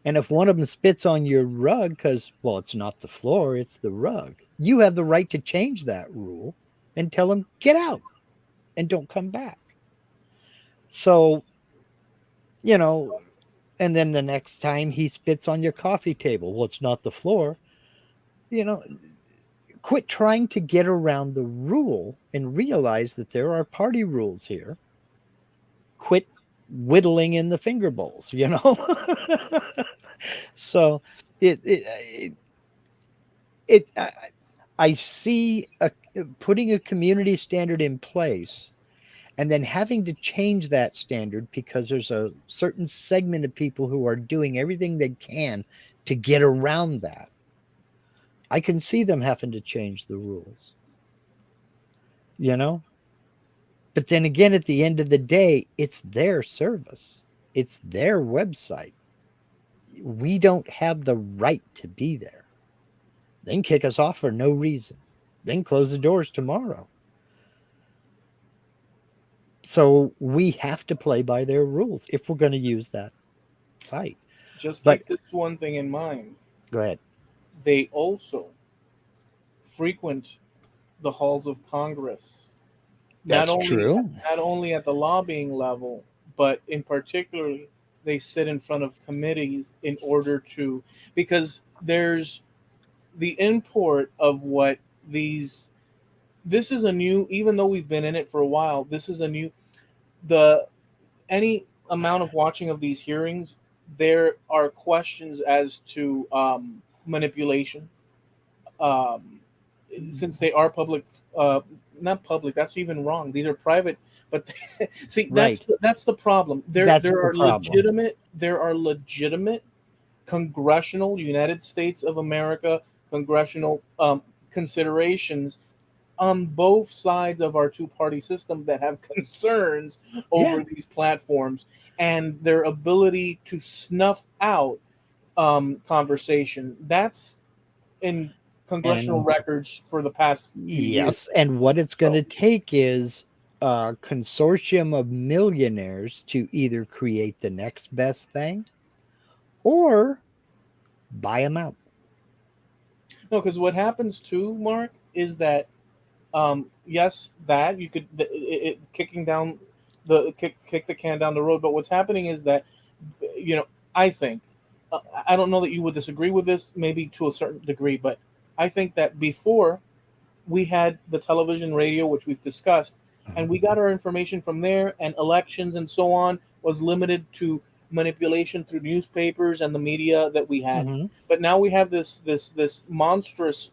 [SPEAKER 2] And if one of them spits on your rug because, well, it's not the floor, it's the rug, you have the right to change that rule and tell them, get out and don't come back. So, and then the next time he spits on your coffee table, well, it's not the floor. Quit trying to get around the rule and realize that there are party rules here. Quit whittling in the finger bowls, So I see putting a community standard in place and then having to change that standard because there's a certain segment of people who are doing everything they can to get around that. I can see them having to change the rules, But then again, at the end of the day, it's their service. It's their website. We don't have the right to be there. Then kick us off for no reason. Then close the doors tomorrow. So we have to play by their rules if we're going to use that site.
[SPEAKER 1] Just keep this one thing in mind.
[SPEAKER 2] Go ahead.
[SPEAKER 1] They also frequent the halls of Congress.
[SPEAKER 2] That's true.
[SPEAKER 1] Not only at the lobbying level, but in particular, they sit in front of committees in order to, because there's the import of what this is a new, even though we've been in it for a while, this is a new, any amount of watching of these hearings, there are questions as to manipulation. Since they are public, not public, that's even wrong. These are private, but see,
[SPEAKER 2] right.
[SPEAKER 1] that's the problem. There are legitimate congressional United States of America congressional considerations on both sides of our two-party system that have concerns over these platforms and their ability to snuff out conversation. That's in congressional records for the past few years.
[SPEAKER 2] And what it's going to take is a consortium of millionaires to either create the next best thing or buy them out.
[SPEAKER 1] No, because what happens too, Mark, is that yes, that you could kicking down kick the can down the road. But what's happening is that I think I don't know that you would disagree with this, maybe to a certain degree, but I think that before we had the television, radio, which we've discussed, and we got our information from there, and elections and so on was limited to manipulation through newspapers and the media that we had. But now we have this monstrous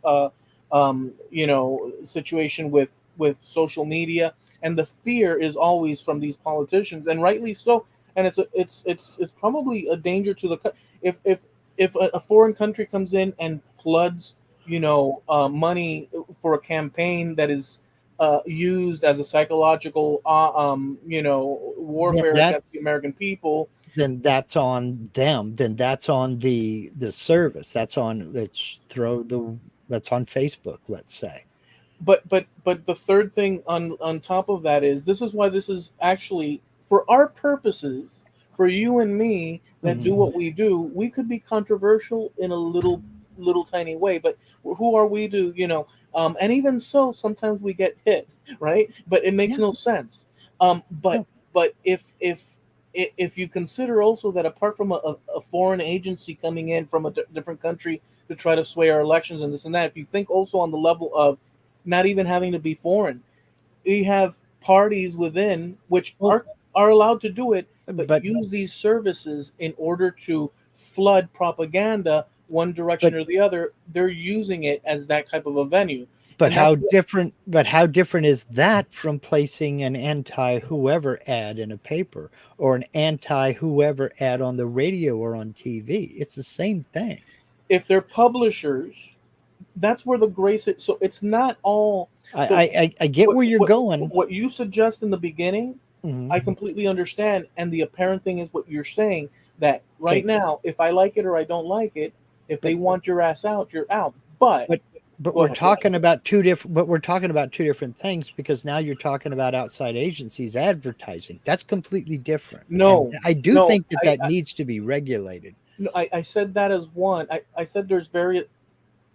[SPEAKER 1] situation with social media, and the fear is always from these politicians, and rightly so. And it's probably a danger to the if a foreign country comes in and floods money for a campaign that is used as a psychological warfare against the American people,
[SPEAKER 2] then that's on them. Then that's on the service. That's on that's on Facebook, let's say.
[SPEAKER 1] But the third thing on top of that is, this is why this is actually, for our purposes, for you and me that do what we do, we could be controversial in a little tiny way, but who are we to, and even so, sometimes we get hit, right? But it makes no sense. But if if you consider also that apart from a foreign agency coming in from a different country to try to sway our elections and this and that, if you think also on the level of not even having to be foreign, you have parties within which are allowed to do it, but use these services in order to flood propaganda one direction or the other. They're using it as that type of a venue.
[SPEAKER 2] But how different is that from placing an anti-whoever ad in a paper or an anti-whoever ad on the radio or on TV? It's the same thing.
[SPEAKER 1] If they're publishers, that's where the grace is. So it's not all.
[SPEAKER 2] I get where you're going.
[SPEAKER 1] What you suggest in the beginning, I completely understand. And the apparent thing is what you're saying, that now, if I like it or I don't like it, if they want your ass out, you're out. But
[SPEAKER 2] we're talking about two different things, because now you're talking about outside agencies advertising. That's completely different.
[SPEAKER 1] No,
[SPEAKER 2] and I do think that needs to be regulated.
[SPEAKER 1] No, I said that as one. I said there's various.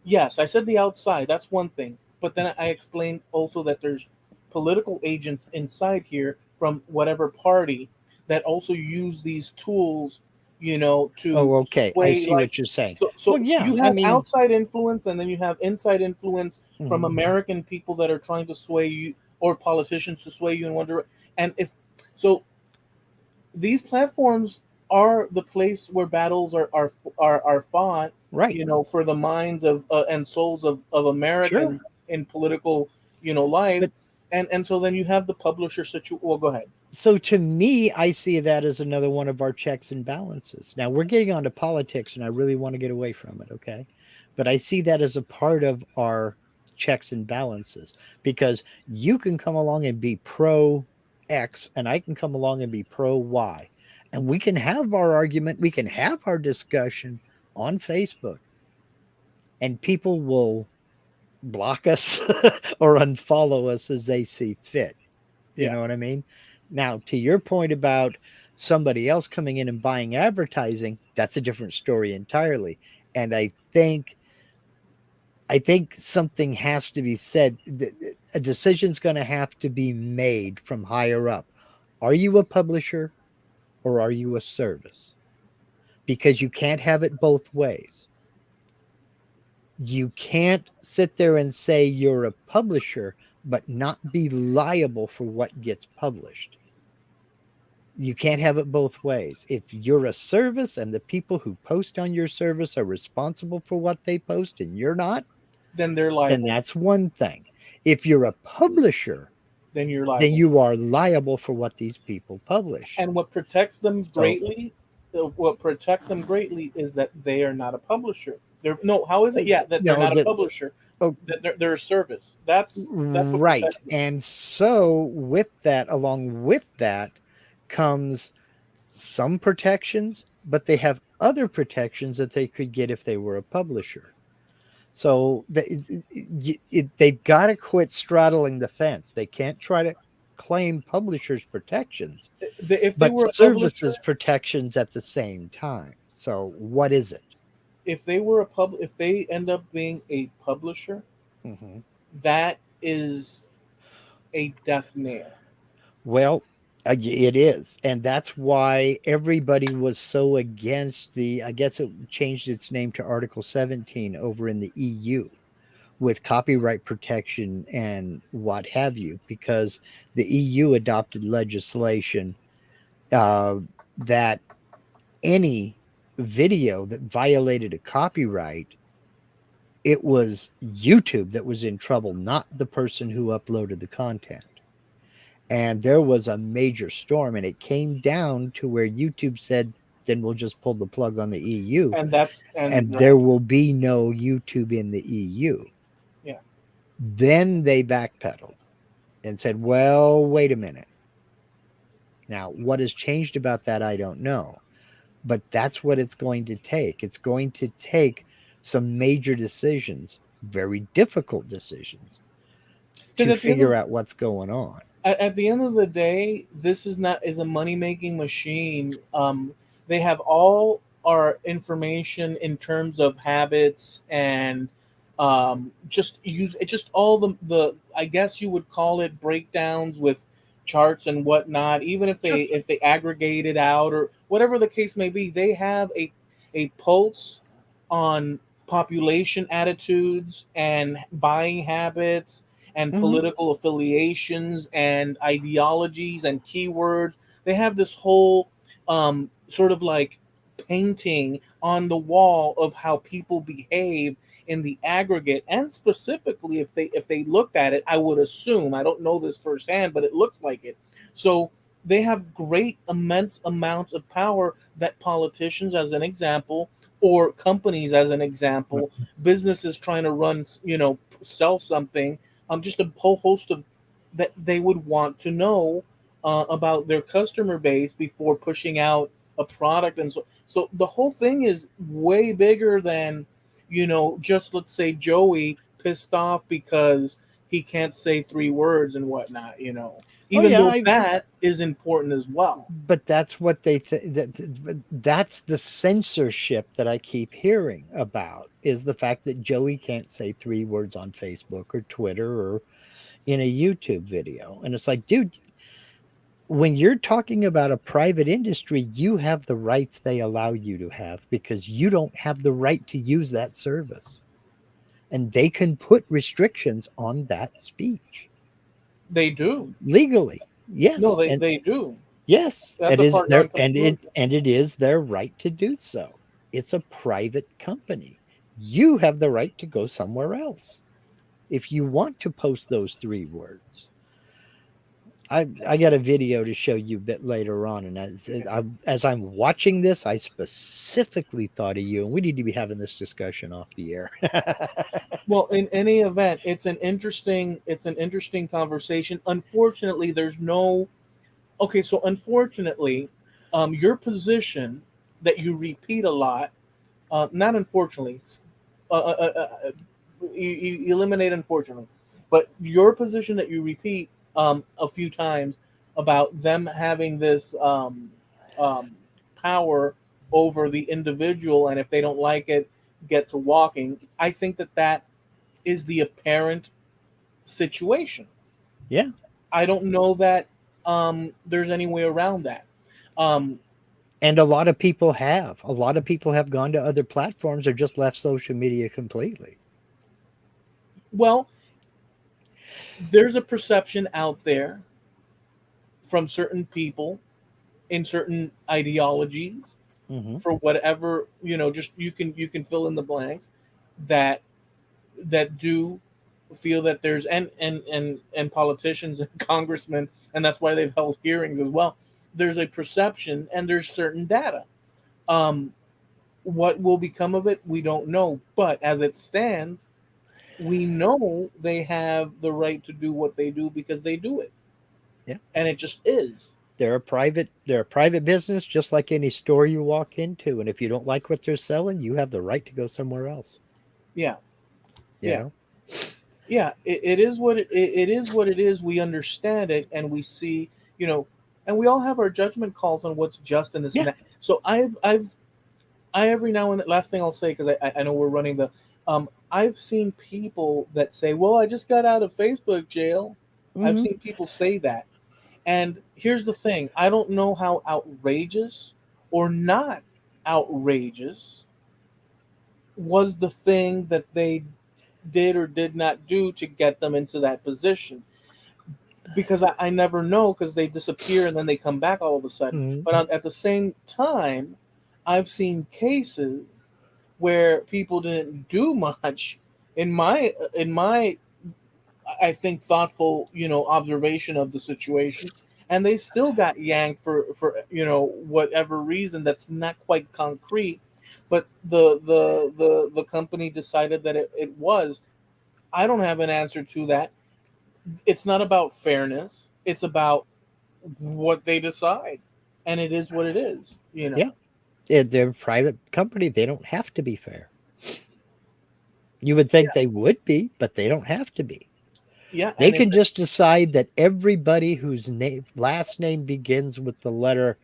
[SPEAKER 1] Yes, I said the outside. That's one thing. But then I explained also that there's political agents inside here from whatever party that also use these tools, to.
[SPEAKER 2] Oh, okay. I see what you're saying.
[SPEAKER 1] So you have outside influence, and then you have inside influence from American people that are trying to sway you, or politicians to sway you in one direction. And these platforms are the place where battles are fought,
[SPEAKER 2] right?
[SPEAKER 1] For the minds of and souls of Americans in political, life. And so then you have the publisher situation. Well, go ahead.
[SPEAKER 2] So to me, I see that as another one of our checks and balances. Now we're getting onto politics, and I really want to get away from it, okay? But I see that as a part of our checks and balances, because you can come along and be pro X, and I can come along and be pro Y. And we can have our argument, we can have our discussion on Facebook, and people will block us or unfollow us as they see fit. You know what I mean? Now, to your point about somebody else coming in and buying advertising, that's a different story entirely. And I think something has to be said. A decision's going to have to be made from higher up. Are you a publisher or are you a service? Because you can't have it both ways. You can't sit there and say you're a publisher but not be liable for what gets published. You can't have it both ways. If you're a service and the people who post on your service are responsible for what they post and you're not,
[SPEAKER 1] then they're liable.
[SPEAKER 2] And that's one thing. If you're a publisher,
[SPEAKER 1] then you're liable.
[SPEAKER 2] Then you are liable for what these people publish.
[SPEAKER 1] And what protects them greatly is that they are not a publisher. How is it? Yeah, that they're not a publisher. That they're a service. That's
[SPEAKER 2] right. And so along with that comes some protections, but they have other protections that they could get if they were a publisher. So they've got to quit straddling the fence. They can't try to claim publishers' protections, but services protections at the same time. So what is it?
[SPEAKER 1] If they end up being a publisher, that is a death nail.
[SPEAKER 2] Well, it is. And that's why everybody was so against I guess it changed its name to Article 17 over in the EU with copyright protection and what have you, because the EU adopted legislation that any video that violated a copyright, it was YouTube that was in trouble, not the person who uploaded the content. And there was a major storm, and it came down to where YouTube said, then we'll just pull the plug on the EU. And there will be no YouTube in the EU.
[SPEAKER 1] Yeah.
[SPEAKER 2] Then they backpedaled and said, well, wait a minute. Now, what has changed about that, I don't know. But that's what it's going to take. It's going to take some major decisions, very difficult decisions, to figure out what's going on.
[SPEAKER 1] At the end of the day, this is a money-making machine. They have all our information in terms of habits and just all the I guess you would call it breakdowns with charts and whatnot, even if they aggregate it out or whatever the case may be, they have a pulse on population attitudes and buying habits and political affiliations and ideologies and keywords. They have this whole sort of like painting on the wall of how people behave in the aggregate, and specifically if they looked at it, I would assume, I don't know this firsthand, but it looks like it. So they have great immense amounts of power that politicians, as an example, or companies, as an example, businesses trying to run, sell something, just a whole host of that they would want to know about their customer base before pushing out a product. And so the whole thing is way bigger than, just, let's say, Joey pissed off because he can't say 3 words and whatnot, even though that is important as well.
[SPEAKER 2] But that's what they that's the censorship that I keep hearing about, is the fact that Joey can't say 3 words on Facebook or Twitter or in a YouTube video. And it's like, dude, when you're talking about a private industry, you have the rights they allow you to have, because you don't have the right to use that service. And they can put restrictions on that speech.
[SPEAKER 1] They do.
[SPEAKER 2] Legally. Yes.
[SPEAKER 1] No, they do.
[SPEAKER 2] Yes. It is their, and it is their right to do so. It's a private company. You have the right to go somewhere else if you want to post those 3 words. I got a video to show you a bit later on, and as I'm watching this, I specifically thought of you, and we need to be having this discussion off the air.
[SPEAKER 1] Well, in any event, it's an interesting conversation. Unfortunately, there's no. Okay, so unfortunately, your position that you repeat a lot, not unfortunately, you eliminate unfortunately, but your position that you repeat a few times about them having this power over the individual, and if they don't like it, get to walking. I think that is the apparent situation.
[SPEAKER 2] Yeah.
[SPEAKER 1] I don't know that there's any way around that.
[SPEAKER 2] And a lot of people have. A lot of people have gone to other platforms or just left social media completely.
[SPEAKER 1] Well, there's a perception out there from certain people in certain ideologies, for whatever, just you can fill in the blanks, that do feel that there's and politicians and congressmen, and that's why they've held hearings as well. There's a perception and there's certain data. What will become of it, we don't know. But as it stands, we know they have the right to do what they do because they do it.
[SPEAKER 2] Yeah.
[SPEAKER 1] And it just is.
[SPEAKER 2] They're a private business, just like any store you walk into. And if you don't like what they're selling, you have the right to go somewhere else.
[SPEAKER 1] Yeah.
[SPEAKER 2] You know?
[SPEAKER 1] Yeah. It is what it is what it is. We understand it, and we see, and we all have our judgment calls on what's just and this and that. So I every now and then, last thing I'll say, because I know we're running the I've seen people that say, well, I just got out of Facebook jail. I've seen people say that. And here's the thing. I don't know how outrageous or not outrageous was the thing that they did or did not do to get them into that position. Because I never know, because they disappear and then they come back all of a sudden. But at the same time, I've seen cases where people didn't do much in my I think thoughtful observation of the situation, and they still got yanked for whatever reason that's not quite concrete, but the company decided that it was. I don't have an answer to that. It's not about fairness, it's about what they decide, and it is what it is.
[SPEAKER 2] They're a private company. They don't have to be fair. You would think they would be, but they don't have to be.
[SPEAKER 1] Yeah,
[SPEAKER 2] they can just decide that everybody whose last name begins with the letter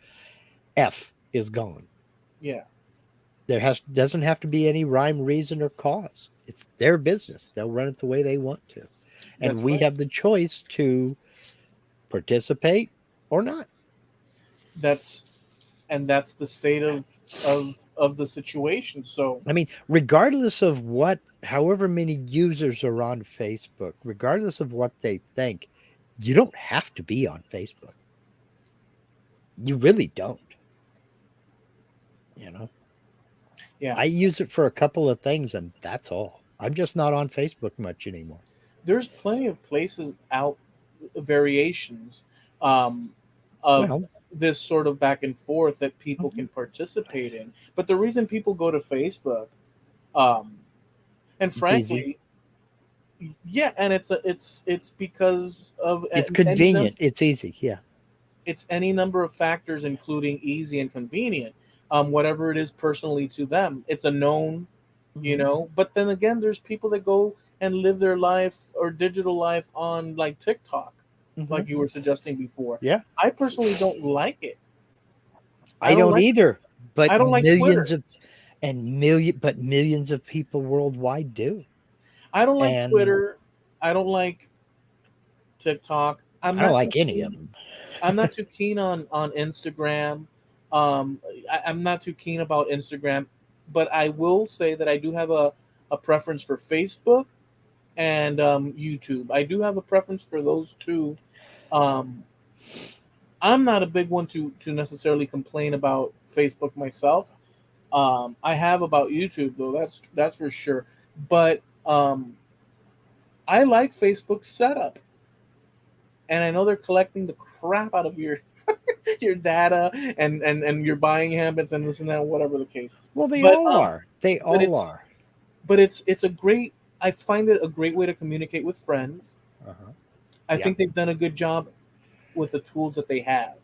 [SPEAKER 2] F is gone.
[SPEAKER 1] Yeah.
[SPEAKER 2] Doesn't have to be any rhyme, reason, or cause. It's their business. They'll run it the way they want to. And we have the choice to participate or not.
[SPEAKER 1] That's the state of the situation. So
[SPEAKER 2] I mean, regardless of however many users are on Facebook, regardless of what they think, you don't have to be on Facebook. You really don't. You know,
[SPEAKER 1] yeah,
[SPEAKER 2] I use it for a couple of things and that's all. I'm just not on Facebook much anymore.
[SPEAKER 1] there's plenty of places out, variations um, of
[SPEAKER 2] Well,
[SPEAKER 1] this sort of back and forth that people
[SPEAKER 2] mhm,
[SPEAKER 1] can participate in. But the reason people go to Facebook, um, and
[SPEAKER 2] it's easy.
[SPEAKER 1] frankly, yeah, and it's because of
[SPEAKER 2] It's
[SPEAKER 1] any number.
[SPEAKER 2] convenient. It's easy. Yeah.
[SPEAKER 1] It's any number of factors, including easy and convenient. Whatever it is personally to them, it's a known,
[SPEAKER 2] Hmm.
[SPEAKER 1] But then again, there's people that go and live their life or digital life on like TikTok,
[SPEAKER 2] Hmm.
[SPEAKER 1] like you were suggesting before.
[SPEAKER 2] Yeah.
[SPEAKER 1] I personally don't like it. I
[SPEAKER 2] I
[SPEAKER 1] don't
[SPEAKER 2] don't
[SPEAKER 1] like.
[SPEAKER 2] either.
[SPEAKER 1] I
[SPEAKER 2] But
[SPEAKER 1] don't like Twitter.
[SPEAKER 2] millions of people worldwide do.
[SPEAKER 1] I don't like
[SPEAKER 2] And
[SPEAKER 1] Twitter. I don't like TikTok.
[SPEAKER 2] I don't like any of them.
[SPEAKER 1] I'm not too keen on Instagram. I'm not too keen about Instagram, but I will say that I do have a preference for Facebook and YouTube. I do have a preference for those two. Um, I'm not a big one to necessarily complain about Facebook myself. I have about YouTube though. That's for sure. But I like Facebook's setup, and I know they're collecting the crap out of your data and your buying habits and this and that, whatever the case.
[SPEAKER 2] Well, they
[SPEAKER 1] But
[SPEAKER 2] all are. They
[SPEAKER 1] but
[SPEAKER 2] all are.
[SPEAKER 1] it's a great. I find it a great way to communicate with friends.
[SPEAKER 2] Uh-huh.
[SPEAKER 1] I
[SPEAKER 2] Yeah.
[SPEAKER 1] think they've done a good job with the tools that they have.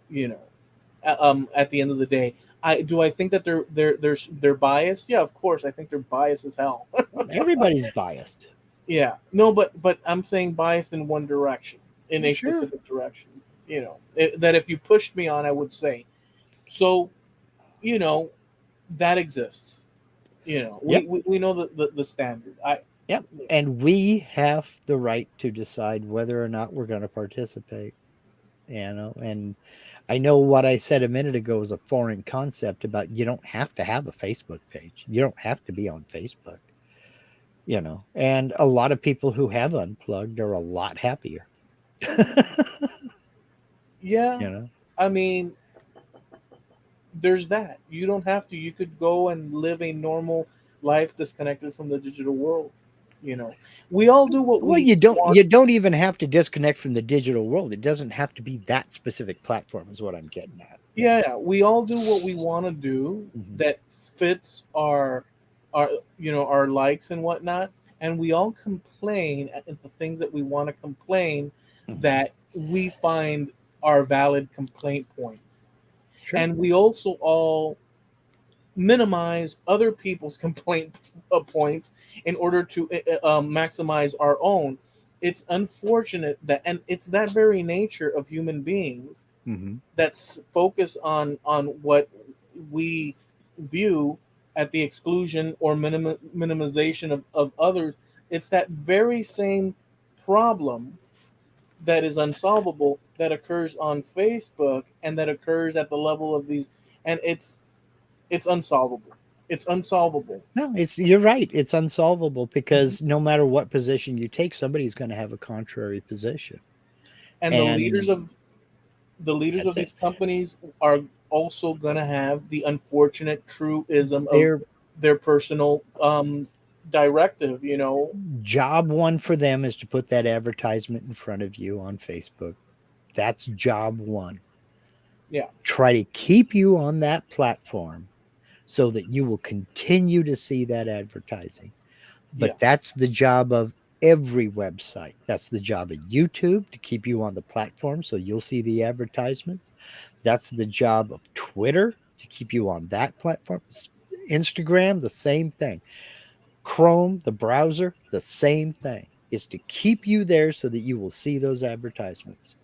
[SPEAKER 1] You know, at the end of the day, I think that they're biased. Yeah, of course, I think they're biased as hell.
[SPEAKER 2] Everybody's biased.
[SPEAKER 1] Yeah, no, but I'm saying biased in one direction, in a
[SPEAKER 2] Sure.
[SPEAKER 1] specific direction. That if you pushed me on, I would say. So, you know, that exists.
[SPEAKER 2] Yep.
[SPEAKER 1] We know the standard.
[SPEAKER 2] Yep. And we have the right to decide whether or not we're going to participate. And I know what I said a minute ago was a foreign concept about you don't have to have a Facebook page. You don't have to be on Facebook. And a lot of people who have unplugged are a lot happier.
[SPEAKER 1] Yeah,
[SPEAKER 2] you know
[SPEAKER 1] I mean, there's that. You don't have to. You could go and live a normal life disconnected from the digital world. You know, we all do what
[SPEAKER 2] well,
[SPEAKER 1] we want.
[SPEAKER 2] you don't even have to disconnect from the digital world. It doesn't have to be that specific platform is what I'm getting at.
[SPEAKER 1] Yeah, we all do what we want to do
[SPEAKER 2] Mhm.
[SPEAKER 1] that fits our our likes and whatnot, and we all complain at the things that we want to complain
[SPEAKER 2] Mhm.
[SPEAKER 1] that we find are valid complaint points,
[SPEAKER 2] Sure.
[SPEAKER 1] and we also all minimize other people's complaint points in order to maximize our own. It's unfortunate that, and it's that very nature of human beings
[SPEAKER 2] Hmm.
[SPEAKER 1] that's focused on what we view at the exclusion or minimization of others. It's that very same problem that is unsolvable that occurs on Facebook and that occurs at the level of these, and it's unsolvable. It's unsolvable.
[SPEAKER 2] No, you're right. It's unsolvable
[SPEAKER 1] Mhm.
[SPEAKER 2] because no matter what position you take, somebody's going to have a contrary position,
[SPEAKER 1] And
[SPEAKER 2] and
[SPEAKER 1] the leaders of
[SPEAKER 2] that's it.
[SPEAKER 1] these companies are also gonna have the unfortunate truism of
[SPEAKER 2] Their
[SPEAKER 1] their personal directive.
[SPEAKER 2] job one for them is to put that advertisement in front of you on Facebook. That's job one.
[SPEAKER 1] Yeah,
[SPEAKER 2] Try to keep you on that platform so that you will continue to see that advertising.
[SPEAKER 1] yeah,
[SPEAKER 2] But that's the job of every website. That's the job of YouTube to keep you on the platform so you'll see the advertisements. That's the job of Twitter to keep you on that platform. Instagram, the same thing. Chrome, the browser, the same thing is to keep you there so that you will see those advertisements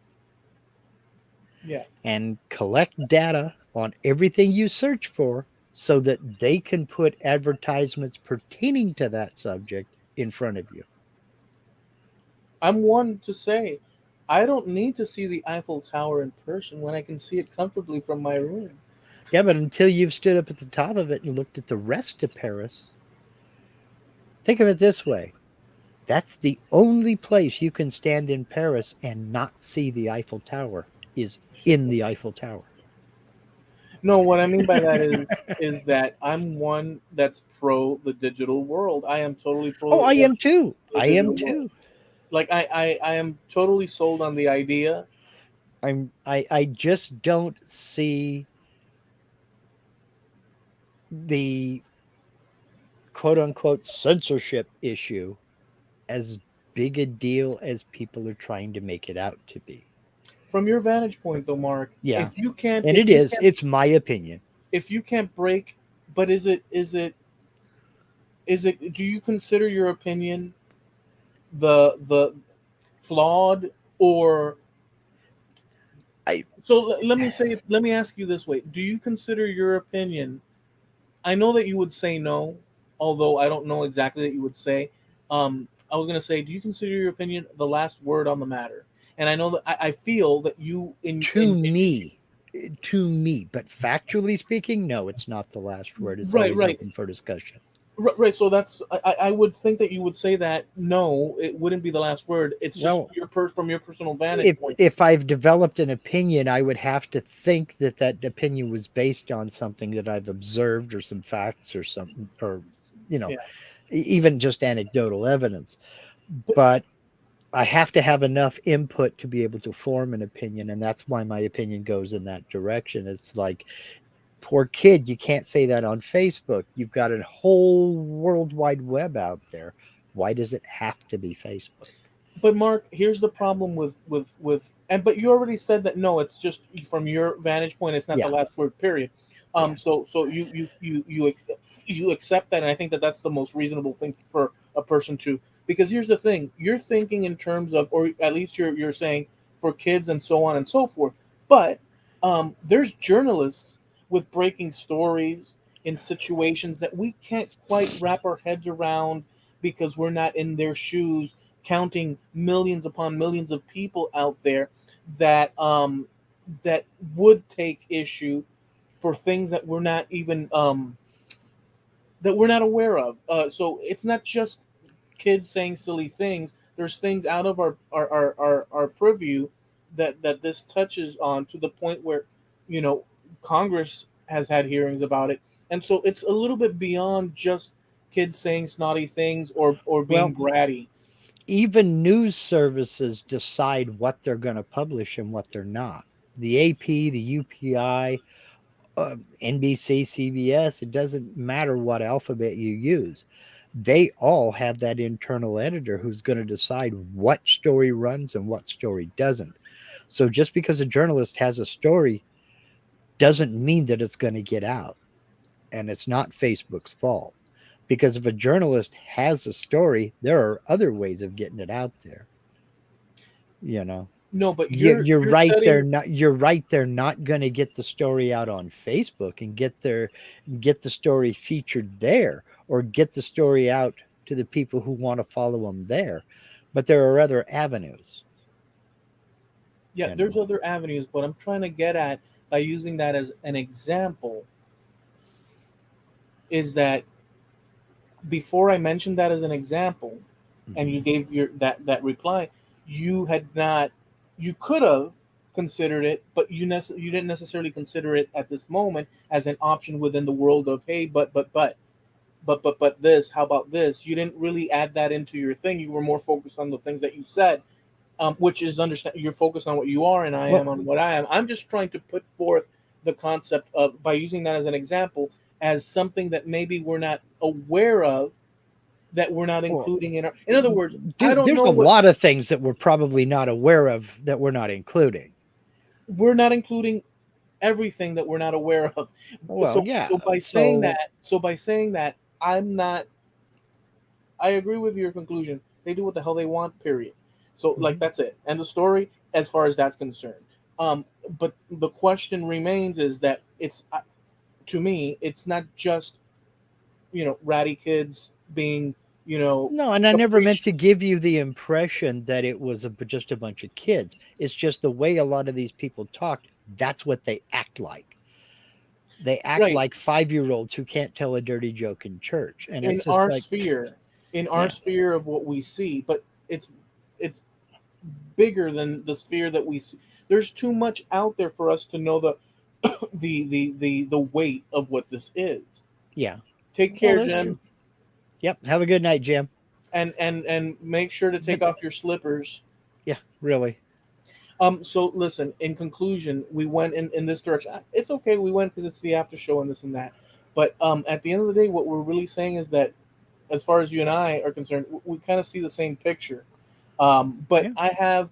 [SPEAKER 1] yeah,
[SPEAKER 2] and collect data on everything you search for so that they can put advertisements pertaining to that subject in front of you.
[SPEAKER 1] I'm one to say I don't need to see the Eiffel Tower in person when I can see it comfortably from my room.
[SPEAKER 2] Yeah, but until you've stood up at the top of it and looked at the rest of Paris, think of it this way. That's the only place you can stand in Paris and not see the Eiffel Tower is in the Eiffel Tower.
[SPEAKER 1] No, what I mean by that is that I'm one that's pro the digital world. I am totally
[SPEAKER 2] Oh,
[SPEAKER 1] pro
[SPEAKER 2] I am too.
[SPEAKER 1] the
[SPEAKER 2] I am
[SPEAKER 1] digital world.
[SPEAKER 2] too.
[SPEAKER 1] Like I am totally sold on the idea.
[SPEAKER 2] I just don't see the quote unquote censorship issue as big a deal as people are trying to make it out to be.
[SPEAKER 1] From your vantage point, though, Mark,
[SPEAKER 2] Yeah.
[SPEAKER 1] if you can't,
[SPEAKER 2] And
[SPEAKER 1] if
[SPEAKER 2] it
[SPEAKER 1] you
[SPEAKER 2] is.
[SPEAKER 1] can't,
[SPEAKER 2] It's my opinion.
[SPEAKER 1] if you can't break, but is it? Do you consider your opinion the flawed or?
[SPEAKER 2] I
[SPEAKER 1] So let me ask you this way: do you consider your opinion? I know that you would say no, although I don't know exactly that you would say. I was gonna say, do you consider your opinion the last word on the matter? And I know that I feel that you
[SPEAKER 2] to me, to me, but factually speaking, no, it's not the last word. It's
[SPEAKER 1] right,
[SPEAKER 2] always
[SPEAKER 1] right,
[SPEAKER 2] open for discussion.
[SPEAKER 1] right. So that's I would think that you would say that no, it wouldn't be the last word. It's just
[SPEAKER 2] Well,
[SPEAKER 1] from your personal vantage point.
[SPEAKER 2] if I've developed an opinion, I would have to think that that opinion was based on something that I've observed or some facts or something, or you know,
[SPEAKER 1] Yeah,
[SPEAKER 2] even just anecdotal evidence.
[SPEAKER 1] but
[SPEAKER 2] But I have to have enough input to be able to form an opinion, and that's why my opinion goes in that direction. It's like, poor kid, you can't say that on Facebook. You've got a whole world wide web out there. Why does it have to be Facebook?
[SPEAKER 1] but Mark, here's the problem with and but you already said that no, it's just from your vantage point, it's not the
[SPEAKER 2] Yeah,
[SPEAKER 1] last word. Period.
[SPEAKER 2] yeah.
[SPEAKER 1] So you accept that, and I think that that's the most reasonable thing for a person to. Because here's the thing: you're thinking in terms of, or at least you're saying for kids and so on and so forth. But there's journalists with breaking stories in situations that we can't quite wrap our heads around because we're not in their shoes counting millions upon millions of people out there that that would take issue for things that we're not even that we're not aware of. So it's not just kids saying silly things. There's things out of our purview that this touches on to the point where, you know, Congress has had hearings about it, and so it's a little bit beyond just kids saying snotty things or being
[SPEAKER 2] Well,
[SPEAKER 1] bratty.
[SPEAKER 2] even news services decide what they're going to publish and what they're not. The AP, the UPI, NBC, CBS, it doesn't matter what alphabet you use. They all have that internal editor who's going to decide what story runs and what story doesn't. So just because a journalist has a story doesn't mean that it's going to get out. And it's not Facebook's fault. Because if a journalist has a story, there are other ways of getting it out there. You know,
[SPEAKER 1] No, but
[SPEAKER 2] you're
[SPEAKER 1] you're
[SPEAKER 2] right. They're
[SPEAKER 1] setting.
[SPEAKER 2] not. You're right. They're not going to get the story out on Facebook and get the story featured there, or get the story out to the people who want to follow them there. But there are other avenues.
[SPEAKER 1] Yeah,
[SPEAKER 2] You
[SPEAKER 1] there's
[SPEAKER 2] know.
[SPEAKER 1] other avenues, but I'm trying to get at by using that as an example is that before I mentioned that as an example, and
[SPEAKER 2] Mhm.
[SPEAKER 1] you gave your that reply, you had not, you could have considered it, but you didn't necessarily consider it at this moment as an option within the world of hey, but this, how about this? You didn't really add that into your thing. You were more focused on the things that you said, which is understand. You're focused on what you are, and I
[SPEAKER 2] Well,
[SPEAKER 1] am on what I am. I'm just trying to put forth the concept of by using that as an example as something that maybe we're not aware of that we're not
[SPEAKER 2] well,
[SPEAKER 1] including in our. In other words, I
[SPEAKER 2] dude,
[SPEAKER 1] don't
[SPEAKER 2] there's
[SPEAKER 1] know
[SPEAKER 2] a
[SPEAKER 1] what
[SPEAKER 2] lot of things that we're probably not aware of that we're not including.
[SPEAKER 1] we're not including everything that we're not aware of.
[SPEAKER 2] Well, yeah.
[SPEAKER 1] So by saying
[SPEAKER 2] So
[SPEAKER 1] that, I'm not. I agree with your conclusion. They do what the hell they want. Period. So like
[SPEAKER 2] mhm.
[SPEAKER 1] that's it. And the story, as far as that's concerned. But the question remains is that it's to me, it's not just ratty kids being
[SPEAKER 2] No, and I never meant
[SPEAKER 1] appreciate.
[SPEAKER 2] to give you the impression that it was just a bunch of kids. It's just the way a lot of these people talk. That's what they act like. They act
[SPEAKER 1] Right.
[SPEAKER 2] like 5-year-olds who can't tell a dirty joke in church, and
[SPEAKER 1] in
[SPEAKER 2] it's just
[SPEAKER 1] our
[SPEAKER 2] like,
[SPEAKER 1] sphere in our
[SPEAKER 2] yeah,
[SPEAKER 1] sphere of what we see, but it's bigger than the sphere that we see. There's too much out there for us to know the weight of what this is.
[SPEAKER 2] yeah.
[SPEAKER 1] Take
[SPEAKER 2] Well,
[SPEAKER 1] care,
[SPEAKER 2] that's
[SPEAKER 1] Jim,
[SPEAKER 2] true. Yep. Have a good night, Jim.
[SPEAKER 1] and make sure to take
[SPEAKER 2] But
[SPEAKER 1] off your slippers.
[SPEAKER 2] yeah, really.
[SPEAKER 1] So listen, in conclusion, we went in this direction. It's okay, we went because it's the after show and this and that. But at the end of the day, what we're really saying is that, as far as you and I are concerned, we kind of see the same picture. But
[SPEAKER 2] Yeah.
[SPEAKER 1] I have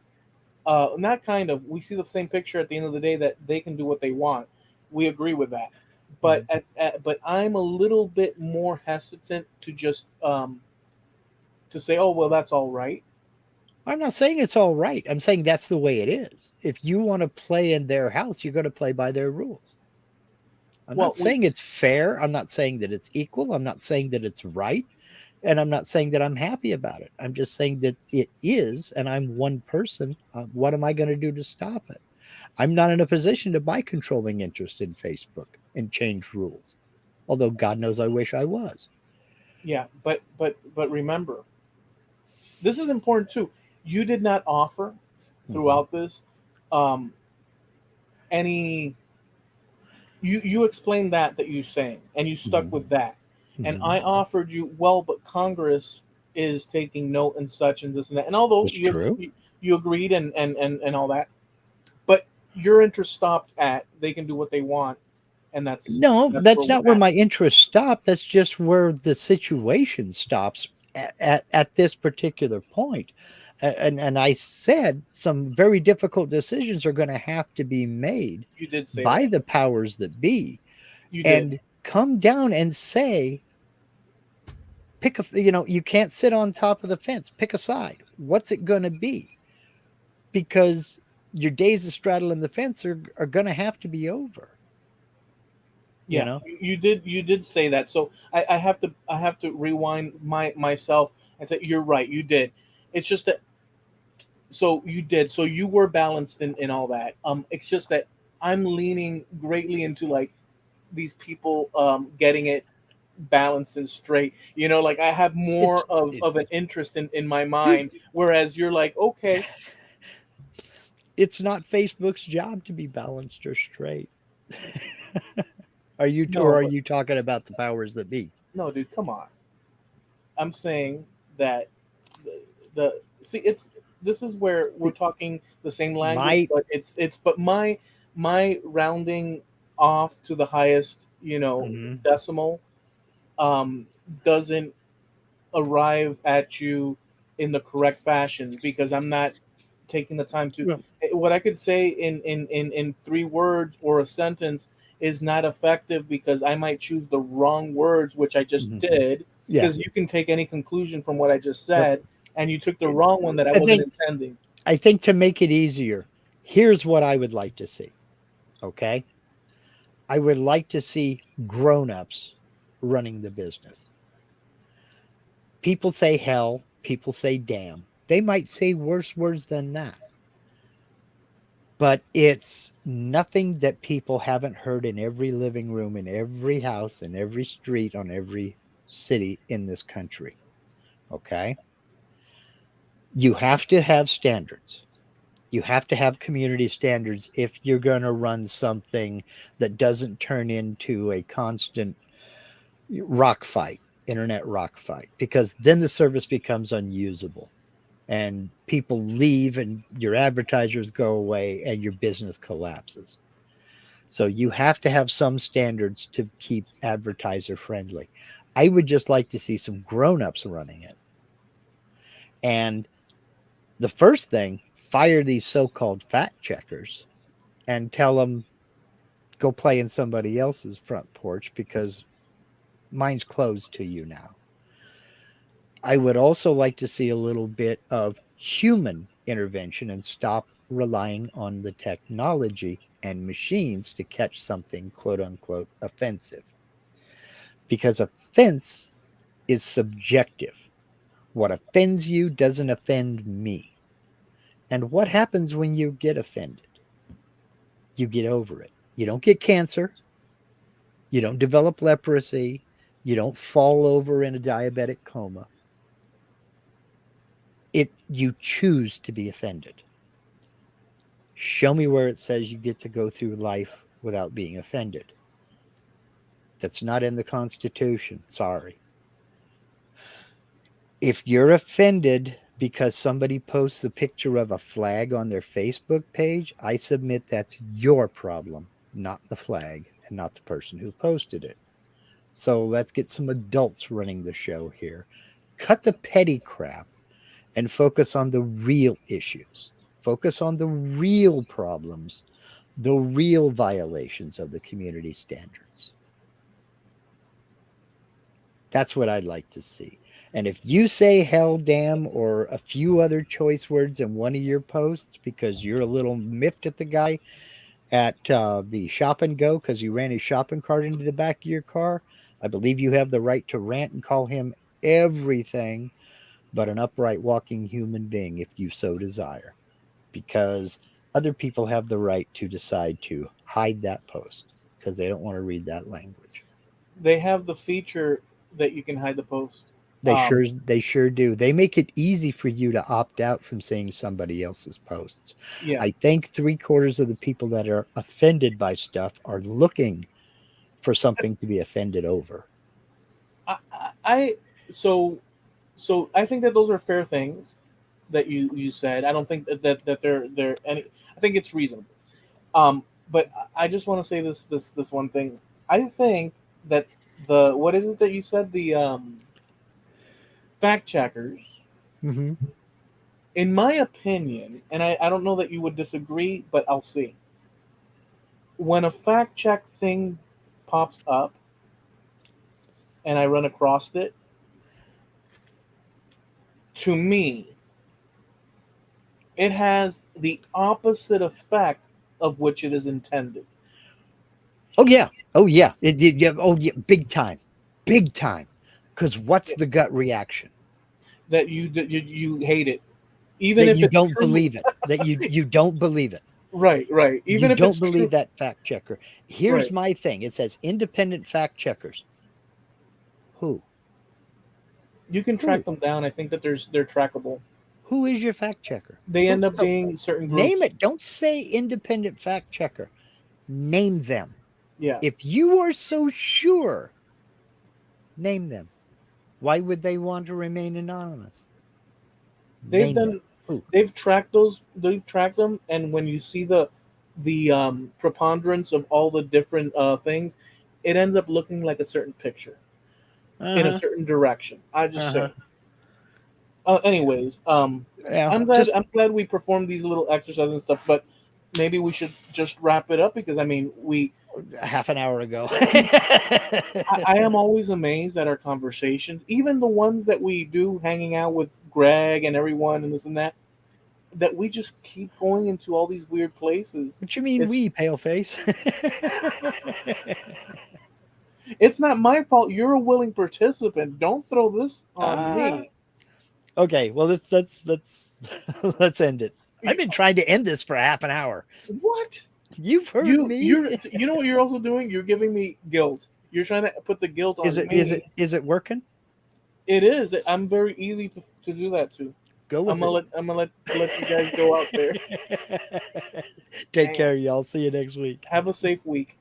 [SPEAKER 1] not kind of. We see the same picture at the end of the day, that they can do what they want. We agree with that. But
[SPEAKER 2] Mhm.
[SPEAKER 1] but I'm a little bit more hesitant to just to say, oh well, that's all right.
[SPEAKER 2] I'm not saying it's all right. I'm saying that's the way it is. If you want to play in their house, you're going to play by their rules. I'm
[SPEAKER 1] Well,
[SPEAKER 2] not saying it's fair. I'm not saying that it's equal. I'm not saying that it's right. And I'm not saying that I'm happy about it. I'm just saying that it is, and I'm one person. What am I going to do to stop it? I'm not in a position to buy controlling interest in Facebook and change rules. Although God knows I wish I was.
[SPEAKER 1] yeah, but remember, this is important too. You did not offer
[SPEAKER 2] Mm-hmm.
[SPEAKER 1] throughout this um, any. You explained that you're saying, and you stuck
[SPEAKER 2] Mm-hmm.
[SPEAKER 1] with that. And
[SPEAKER 2] Mm-hmm.
[SPEAKER 1] I offered you, well, but Congress is taking note and such and this and that. And although
[SPEAKER 2] It's true.
[SPEAKER 1] you agreed and all that, but your interest stopped at they can do what they want, and
[SPEAKER 2] No,
[SPEAKER 1] that's where
[SPEAKER 2] that's
[SPEAKER 1] we're
[SPEAKER 2] not where
[SPEAKER 1] at.
[SPEAKER 2] my interest stopped. That's just where the situation stops at this particular point. And I said some very difficult decisions are going to have to be made
[SPEAKER 1] You did say
[SPEAKER 2] by
[SPEAKER 1] that.
[SPEAKER 2] the powers that be,
[SPEAKER 1] You did.
[SPEAKER 2] and come down and say, pick a, you can't sit on top of the fence, pick a side. What's it going to be? Because your days of straddling the fence are going to have to be over, you
[SPEAKER 1] Yeah,
[SPEAKER 2] know?
[SPEAKER 1] you did say that. So I have to rewind myself and say you're right. You did. It's just that, so you did. So you were balanced in all that. It's just that I'm leaning greatly into like these people getting it balanced and straight. Like I have more
[SPEAKER 2] It's,
[SPEAKER 1] of an interest in my mind, whereas you're like, okay,
[SPEAKER 2] it's not Facebook's job to be balanced or straight. Are you, or
[SPEAKER 1] no,
[SPEAKER 2] are
[SPEAKER 1] but
[SPEAKER 2] you talking about the powers that be?
[SPEAKER 1] no, dude, come on. I'm saying that the see it's this is where we're talking the same language,
[SPEAKER 2] My,
[SPEAKER 1] but it's but my rounding off to the highest
[SPEAKER 2] mhm.
[SPEAKER 1] decimal um doesn't arrive at you in the correct fashion, because I'm not taking the time to.
[SPEAKER 2] Well,
[SPEAKER 1] What I could say in 3 words or a sentence is not effective, because I might choose the wrong words, which I just
[SPEAKER 2] mhm.
[SPEAKER 1] did.
[SPEAKER 2] Yeah.
[SPEAKER 1] Because you can take any conclusion from what I just
[SPEAKER 2] Yep.
[SPEAKER 1] said, and you took the wrong one that I
[SPEAKER 2] I
[SPEAKER 1] wasn't
[SPEAKER 2] think
[SPEAKER 1] intending.
[SPEAKER 2] I think to make it easier, here's what I would like to see. Okay. I would like to see grown-ups running the business. People say hell, people say damn. They might say worse words than that. But it's nothing that people haven't heard in every living room, in every house, in every street, on every city in this country. Okay. You have to have standards. You have to have community standards if you're going to run something that doesn't turn into a constant rock fight, internet rock fight, because then the service becomes unusable and people leave and your advertisers go away and your business collapses. So you have to have some standards to keep advertiser friendly. I would just like to see some grown-ups running it. And the first thing, fire these so-called fact checkers and tell them go play in somebody else's front porch because mine's closed to you now. I would also like to see a little bit of human intervention and stop relying on the technology and machines to catch something quote unquote offensive, because offense is subjective. What offends you doesn't offend me. And what happens when you get offended? You get over it. You don't get cancer. You don't develop leprosy. You don't fall over in a diabetic coma. You choose to be offended. Show me where it says you get to go through life without being offended. That's not in the Constitution. Sorry. If you're offended because somebody posts a picture of a flag on their Facebook page, I submit that's your problem, not the flag and not the person who posted it. So let's get some adults running the show here. Cut the petty crap and focus on the real issues. Focus on the real problems, the real violations of the community standards. That's what I'd like to see. And if you say hell, damn, or a few other choice words in one of your posts because you're a little miffed at the guy at the shop and go because you ran his shopping cart into the back of your car, I believe you have the right to rant and call him everything but an upright walking human being if you so desire. Because other people have the right to decide to hide that post because they don't want to read that language.
[SPEAKER 1] They have the feature that you can hide the post.
[SPEAKER 2] They sure do. They make it easy for you to opt out from seeing somebody else's posts.
[SPEAKER 1] Yeah.
[SPEAKER 2] I think 3/4 of the people that are offended by stuff are looking for something to be offended over.
[SPEAKER 1] So I think that those are fair things that you said. I don't think that they're any. I think it's reasonable. But I just want to say this one thing. I think that what is it that you said, the fact checkers,
[SPEAKER 2] mm-hmm.
[SPEAKER 1] in my opinion, and I don't know that you would disagree, but I'll see. When a fact check thing pops up and I run across it, to me, it has the opposite effect of which it is intended.
[SPEAKER 2] Oh yeah. Big time. Because what's the gut reaction?
[SPEAKER 1] That you hate it, even
[SPEAKER 2] that
[SPEAKER 1] if
[SPEAKER 2] you
[SPEAKER 1] it's
[SPEAKER 2] don't
[SPEAKER 1] true.
[SPEAKER 2] Believe it. That you don't believe it.
[SPEAKER 1] Right. Even
[SPEAKER 2] you
[SPEAKER 1] if
[SPEAKER 2] don't
[SPEAKER 1] it's
[SPEAKER 2] believe
[SPEAKER 1] true.
[SPEAKER 2] that fact checker. Here's my thing. It says independent fact checkers. Who?
[SPEAKER 1] You can track them down. I think that they're trackable.
[SPEAKER 2] Who is your fact checker?
[SPEAKER 1] They end up being certain groups.
[SPEAKER 2] Name it. Don't say independent fact checker. Name them.
[SPEAKER 1] Yeah.
[SPEAKER 2] If you are so sure, name them. Why would they want to remain anonymous?
[SPEAKER 1] They've tracked them, and when you see the preponderance of all the different things, it ends up looking like a certain picture in a certain direction. I just say. Anyways, I'm glad we performed these little exercises and stuff, but maybe we should just wrap it up because we
[SPEAKER 2] half an hour ago.
[SPEAKER 1] I am always amazed at our conversations, even the ones that we do hanging out with Greg and everyone and this and that we just keep going into all these weird places.
[SPEAKER 2] What you mean we, paleface?
[SPEAKER 1] It's not my fault. You're a willing participant. Don't throw this on me.
[SPEAKER 2] Okay, well let's end it. I've been trying to end this for half an hour.
[SPEAKER 1] What?
[SPEAKER 2] You've heard me.
[SPEAKER 1] You know what you're also doing? You're giving me guilt. You're trying to put the guilt on me.
[SPEAKER 2] Is it working?
[SPEAKER 1] It is. I'm very easy to do that too.
[SPEAKER 2] Go with it.
[SPEAKER 1] I'm gonna let you guys go out there.
[SPEAKER 2] Take care, y'all. See you next week.
[SPEAKER 1] Have a safe week.